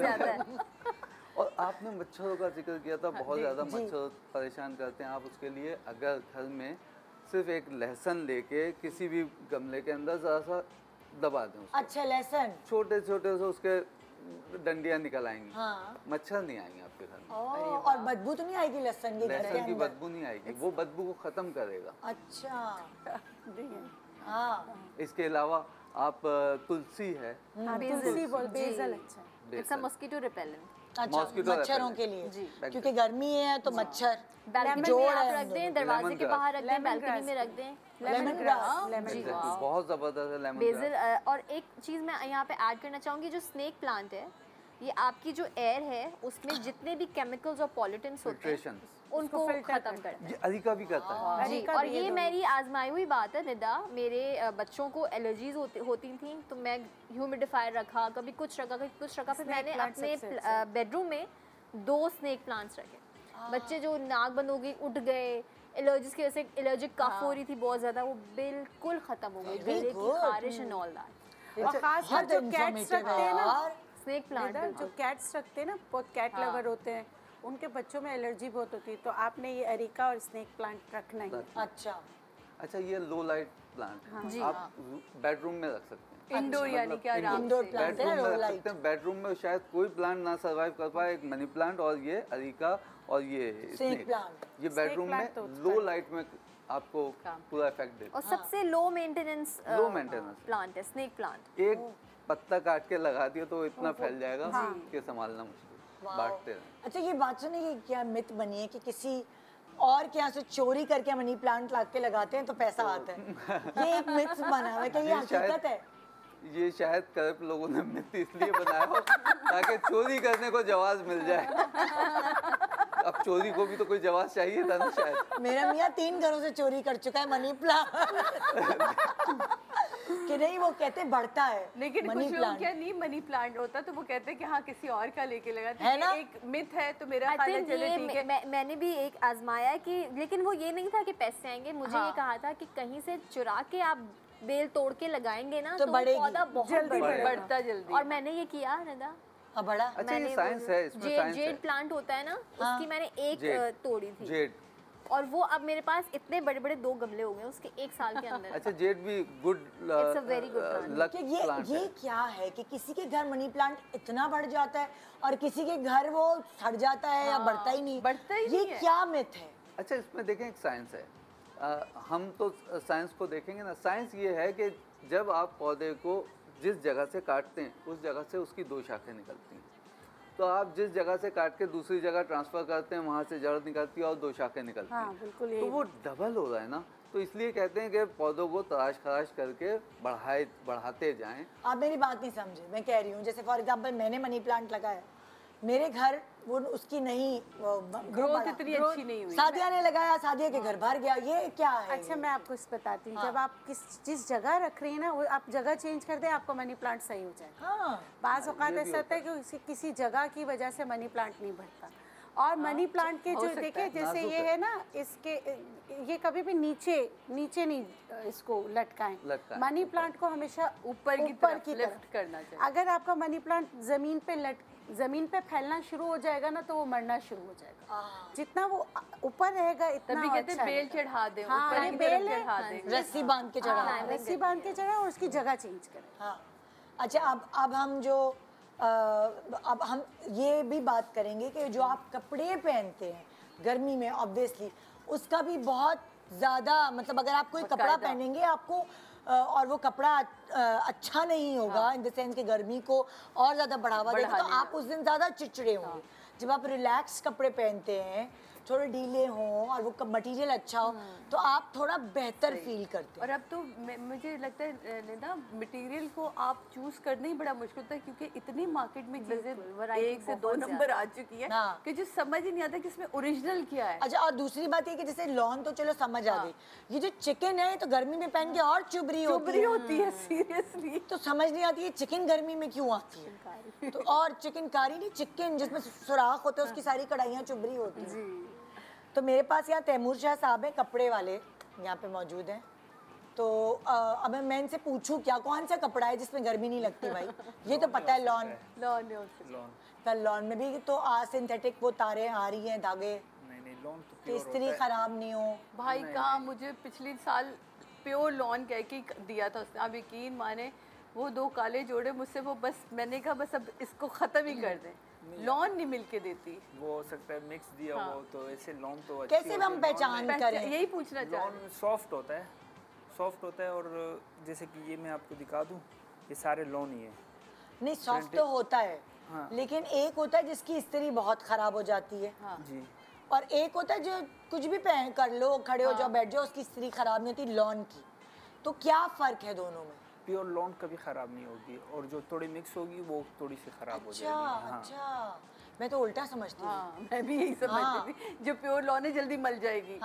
और आपने मच्छरों का जिक्र किया था, बहुत ज़्यादा मच्छर परेशान करते हैं। आप उसके लिए अगर घर में सिर्फ एक लहसुन लेके किसी भी गमले के अंदर ज़रा सा दबा दें उसको। अच्छा, लहसुन छोटे छोटे से उसके डंडियाँ निकल आएंगी। हाँ। मच्छर नहीं आएंगे आपके घर में। और बदबू तो नहीं आएगी लहसुन की घर के लहसुन की अंदर? बदबू नहीं आएगी, वो बदबू को ख़त्म करेगा। अच्छा, हाँ। इसके अलावा आप तुलसी है, बेसल अच्छा है। It's a mosquito repellent. अच्छा, मॉस्किटो मच्छरों repellent। के लिए, क्योंकि गर्मी है तो मच्छर बैल्कनी जोड़ में आप है रख दें, दरवाजे के बाहर रख दें, बैल्कनी में रख दें। Lemon grass. Exactly, बहुत ज़बरदस्त है लेमन बेसिल। और एक चीज़ मैं यहाँ पे ऐड करना चाहूँगी, जो स्नेक प्लांट है, ये आपकी जो एयर है उसमें जितने भी केमिकल्स और पॉल्यूटेंट्स होते हैं उनको खत्म करता है। ये अरिका भी करता है। जी, और ये मेरी आजमाई हुई बात है निदा। मेरे बच्चों को एलर्जीज होती थी, तो मैं ह्यूमिडिफायर रखा, कभी कुछ रखा, कभी कुछ रखा। फिर मैंने अपने बेडरूम में 2 स्नेक प्लांट्स रखे। बच्चे जो नाक बंद हो गई, उठ गए, एलर्जीज की वजह से एलर्जिक कफ हो रही थी बहुत ज़्यादा, वो बिल्कुल ख़त्म हो गई, गले की खारिश एंड ऑल दैट। और खासकर जो कैट्स रखते हैं ना, स्नेक प्लांट जो कैट्स रखते हैं ना, बहुत कैट लवर होते हैं, उनके बच्चों में एलर्जी बहुत होती है, तो आपने ये अरिका और स्नेक प्लांट रखना ही। अच्छा, ये लो लाइट प्लांट आप बेडरूम में रख सकते हैं। इंडोर यानी कि आराम से बेडरूम में रख सकते हैं। बेडरूम में शायद कोई प्लांट ना सर्वाइव कर पाए, एक मनी प्लांट और ये अरिका और ये स्नेक प्लांट, ये बेडरूम में लो लाइट में आपको पूरा इफेक्ट देता है। और सबसे लो मेंटेनेंस प्लांट है स्नेक प्लांट। एक पत्ता काट के लगा दिया तो इतना फैल जाएगा कि संभालना मुश्किल, बांटते हैं। अच्छा, ये बात सुनिए कि क्या मिथ बनी है कि किसी और के यहाँ से चोरी करके मनी प्लांट ला के लगाते हैं तो पैसा आता है? ये एक मिथ बना हुआ है, क्या ये हकीकत है? ये शायद करप्ट लोगों ने मिथ इसलिए बनाया हो ताकि चोरी करने को जवाब मिल जाए। अब चोरी को भी तो कोई जवाब चाहिए था ना शायद। मेरा मियाँ 3 घरों से चोरी कर चुका है मनी प्लांट। कि नहीं, वो कहते हैं बढ़ता है, लेकिन कुछ लोग क्या नहीं मनी प्लांट होता तो वो कहते हैं कि हाँ किसी और का लेके लगाते हैं, एक मिथ है। तो मेरा ख्याल है चलो ठीक है। मैंने भी एक आजमाया कि, लेकिन वो ये नहीं था कि पैसे आएंगे, मुझे ये कहा था कि कहीं से चुरा के आप बेल तोड़ के लगाएंगे ना तो पौधा बहुत बढ़ता जल्दी। और मैंने ये किया निदा, बड़ा। अच्छा, ये साइंस है, इसमें साइंस है। जेड प्लांट होता है ना, उसकी मैंने एक तोड़ी थी जेड, और वो अब मेरे पास इतने बड़े बड़े 2 गमले हो गए उसके 1 साल के अंदर। अच्छा, जेड भी good, it's a very good plant. ये क्या है कि किसी के घर मनी प्लांट इतना बढ़ जाता है और किसी के घर वो सड़ जाता है या बढ़ता ही नहीं? ये क्या मिथ है? अच्छा, इसमें देखें एक साइंस है। हम तो साइंस को देखेंगे ना, साइंस ये है कि जब आप पौधे को जिस जगह से काटते हैं उस जगह से उसकी 2 शाखें निकलती हैं। तो आप जिस जगह से काट के दूसरी जगह ट्रांसफ़र करते हैं वहाँ से जड़ निकलती है और 2 शाखें निकलती हैं। हाँ, बिल्कुल तो वो डबल हो रहा है ना, तो इसलिए कहते हैं कि पौधों को तराश खराश करके बढ़ाते जाएं। आप मेरी बात नहीं समझे, मैं कह रही हूँ जैसे फॉर एग्जांपल मैंने मनी प्लांट लगाया, मेरे घर वो उसकी नहीं ग्रोथ इतनी अच्छी नहीं हुई। सादिया ने लगाया, सादिया के घर भर गया, ये क्या है? अच्छा, मैं आपको इस बताती हूँ, जब आप जिस जगह रख रही हैं ना, वो आप जगह चेंज कर दें, आपका मनी प्लांट सही हो जाएगा। हाँ, बाज़ औक़ात ऐसा होता है कि किसी जगह की वजह से मनी प्लांट नहीं बढ़ता। और मनी प्लांट के जो देखिए जैसे ये है ना, इसके ये कभी भी नीचे नहीं इसको लटकाएं। मनी प्लांट को हमेशा ऊपर की तरफ लिफ्ट करना चाहिए। अगर आपका मनी प्लांट ज़मीन पे फैलना शुरू हो जाएगा ना, तो वो मरना शुरू हो जाएगा। जितना वो ऊपर रहेगा इतना तभी कहते हैं बेल चढ़ा दें, हाँ, ऊपर की बेल तरफ चढ़ा दें, रस्सी बांध के चढ़ा। रस्सी बांध के चढ़ा और उसकी जगह चेंज करें। हाँ, अच्छा अब हम जो अब हम ये भी बात करेंगे कि जो आप कपड़े पहनते हैं गर्मी में ऑब्वियसली उसका भी बहुत ज़्यादा मतलब अगर आप कोई कपड़ा पहनेंगे आपको और वो कपड़ा अच्छा नहीं होगा इन द सेंस कि गर्मी को और ज़्यादा बढ़ावा देगा, तो आप उस दिन ज़्यादा चिड़चिड़े होंगे। जब आप रिलैक्स कपड़े पहनते हैं, थोड़े ढीले हों और वो मटेरियल अच्छा हो, तो आप थोड़ा बेहतर फील करते हैं। और अब तो मुझे लगता है निदा मटेरियल को आप चूज करना ही बड़ा मुश्किल होता है, क्योंकि इतनी मार्केट में चीजें 1 से 2 नंबर आ चुकी है कि जो समझ ही नहीं आता कि इसमें ओरिजिनल क्या है। अच्छा, और दूसरी बात ये कि जैसे लॉन तो चलो समझ आ गई, ये जो चिकन है तो गर्मी में पहन के और चुभरी होती है सीरियसली, तो समझ नहीं आती है चिकन गर्मी में क्यों आती है। तो और चिकनकारी नहीं, चिकन जिसमें सुराख होते हैं उसकी सारी कढ़ाइयाँ चुभरी होती हैं। तो मेरे पास यहाँ तैमूर शाह साहब हैं, कपड़े वाले यहाँ पे मौजूद हैं। तो अब मैं इनसे पूछूं क्या कौन सा कपड़ा है जिसमें गर्मी नहीं लगती भाई? ये तो पता है लॉन लॉन में भी तो सिंथेटिक वो तारे आ रही हैं, धागे, नहीं लॉन तो कि इस्त्री खराब नहीं हो। भाई कहाँ, मुझे पिछले साल प्योर लॉन कह के दिया था उसने, आप यकीन माने वो 2 काले जोड़े मुझसे, वो बस मैंने कहा बस अब इसको ख़त्म ही कर दें, लॉन नहीं मिलके देती। वो हो सकता है मिक्स दिया हो, तो ऐसे लॉन तो अच्छी कैसे हम पहचान करें? यही पूछना चाह रहे हैं। लॉन सॉफ्ट होता है और जैसे कि ये मैं आपको दिखा दूं, ये सारे लॉन ही है। नहीं, सॉफ्ट तो होता है, लेकिन एक होता है जिसकी इस्त्री बहुत खराब हो जाती है जी, और एक होता है जो कुछ भी पहन कर लो, खड़े हो जाओ, बैठ जाओ, उसकी इस्त्री खराब नहीं होती, लॉन की। तो क्या फ़र्क है दोनों में? प्योर लॉन कभी ख़राब नहीं होगी और जो थोड़ी मिक्स होगी वो थोड़ी सी ख़राब हो जाएगी। अच्छा, मैं तो उल्टा समझती हूँ। मैं भी यही समझती थी, जो प्योर लॉन है जल्दी मल जाएगी।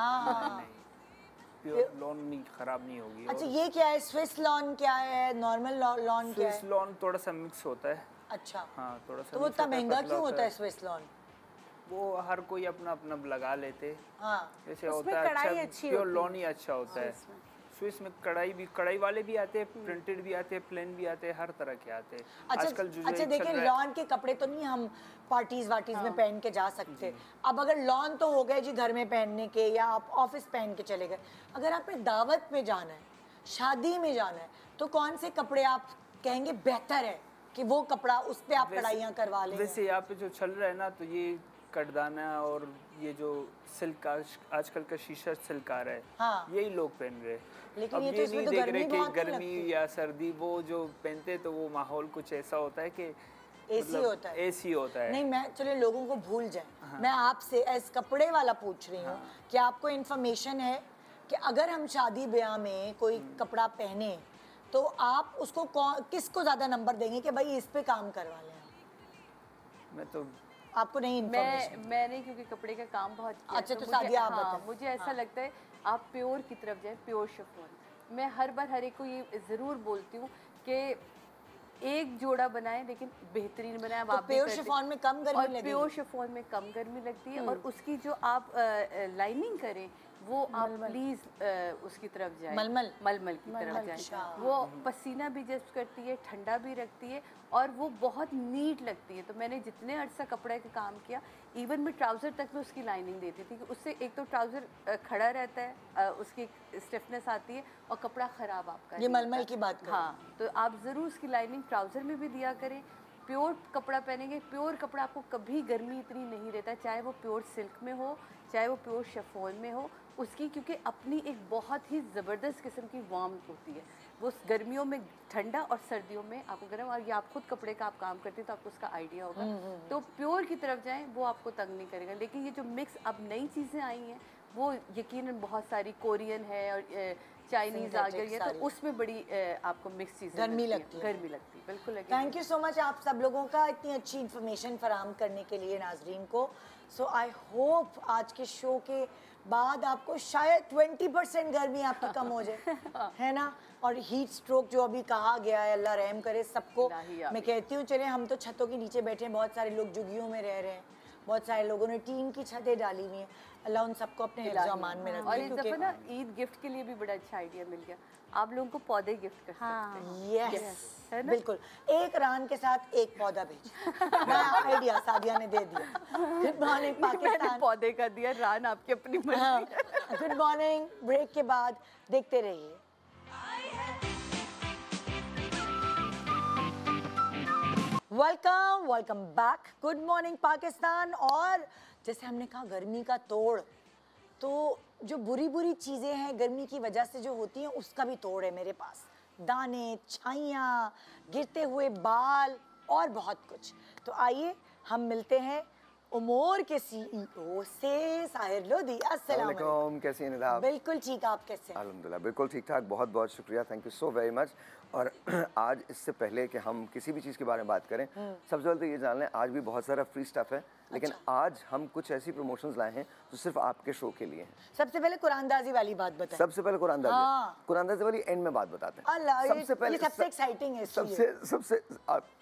प्योर लॉन नहीं ख़राब नहीं होगी। अच्छा, ये क्या है? स्विस लॉन क्या है? नॉर्मल लॉन क्या है? स्विस लॉन थोड़ा सा मिक्स होता है। अच्छा, हाँ, थोड़ा सा। तो वो इतना महंगा क्यों होता है स्विस लॉन? वो हर कोई अपना अपना लगा लेते। हाँ, जैसे होता है अच्छा, प्योर लॉन ही अच्छा होता है। स्विस में कढ़ाई वाले भी आते हैं, प्रिंटेड भी आते हैं, प्लेन भी आते हैं, हर तरह के आते हैं। आजकल अच्छा देखें, लॉन के कपड़े तो नहीं हम पार्टीज में पहन के जा सकते। अब अगर लॉन तो हो गए जी घर में पहनने के, या आप ऑफिस पहन के चले गए, अगर आपने दावत में जाना है, शादी में जाना है, तो कौन से कपड़े आप कहेंगे बेहतर है कि वो कपड़ा उस पे आप कढ़ाइयाँ करवा लें? वैसे यहाँ पे जो चल रहा है ना, तो ये कटदाना और ये जो सिल्क आजकल का शीशा सिल्क आ रहा है, हाँ। यही लोग पहन रहे हैं। लेकिन अब ये तो ये इसमें नहीं तो देख गर्मी रहे कि बहुत नहीं गर्मी लगती। या सर्दी, वो जो पहनते तो वो माहौल कुछ ऐसा होता है कि एसी होता है। एसी होता है। नहीं, मैं चलिए लोगों को भूल जाए, मैं आपसे एज कपड़े वाला पूछ रही हूँ कि आपको इन्फॉर्मेशन है कि अगर हम शादी ब्याह में कोई कपड़ा पहने तो आप उसको किसको ज़्यादा नंबर देंगे कि भाई इस पे काम करवा लें? मैं तो आपको नहीं इन्फॉर्मेशन? मैंने क्योंकि कपड़े का काम बहुत किया। अच्छा, तो सादिया आप बताएं। मुझे ऐसा लगता है आप प्योर की तरफ जाए, प्योर शिफॉन। मैं हर बार हर एक को ये ज़रूर बोलती हूँ कि एक जोड़ा बनाएं लेकिन बेहतरीन बनाएं। तो प्योर शिफॉन में कम गर्मी लगती है, प्योर शिफॉन में कम गर्मी लगती है, और उसकी जो आप लाइनिंग करें वो आप प्लीज उसकी तरफ जाए, मलमल की तरफ जाए। वो पसीना भी जज्ब करती है, ठंडा भी रखती है, और वो बहुत नीट लगती है। तो मैंने जितने अर्सा कपड़े का काम किया, इवन मैं ट्राउज़र तक में उसकी लाइनिंग देती थी कि उससे एक तो ट्राउज़र खड़ा रहता है, उसकी स्टिफनेस आती है, और कपड़ा ख़राब आपका। ये मलमल की बात करें। हाँ, तो आप ज़रूर उसकी लाइनिंग ट्राउज़र में भी दिया करें। प्योर कपड़ा पहनेंगे, प्योर कपड़ा आपको कभी गर्मी इतनी नहीं रहता, चाहे वो प्योर सिल्क में हो चाहे वो प्योर शिफॉन में हो, उसकी क्योंकि अपनी एक बहुत ही ज़बरदस्त किस्म की वार्मथ होती है। वो गर्मियों में ठंडा और सर्दियों में आपको गर्म, और ये आप खुद कपड़े का आप काम करते हैं तो आपको उसका आइडिया होगा। तो प्योर की तरफ जाएं, वो आपको तंग नहीं करेगा। लेकिन ये जो मिक्स अब नई चीज़ें आई हैं, वो यकीनन बहुत सारी कोरियन है और चाइनीज़ आ गई है, तो उसमें बड़ी आपको मिक्स चीज़ें गर्मी लगती है। बिल्कुल। थैंक यू सो मच आप सब लोगों का इतनी अच्छी इन्फॉर्मेशन फराहम करने के लिए नाजरीन को। सो आई होप आज के शो के बाद आपको शायद 20% गर्मी आपकी कम हो जाए, है ना। और हीट स्ट्रोक जो अभी कहा गया है, अल्लाह रहम करे सबको। मैं कहती हूँ चले हम तो छतों के नीचे बैठे हैं, बहुत सारे लोग झुग्गियों में रह रहे हैं, बहुत सारे लोगों ने टीन की छतें डाली हुई हैं, अल्लाह उन सबको अपने हिफ्ज़ अमान में रखे। और इस दफ़ा ना ईद गिफ्ट के लिए भी बड़ा अच्छा आइडिया मिल गया, आप लोगों को पौधे गिफ्ट कर सकते हैं। यस, बिल्कुल, एक रान के साथ एक पौधा भेज, नया आइडिया सादिया ने दे दिया। Good morning Pakistan. पौधे का दिया, रान आपकी अपनी मर्जी। गुड मॉर्निंग, ब्रेक के बाद देखते रहिए। Welcome back. Good morning Pakistan. और जैसे हमने कहा गर्मी का तोड़, तो जो बुरी चीज़ें हैं गर्मी की वजह से जो होती हैं उसका भी तोड़ है मेरे पास। दाने, छाइयाँ, गिरते हुए बाल और बहुत कुछ। तो आइए हम मिलते हैं उमोर के CEO से साहिर लोधी। अस्सलाम वालेकुम, कैसी हैं निदा? बिल्कुल ठीक, आप कैसे हैं? अल्हम्दुलिल्लाह बिल्कुल ठीक ठाक, बहुत बहुत शुक्रिया, thank you so very much. और आज इससे पहले कि हम किसी भी चीज़ के बारे में बात करें, सबसे पहले तो ये जान लें आज भी बहुत सारा फ्री स्टफ है, लेकिन आज हम कुछ ऐसी प्रमोशंस लाए हैं जो सिर्फ आपके शो के लिए हैं। सबसे पहले कुरानदाजी वाली बात बताएं। सबसे पहले कुरानदाजी वाली एंड में बात बताते हैं। सबसे पहले सबसे एक्साइटिंग है, सबसे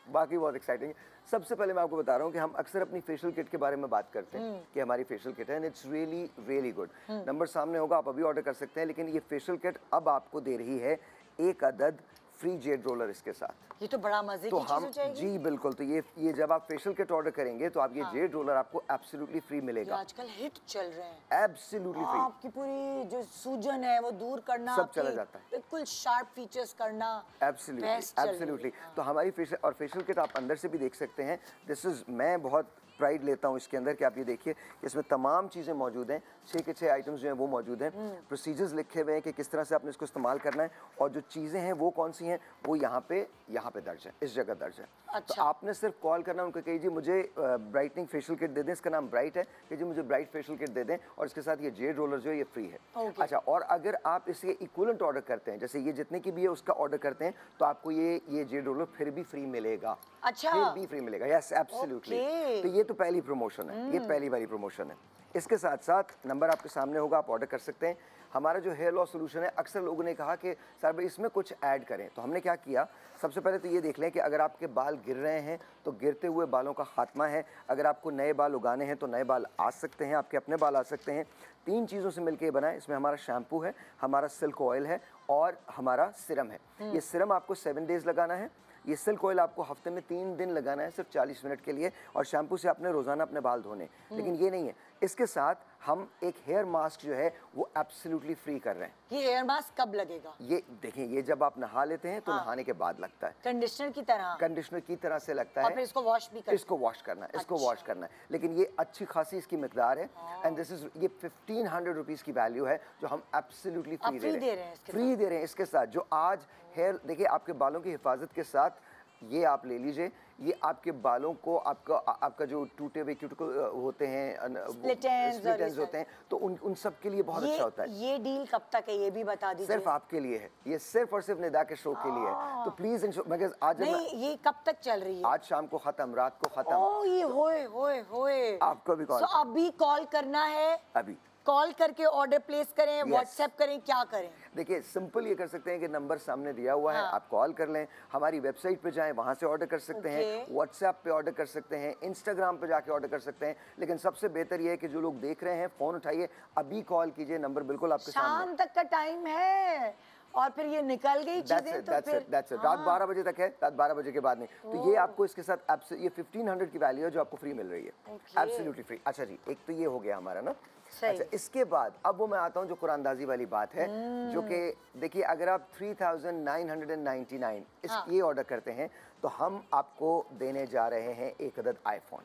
बाकी बहुत एक्साइटिंग है। सबसे पहले मैं आपको बता रहा हूँ कि हम अक्सर अपनी फेशियल किट के बारे में बात करते हैं कि हमारी फेशियल किट है and it's really really good. Number सामने होगा, आप अभी ऑर्डर कर सकते हैं, लेकिन ये फेशियल किट अब आपको दे रही है 1 अदद फ्री जेड रोलर इसके साथ। ये तो बड़ा मजे की चीज हो जाएगी। जी बिल्कुल, तो ये जब आप फेशियल किट ऑर्डर करेंगे तो आप ये जेड रोलर आपको एब्सोल्युटली फ्री मिलेगा। आजकल हिट चल रहे हैं, एब्सोल्युटली फ्री। आपकी पूरी जो सूजन है वो दूर करना, सब चला जाता है, बिल्कुल शार्प फीचर्स करना। एब्सोल्युटली। तो हमारी फेशियल किट आप अंदर से भी देख सकते हैं। मैं बहुत प्राइड लेता हूँ इसके अंदर कि आप ये देखिए इसमें तमाम चीज़ें मौजूद हैं, 6 के 6 आइटम्स जो हैं वो मौजूद हैं। प्रोसीजर्स लिखे हुए हैं कि किस तरह से आपने इसको इस्तेमाल करना है, और जो चीज़ें हैं वो कौन सी हैं वो यहाँ पे दर्ज है, इस जगह दर्ज है। अच्छा। तो आपने सिर्फ कॉल करना, उनको कहिए जी मुझे ब्राइटनिंग फेशियल किट दे दें, इसका नाम ब्राइट है, कि जी मुझे ब्राइट फेशियल किट दे दें, और इसके साथ ये जेड रोलर जो है ये फ्री है। अच्छा, और अगर आप इसके इक्विवेलेंट ऑर्डर करते हैं, जैसे ये जितने की भी है उसका ऑर्डर करते हैं, तो आपको ये जेड रोलर फिर भी फ्री मिलेगा। अच्छा, फिर भी फ्री मिलेगा, यस एब्सोल्युटली। तो ये तो पहली प्रमोशन है, ये पहली वाली प्रमोशन है। इसके साथ साथ नंबर आपके सामने होगा, आप ऑर्डर कर सकते हैं। हमारा जो हेयर लॉस सोल्यूशन है, अक्सर लोगों ने कहा कि सर भाई इसमें कुछ ऐड करें, तो हमने क्या किया, सबसे पहले तो ये देख लें कि अगर आपके बाल गिर रहे हैं तो गिरते हुए बालों का खात्मा है। अगर आपको नए बाल उगाने हैं तो नए बाल आ सकते हैं, आपके अपने बाल आ सकते हैं। 3 चीज़ों से मिलकर बना है। इसमें हमारा शैम्पू है, हमारा सिल्क ऑयल है और हमारा सिरम है। ये सिरम आपको 7 डेज़ लगाना है, ये सिल्क ऑयल आपको हफ्ते में 3 दिन लगाना है, सिर्फ 40 मिनट के लिए, और शैम्पू से आपने रोज़ाना अपने बाल धोने। लेकिन ये नहीं है, इसके साथ हम एक हेयर मास्क जो है वो एब्सोल्युटली फ्री कर रहे हैं। ये हेयर मास्क कब लगेगा? ये देखें, ये जब आप नहा लेते हैं तो नहाने के बाद लगता है, कंडीशनर की तरह से लगता है, और फिर इसको वॉश भी करना, इसको वॉश करना है, इसको वॉश करना है। लेकिन ये अच्छी खासी इसकी मिकदार है, एंड दिस इज ये 1500 रुपीज़ की वैल्यू है जो हम एब्सोल्युटली फ्री दे रहे हैं इसके साथ। जो आज हेयर देखिए, आपके बालों की हिफाजत के साथ ये आप ले लीजिए, ये आपके बालों को आपका जो टूटे हुए क्यूटिकल होते हैं, स्प्लिट एंड्स होते हैं, तो उन सब के लिए बहुत अच्छा होता है। ये डील कब तक है ये भी बता दीजिए। सिर्फ आपके लिए है, ये सिर्फ और सिर्फ निदा के शो के लिए है। तो प्लीज आज नहीं, ये कब तक चल रही है? आज शाम को खत्म, रात को खत्म। ये होए आपको भी कॉल, अभी कॉल करना है, अभी कॉल करके ऑर्डर प्लेस करें, व्हाट्सएप करें, क्या करें? देखिए सिंपल ये कर सकते हैं कि नंबर सामने दिया हुआ है, आप कॉल कर लें, हमारी वेबसाइट पे जाएं, वहां से ऑर्डर कर सकते हैं, व्हाट्सएप पे ऑर्डर कर सकते हैं, इंस्टाग्राम पे जाके ऑर्डर कर सकते हैं। लेकिन सबसे बेहतर ये है कि जो लोग देख रहे हैं फ़ोन उठाइए, अभी कॉल कीजिए, नंबर बिल्कुल आपके सामने। शाम तक का टाइम है और फिर ये निकल गई चीजें तो फिर रात 12 बजे तक है, रात 12 बजे के बाद नहीं। तो ये आपको इसके साथ ये 1500 की वैल्यू है जो आपको फ्री मिल रही है, एब्सोल्युटली फ्री। अच्छा जी, एक तो ये हो गया हमारा ना। अच्छा, इसके बाद अब वो मैं आता हूँ जो कुरानदाजी वाली बात है, जो कि देखिए अगर आप 3999 ये ऑर्डर करते हैं तो हम आपको देने जा रहे हैं 1 अदद आईफोन।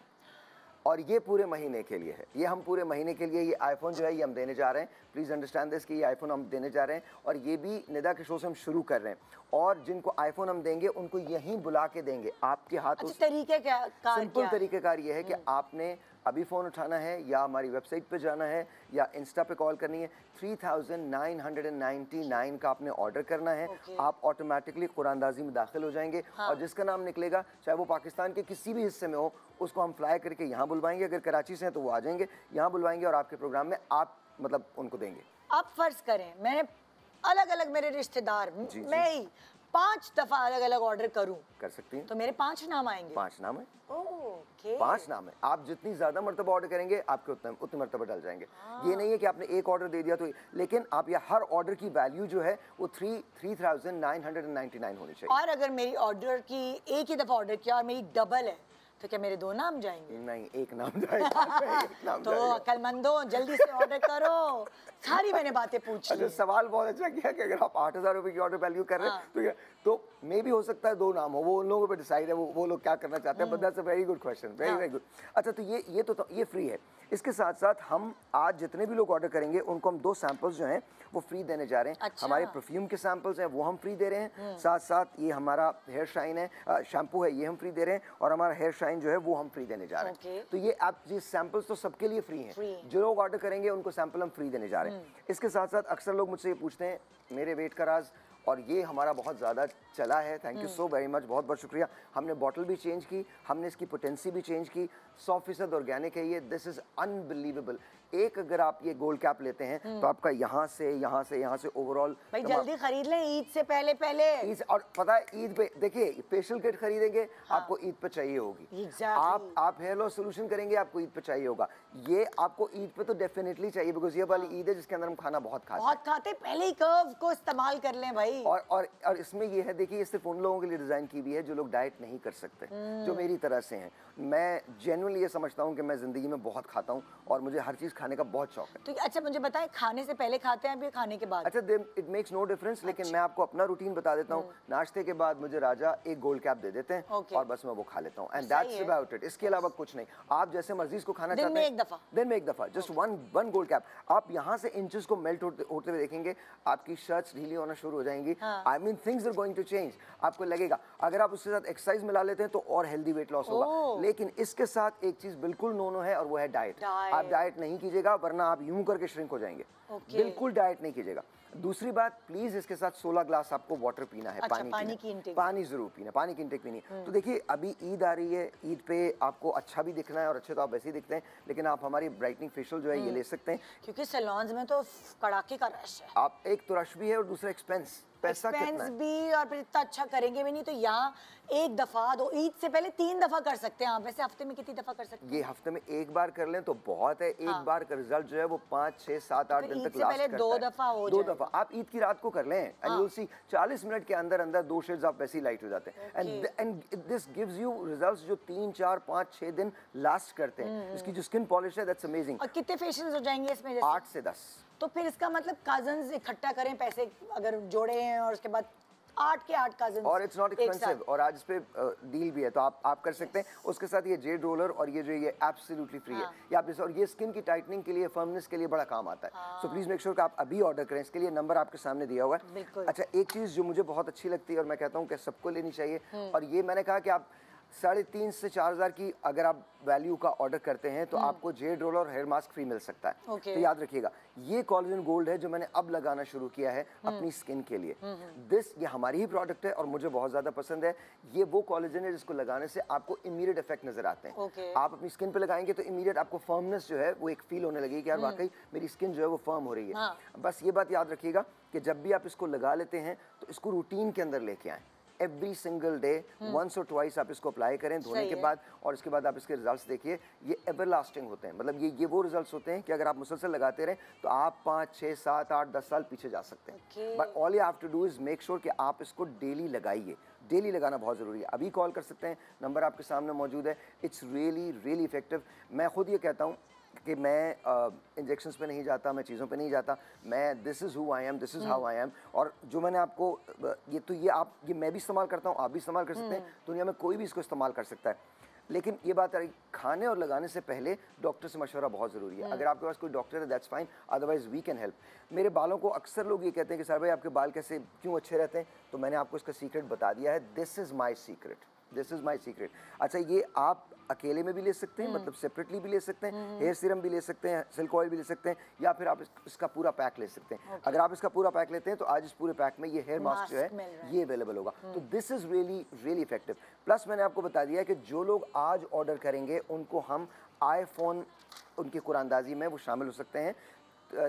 और ये पूरे महीने के लिए है, ये हम पूरे महीने के लिए ये आईफोन जो है ये हम देने जा रहे हैं। प्लीज़ अंडरस्टैंड दिस कि ये आईफोन हम देने जा रहे हैं और ये भी निदा के शो से हम शुरू कर रहे हैं और जिनको आईफोन हम देंगे उनको यहीं बुला के देंगे आपके हाथों से। तरीके क्या सिंपल तरीक़ेकार ये है कि आपने अभी फ़ोन उठाना है या हमारी वेबसाइट पे जाना है या इंस्टा पे कॉल करनी है। 3999 का आपने ऑर्डर करना है। आप ऑटोमेटिकली कुरानदाजी में दाखिल हो जाएंगे और जिसका नाम निकलेगा चाहे वो पाकिस्तान के किसी भी हिस्से में हो उसको हम फ्लाई करके यहाँ बुलवाएंगे। अगर कराची से हैं तो वो आ जाएंगे, यहाँ बुलवाएंगे और आपके प्रोग्राम में आप मतलब उनको देंगे। आप फ़र्ज़ करें मैंने अलग अलग मेरे रिश्तेदार मैं ही 5 दफ़ा अलग अलग ऑर्डर करूं, कर सकती हैं तो मेरे 5 नाम आएंगे। 5 नाम है। ओके 5 नाम है। आप जितनी ज़्यादा मरतबा ऑर्डर करेंगे आपके उतनी मरतबा डल जाएंगे। ये नहीं है कि आपने एक ऑर्डर दे दिया तो, लेकिन आप ये हर ऑर्डर की वैल्यू जो है वो 3999 होनी चाहिए। और अगर मेरी ऑर्डर की एक ही दफ़ा ऑर्डर किया और मेरी डबल है तो क्या मेरे 2 नाम जाएंगे? नहीं, एक नाम जाएगा। एक नाम तो अक्लमंदों जल्दी से ऑर्डर करो। सारी मैंने बातें पूछ ली। सवाल बहुत अच्छा किया कि अगर आप 8000 रुपए की ऑर्डर वैल्यू कर रहे हैं तो मे भी हो सकता है 2 नाम हो, वो उन लोगों पे डिसाइड है वो लोग क्या करना चाहते हैं। But that's a very good question, very good. अच्छा तो ये फ्री है। इसके साथ साथ हम आज जितने भी लोग ऑर्डर करेंगे उनको हम 2 सैंपल्स जो हैं वो फ्री देने जा रहे हैं। अच्छा। हमारे परफ्यूम के सैंपल्स हैं वो हम फ्री दे रहे हैं। साथ साथ ये हमारा हेयर शाइन है, शैम्पू है, ये हम फ्री दे रहे हैं और हमारा हेयर शाइन जो है वो हम फ्री देने जा रहे हैं। तो ये आप ये सैंपल्स तो सबके लिए फ्री हैं। जो लोग ऑर्डर करेंगे उनको सैंपल हम फ्री देने जा रहे हैं। इसके साथ साथ अक्सर लोग मुझसे ये पूछते हैं मेरे वेट का राज, और ये हमारा बहुत ज़्यादा चला है। Thank you so very much, बहुत बहुत शुक्रिया। हमने बॉटल भी चेंज की, हमने इसकी पोटेंसी भी चेंज की। 100% ऑर्गेनिक है ये। This is unbelievable. एक अगर आप ये गोल्ड कैप लेते हैं तो आपका यहाँ से ओवरऑल भाई जल्दी खरीद लें ईद से पहले ईद। और पता है ईद पे देखिए फेशियल किट खरीदेंगे आपको ईद पे चाहिए होगी। आप हेयर लॉस सोल्यूशन करेंगे आपको ईद पे चाहिए होगा। ये आपको ईद पे तो डेफिनेटली चाहिए बिकॉज ये वाली ईद है जिसके अंदर हम खाना बहुत खाते हैं। पहले ही कर्व को इस्तेमाल कर लें भाई। और इसमें ये है देखिए ये सिर्फ उन लोगों के लिए डिजाइन की हुई है जो लोग डाइट नहीं कर सकते, जो मेरी तरह से हैं। मैं जेन्युइनली ये समझता हूँ कि मैं जिंदगी में बहुत खाता हूँ और मुझे हर चीज़ खाने का बहुत शौक है। तो अच्छा मुझे बताएं खाने से पहले खाते हैं या खाने के बाद? अच्छा इट मेक्स नो डिफरेंस, लेकिन मैं आपको अपना रूटीन बता देता हूँ। नाश्ते के बाद मुझे राजा एक गोल्ड कैप दे देते हैं और बस मैं वो खा लेता हूँ एंड दैट्स अबाउट इट। इसके अलावा कुछ नहीं। आप जैसे मर्जी इसको खाना चाहते हैं दिन में एक दफा जस्ट वन गोल्ड कैप। आप यहाँ से इंचेस को मेल्ट होते हुए देखेंगे, आपकी शर्ट्स ढीली होना शुरू हो जाएंगी। I mean things are going to change. आपको लगेगा अगर आप उसके साथ एक्सरसाइज मिला लेते हैं तो और हेल्दी वेट लॉस होगा। लेकिन इसके साथ एक चीज बिल्कुल नो है और वो है डाइट। आप डाइट नहीं कीजिएगा वरना आप यूं करके श्रिंक हो जाएंगे। बिल्कुल डाइट नहीं कीजिएगा। दूसरी बात प्लीज इसके साथ 16 ग्लास आपको वाटर पीना है। अच्छा, पानी जरूर पीना, पानी की इंटेक पीनी है। तो देखिए अभी ईद आ रही है, ईद पे आपको अच्छा भी दिखना है और अच्छे तो आप वैसे ही दिखते हैं, लेकिन आप हमारी ब्राइटनिंग फेशियल जो है ये ले सकते हैं क्योंकि सैलून्स में तो कड़ाके का रश है। आप एक तो रश भी है और दूसरा एक्सपेंस कितना भी और फिर इतना अच्छा करेंगे भी नहीं। तो यहाँ एक दफा दो ईद से पहले 3 दफा कर सकते हैं आप। वैसे हफ्ते में कितनी दफा कर सकते हैं? ये हफ्ते में एक बार कर लें तो बहुत है। एक बार का रिजल्ट जो है वो 5, 6, 7, 8 दिन तक लास्ट करता है। 2 दफा हो जाए। 2 दफा आप ईद की रात को कर लें and you will see 40 minute के अंदर अंदर 2 शेड्स आप वैसे ही लाइट हो जाते हैं। And this gives you results जो 3, 4, 5, 6 दिन लास्ट करते हैं। इसकी जो स्किन पॉलिश है दैट्स अमेजिंग। और कितने फेशियल्स हो जाएंगे इसमें? 8 से 10। तो फिर इसका मतलब कजन्स इकट्ठा करें पैसे अगर जोड़े हैं और उसके बाद 8 के 8 कजन्स। और इट्स नॉट एक्सपेंसिव और आज इस पे डील भी है तो आप कर सकते हैं। उसके साथ ये जेड रोलर और ये जो ये एब्सोल्युटली फ्री है। ये आप और ये स्किन की टाइटनिंग के लिए, फर्मनेस के लिए बड़ा काम आता है। सो प्लीज मेक श्योर कि आप अभी ऑर्डर करें। इसके लिए नंबर आपके सामने दिया हुआ है। अच्छा एक चीज़ जो मुझे बहुत अच्छी लगती है और मैं कहता हूँ कि सबको लेनी चाहिए, और ये मैंने कहा कि आप 3.5 से 4,000 की अगर आप वैल्यू का ऑर्डर करते हैं तो आपको जेड रोलर और हेयर मास्क फ्री मिल सकता है। तो याद रखिएगा ये कोलेजन गोल्ड है जो मैंने अब लगाना शुरू किया है अपनी स्किन के लिए। ये हमारी ही प्रोडक्ट है और मुझे बहुत ज़्यादा पसंद है। ये वो कोलेजन है जिसको लगाने से आपको इमीडिएट इफेक्ट नजर आते हैं। आप अपनी स्किन पे लगाएंगे तो इमीडिएट आपको फर्मनेस जो है वो एक फील होने लगेगी कि यार वाकई मेरी स्किन जो है वो फर्म हो रही है। बस ये बात याद रखिएगा कि जब भी आप इसको लगा लेते हैं तो इसको रूटीन के अंदर लेके आएँ। एवरी सिंगल डे वंस और ट्वाइस आप इसको अप्लाई करें धोने के बाद, और इसके बाद आप इसके रिजल्ट्स देखिए। ये एवरलास्टिंग होते हैं। मतलब ये वो रिजल्ट्स होते हैं कि अगर आप मुसलसल लगाते रहें तो आप 5, 6, 7, 8, 10 साल पीछे जा सकते हैं। But all you have to do is make sure कि आप इसको डेली लगाइए। डेली लगाना बहुत ज़रूरी है। अभी कॉल कर सकते हैं, नंबर आपके सामने मौजूद है। It's really effective. मैं खुद ये कहता हूँ कि मैं इंजेक्शंस पे नहीं जाता, मैं चीज़ों पे नहीं जाता। मैं this is who I am, this is how I am. और जो मैंने आपको ये मैं भी इस्तेमाल करता हूँ, आप भी इस्तेमाल कर सकते हैं। दुनिया में कोई भी इसको इस्तेमाल कर सकता है। लेकिन ये बात है खाने और लगाने से पहले डॉक्टर से मशवरा बहुत ज़रूरी है। अगर आपके पास कोई डॉक्टर है that's fine, otherwise we can help. मेरे बालों को अक्सर लोग ये कहते हैं कि सर भाई आपके बाल कैसे क्यों अच्छे रहते हैं, तो मैंने आपको इसका सीक्रेट बता दिया है। This is my secret, this is my secret. अच्छा, ये आप अकेले में भी ले सकते हैं, मतलब सेपरेटली भी ले सकते हैं, हेयर सीरम भी ले सकते हैं, सिल्क ऑयल भी ले सकते हैं, या फिर आप इसका पूरा पैक ले सकते हैं। अगर आप इसका पूरा पैक लेते हैं तो आज इस पूरे पैक में ये हेयर मास्क जो है ये अवेलेबल होगा। तो this is really effective. Plus मैंने आपको बता दिया है कि जो लोग आज ऑर्डर करेंगे उनको हम iPhone उनकी कुरानंदाजी में वो शामिल हो सकते हैं।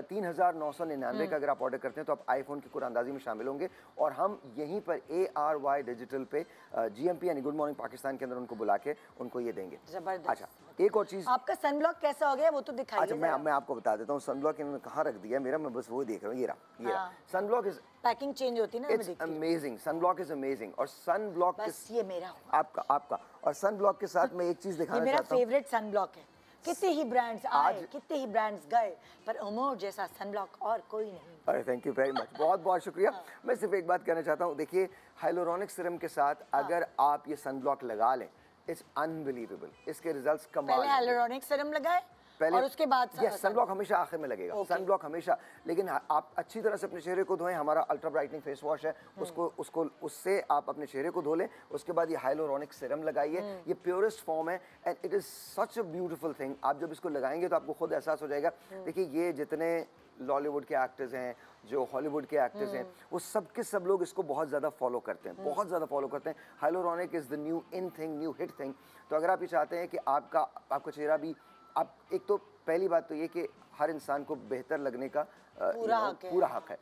3,999 का अगर आप ऑर्डर करते हैं तो आप iPhone की कुरानंदाजी में शामिल होंगे, और हम यहीं पर ARY डिजिटल पे GMP यानी गुड मॉर्निंग पाकिस्तान के अंदर उनको बुला के उनको ये देंगे। जबरदस्त। अच्छा, एक और चीज़, आपका सनब्लॉक कैसा हो गया वो तो दिखाइए। अच्छा मैं आपको बता देता हूँ सनब्लॉक इन्होंने कहाँ रख दिया मेरा, मैं बस वो देख रहा हूँ। ये रहा सनब्लॉक इज पैकिंग चेंज होती है ना, it's amazing. Sunblock is amazing. और सनब्लॉक बस ये मेरा आपका और सनब्लॉक के साथ मैं एक चीज़ दिखाना चाहता हूँ। मेरा फेवरेट सनब्लॉक है। कितने ही ब्रांड्स आए, कितने ही ब्रांड्स गए, पर उमर जैसा सनब्लॉक और कोई नहीं। अरे थैंक यू वेरी मच, बहुत बहुत शुक्रिया। मैं सिर्फ एक बात कहना चाहता हूँ, देखिए हाइलोरॉनिक सीरम के साथ अगर आप ये सनब्लॉक लगा लें, इट्स अनबिलीवेबल। इसके रिजल्ट्स कमाल। पहले हाइलोरॉनिक सीरम लगाए पहले, और उसके बाद सनब्लॉक हमेशा आखिर में लगेगा। सनब्लॉक हमेशा, लेकिन आप अच्छी तरह से अपने चेहरे को धोएं। हमारा अल्ट्रा ब्राइटनिंग फेस वॉश है, उससे आप अपने चेहरे को धो लें। उसके बाद ये हाइलोरॉनिक सीरम लगाइए, ये प्योरेस्ट फॉर्म है and it is such a beautiful thing. आप जब इसको लगाएंगे तो आपको खुद एहसास हो जाएगा। देखिए ये जितने लॉलीवुड के एक्टर्स हैं, जो हॉलीवुड के एक्टर्स हैं, वो सब के सब लोग इसको बहुत ज़्यादा फॉलो करते हैं, बहुत ज़्यादा फॉलो करते हैं। Hyaluronic is the new in thing, new hit thing. तो अगर आप ये चाहते हैं कि आपका चेहरा भी, आप एक तो पहली बात तो ये कि हर इंसान को बेहतर लगने का पूरा हक है,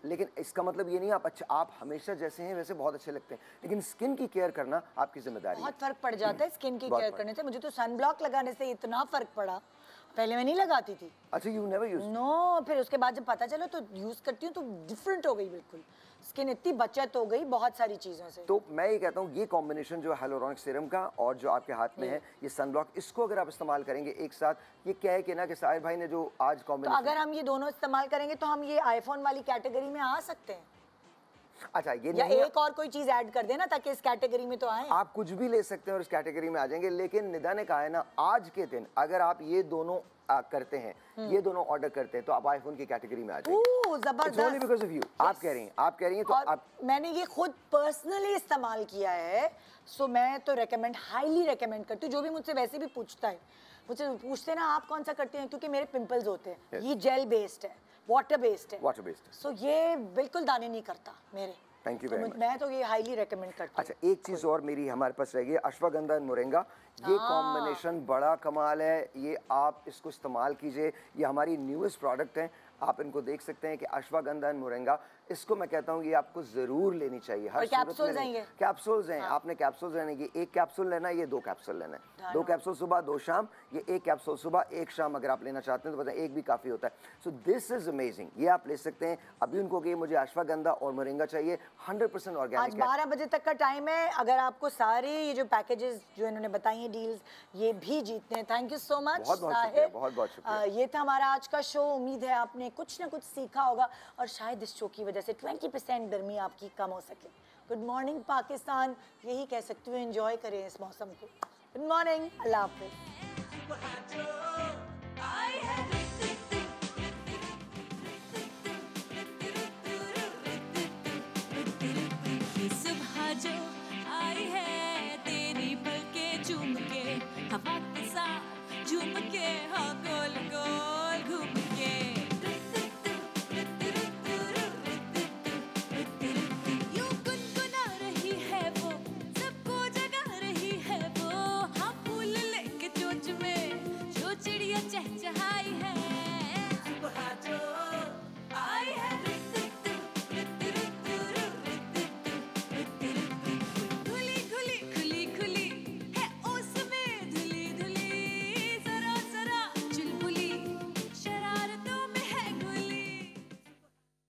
लेकिन इसका मतलब ये नहीं आप हमेशा जैसे हैं वैसे बहुत अच्छे लगते हैं, लेकिन स्किन की केयर करना आपकी जिम्मेदारी है। बहुत फर्क पड़ जाता है स्किन की केयर करने से। मुझे तो सनब्लॉक लगाने से इतना फर्क पड़ा, पहले मैं नहीं लगाती थी। अच्छा, यू नेवर यूज्ड? नो, फिर उसके बाद जब पता चला तो यूज करती हूँ तो डिफरेंट हो गई बिल्कुल। स्किन इतनी बचत हो गई बहुत सारी चीज़ों से। तो मैं ये कहता हूँ ये कॉम्बिनेशन जो हाइलोरॉनिक सीरम का और जो आपके हाथ में है ये सनब्लॉक, इसको अगर आप इस्तेमाल करेंगे एक साथ, ये क्या है कि ना कि साहिर भाई ने जो आज कॉम्बिनेशन, तो अगर हम ये दोनों इस्तेमाल करेंगे तो हम ये आईफोन वाली कैटेगरी में आ सकते हैं। अच्छा, ये या एक और कोई चीज ऐड कर देना ताकि इस कैटेगरी में तो आए। आप कुछ भी ले सकते हैं और इस कैटेगरी में आ जाएंगे, लेकिन निदा ने कहा है ना आज के दिन अगर आप ये दोनों करते हैं, ये दोनों ऑर्डर करते हैं तो आप आईफोन की कैटेगरी में आ जाएंगे। जबरदस्त। It's only because of you। आप कह रही हैं तो आप, मैंने ये खुद पर्सनली इस्तेमाल किया है, सो मैं तो हाईली रेकमेंड करती हूँ। जो भी मुझसे वैसे भी पूछता है, मुझसे पूछते हैं ना आप कौन सा करते हैं, क्योंकि मेरे पिंपल्स होते हैं। ये जेल बेस्ड है, वाटर बेस्ड है, सो ये बिल्कुल दाने नहीं करता मेरे। Thank you very much. मैं तो ये हाईली रेकमेंड करती हूँ। अच्छा, एक चीज़ और मेरी हमारे पास रह गई, अश्वगंधा एंड मोरिंगा। ये कॉम्बिनेशन बड़ा कमाल है, ये आप इसको इस्तेमाल कीजिए। ये हमारी न्यूएस्ट प्रोडक्ट है, आप इनको देख सकते हैं कि अश्वगंधा एंड मोरिंगा, इसको मैं कहता हूँ ये आपको ज़रूर लेनी चाहिए। हर कैप्सूल्स हैं ये? कैप्सूल्स हैं। आपने कैप्सूल्स लेने की, एक कैप्सूल लेना है, ये 2 कैप्सूल लेना है। 2 कैप्सूल सुबह 2 शाम, ये 1 कैप्सूल सुबह 1 शाम अगर आप लेना चाहते हैं तो बताएं, 1 भी काफ़ी होता है। सो दिस इज़ अमेजिंग, ये आप ले सकते हैं। अभी उनको कि मुझे अश्वगंधा और मोरिंगा चाहिए, 100% ऑर्गेनिक आज 12 बजे तक का टाइम है। अगर आपको सारे ये जो पैकेजेस जो इन्होंने बताई हैं डील्स, ये भी जीतते हैं। Thank you so much Sahir, बहुत शुक्रिया। ये था हमारा आज का शो। उम्मीद है आपने कुछ ना कुछ सीखा होगा और शायद इस शो की वजह से 20% गर्मी आपकी कम हो सके। गुड मॉर्निंग पाकिस्तान, यही कह सकती हूँ, एंजॉय करें इस मौसम को। गुड मॉर्निंग, अल्लाह हाफिज़।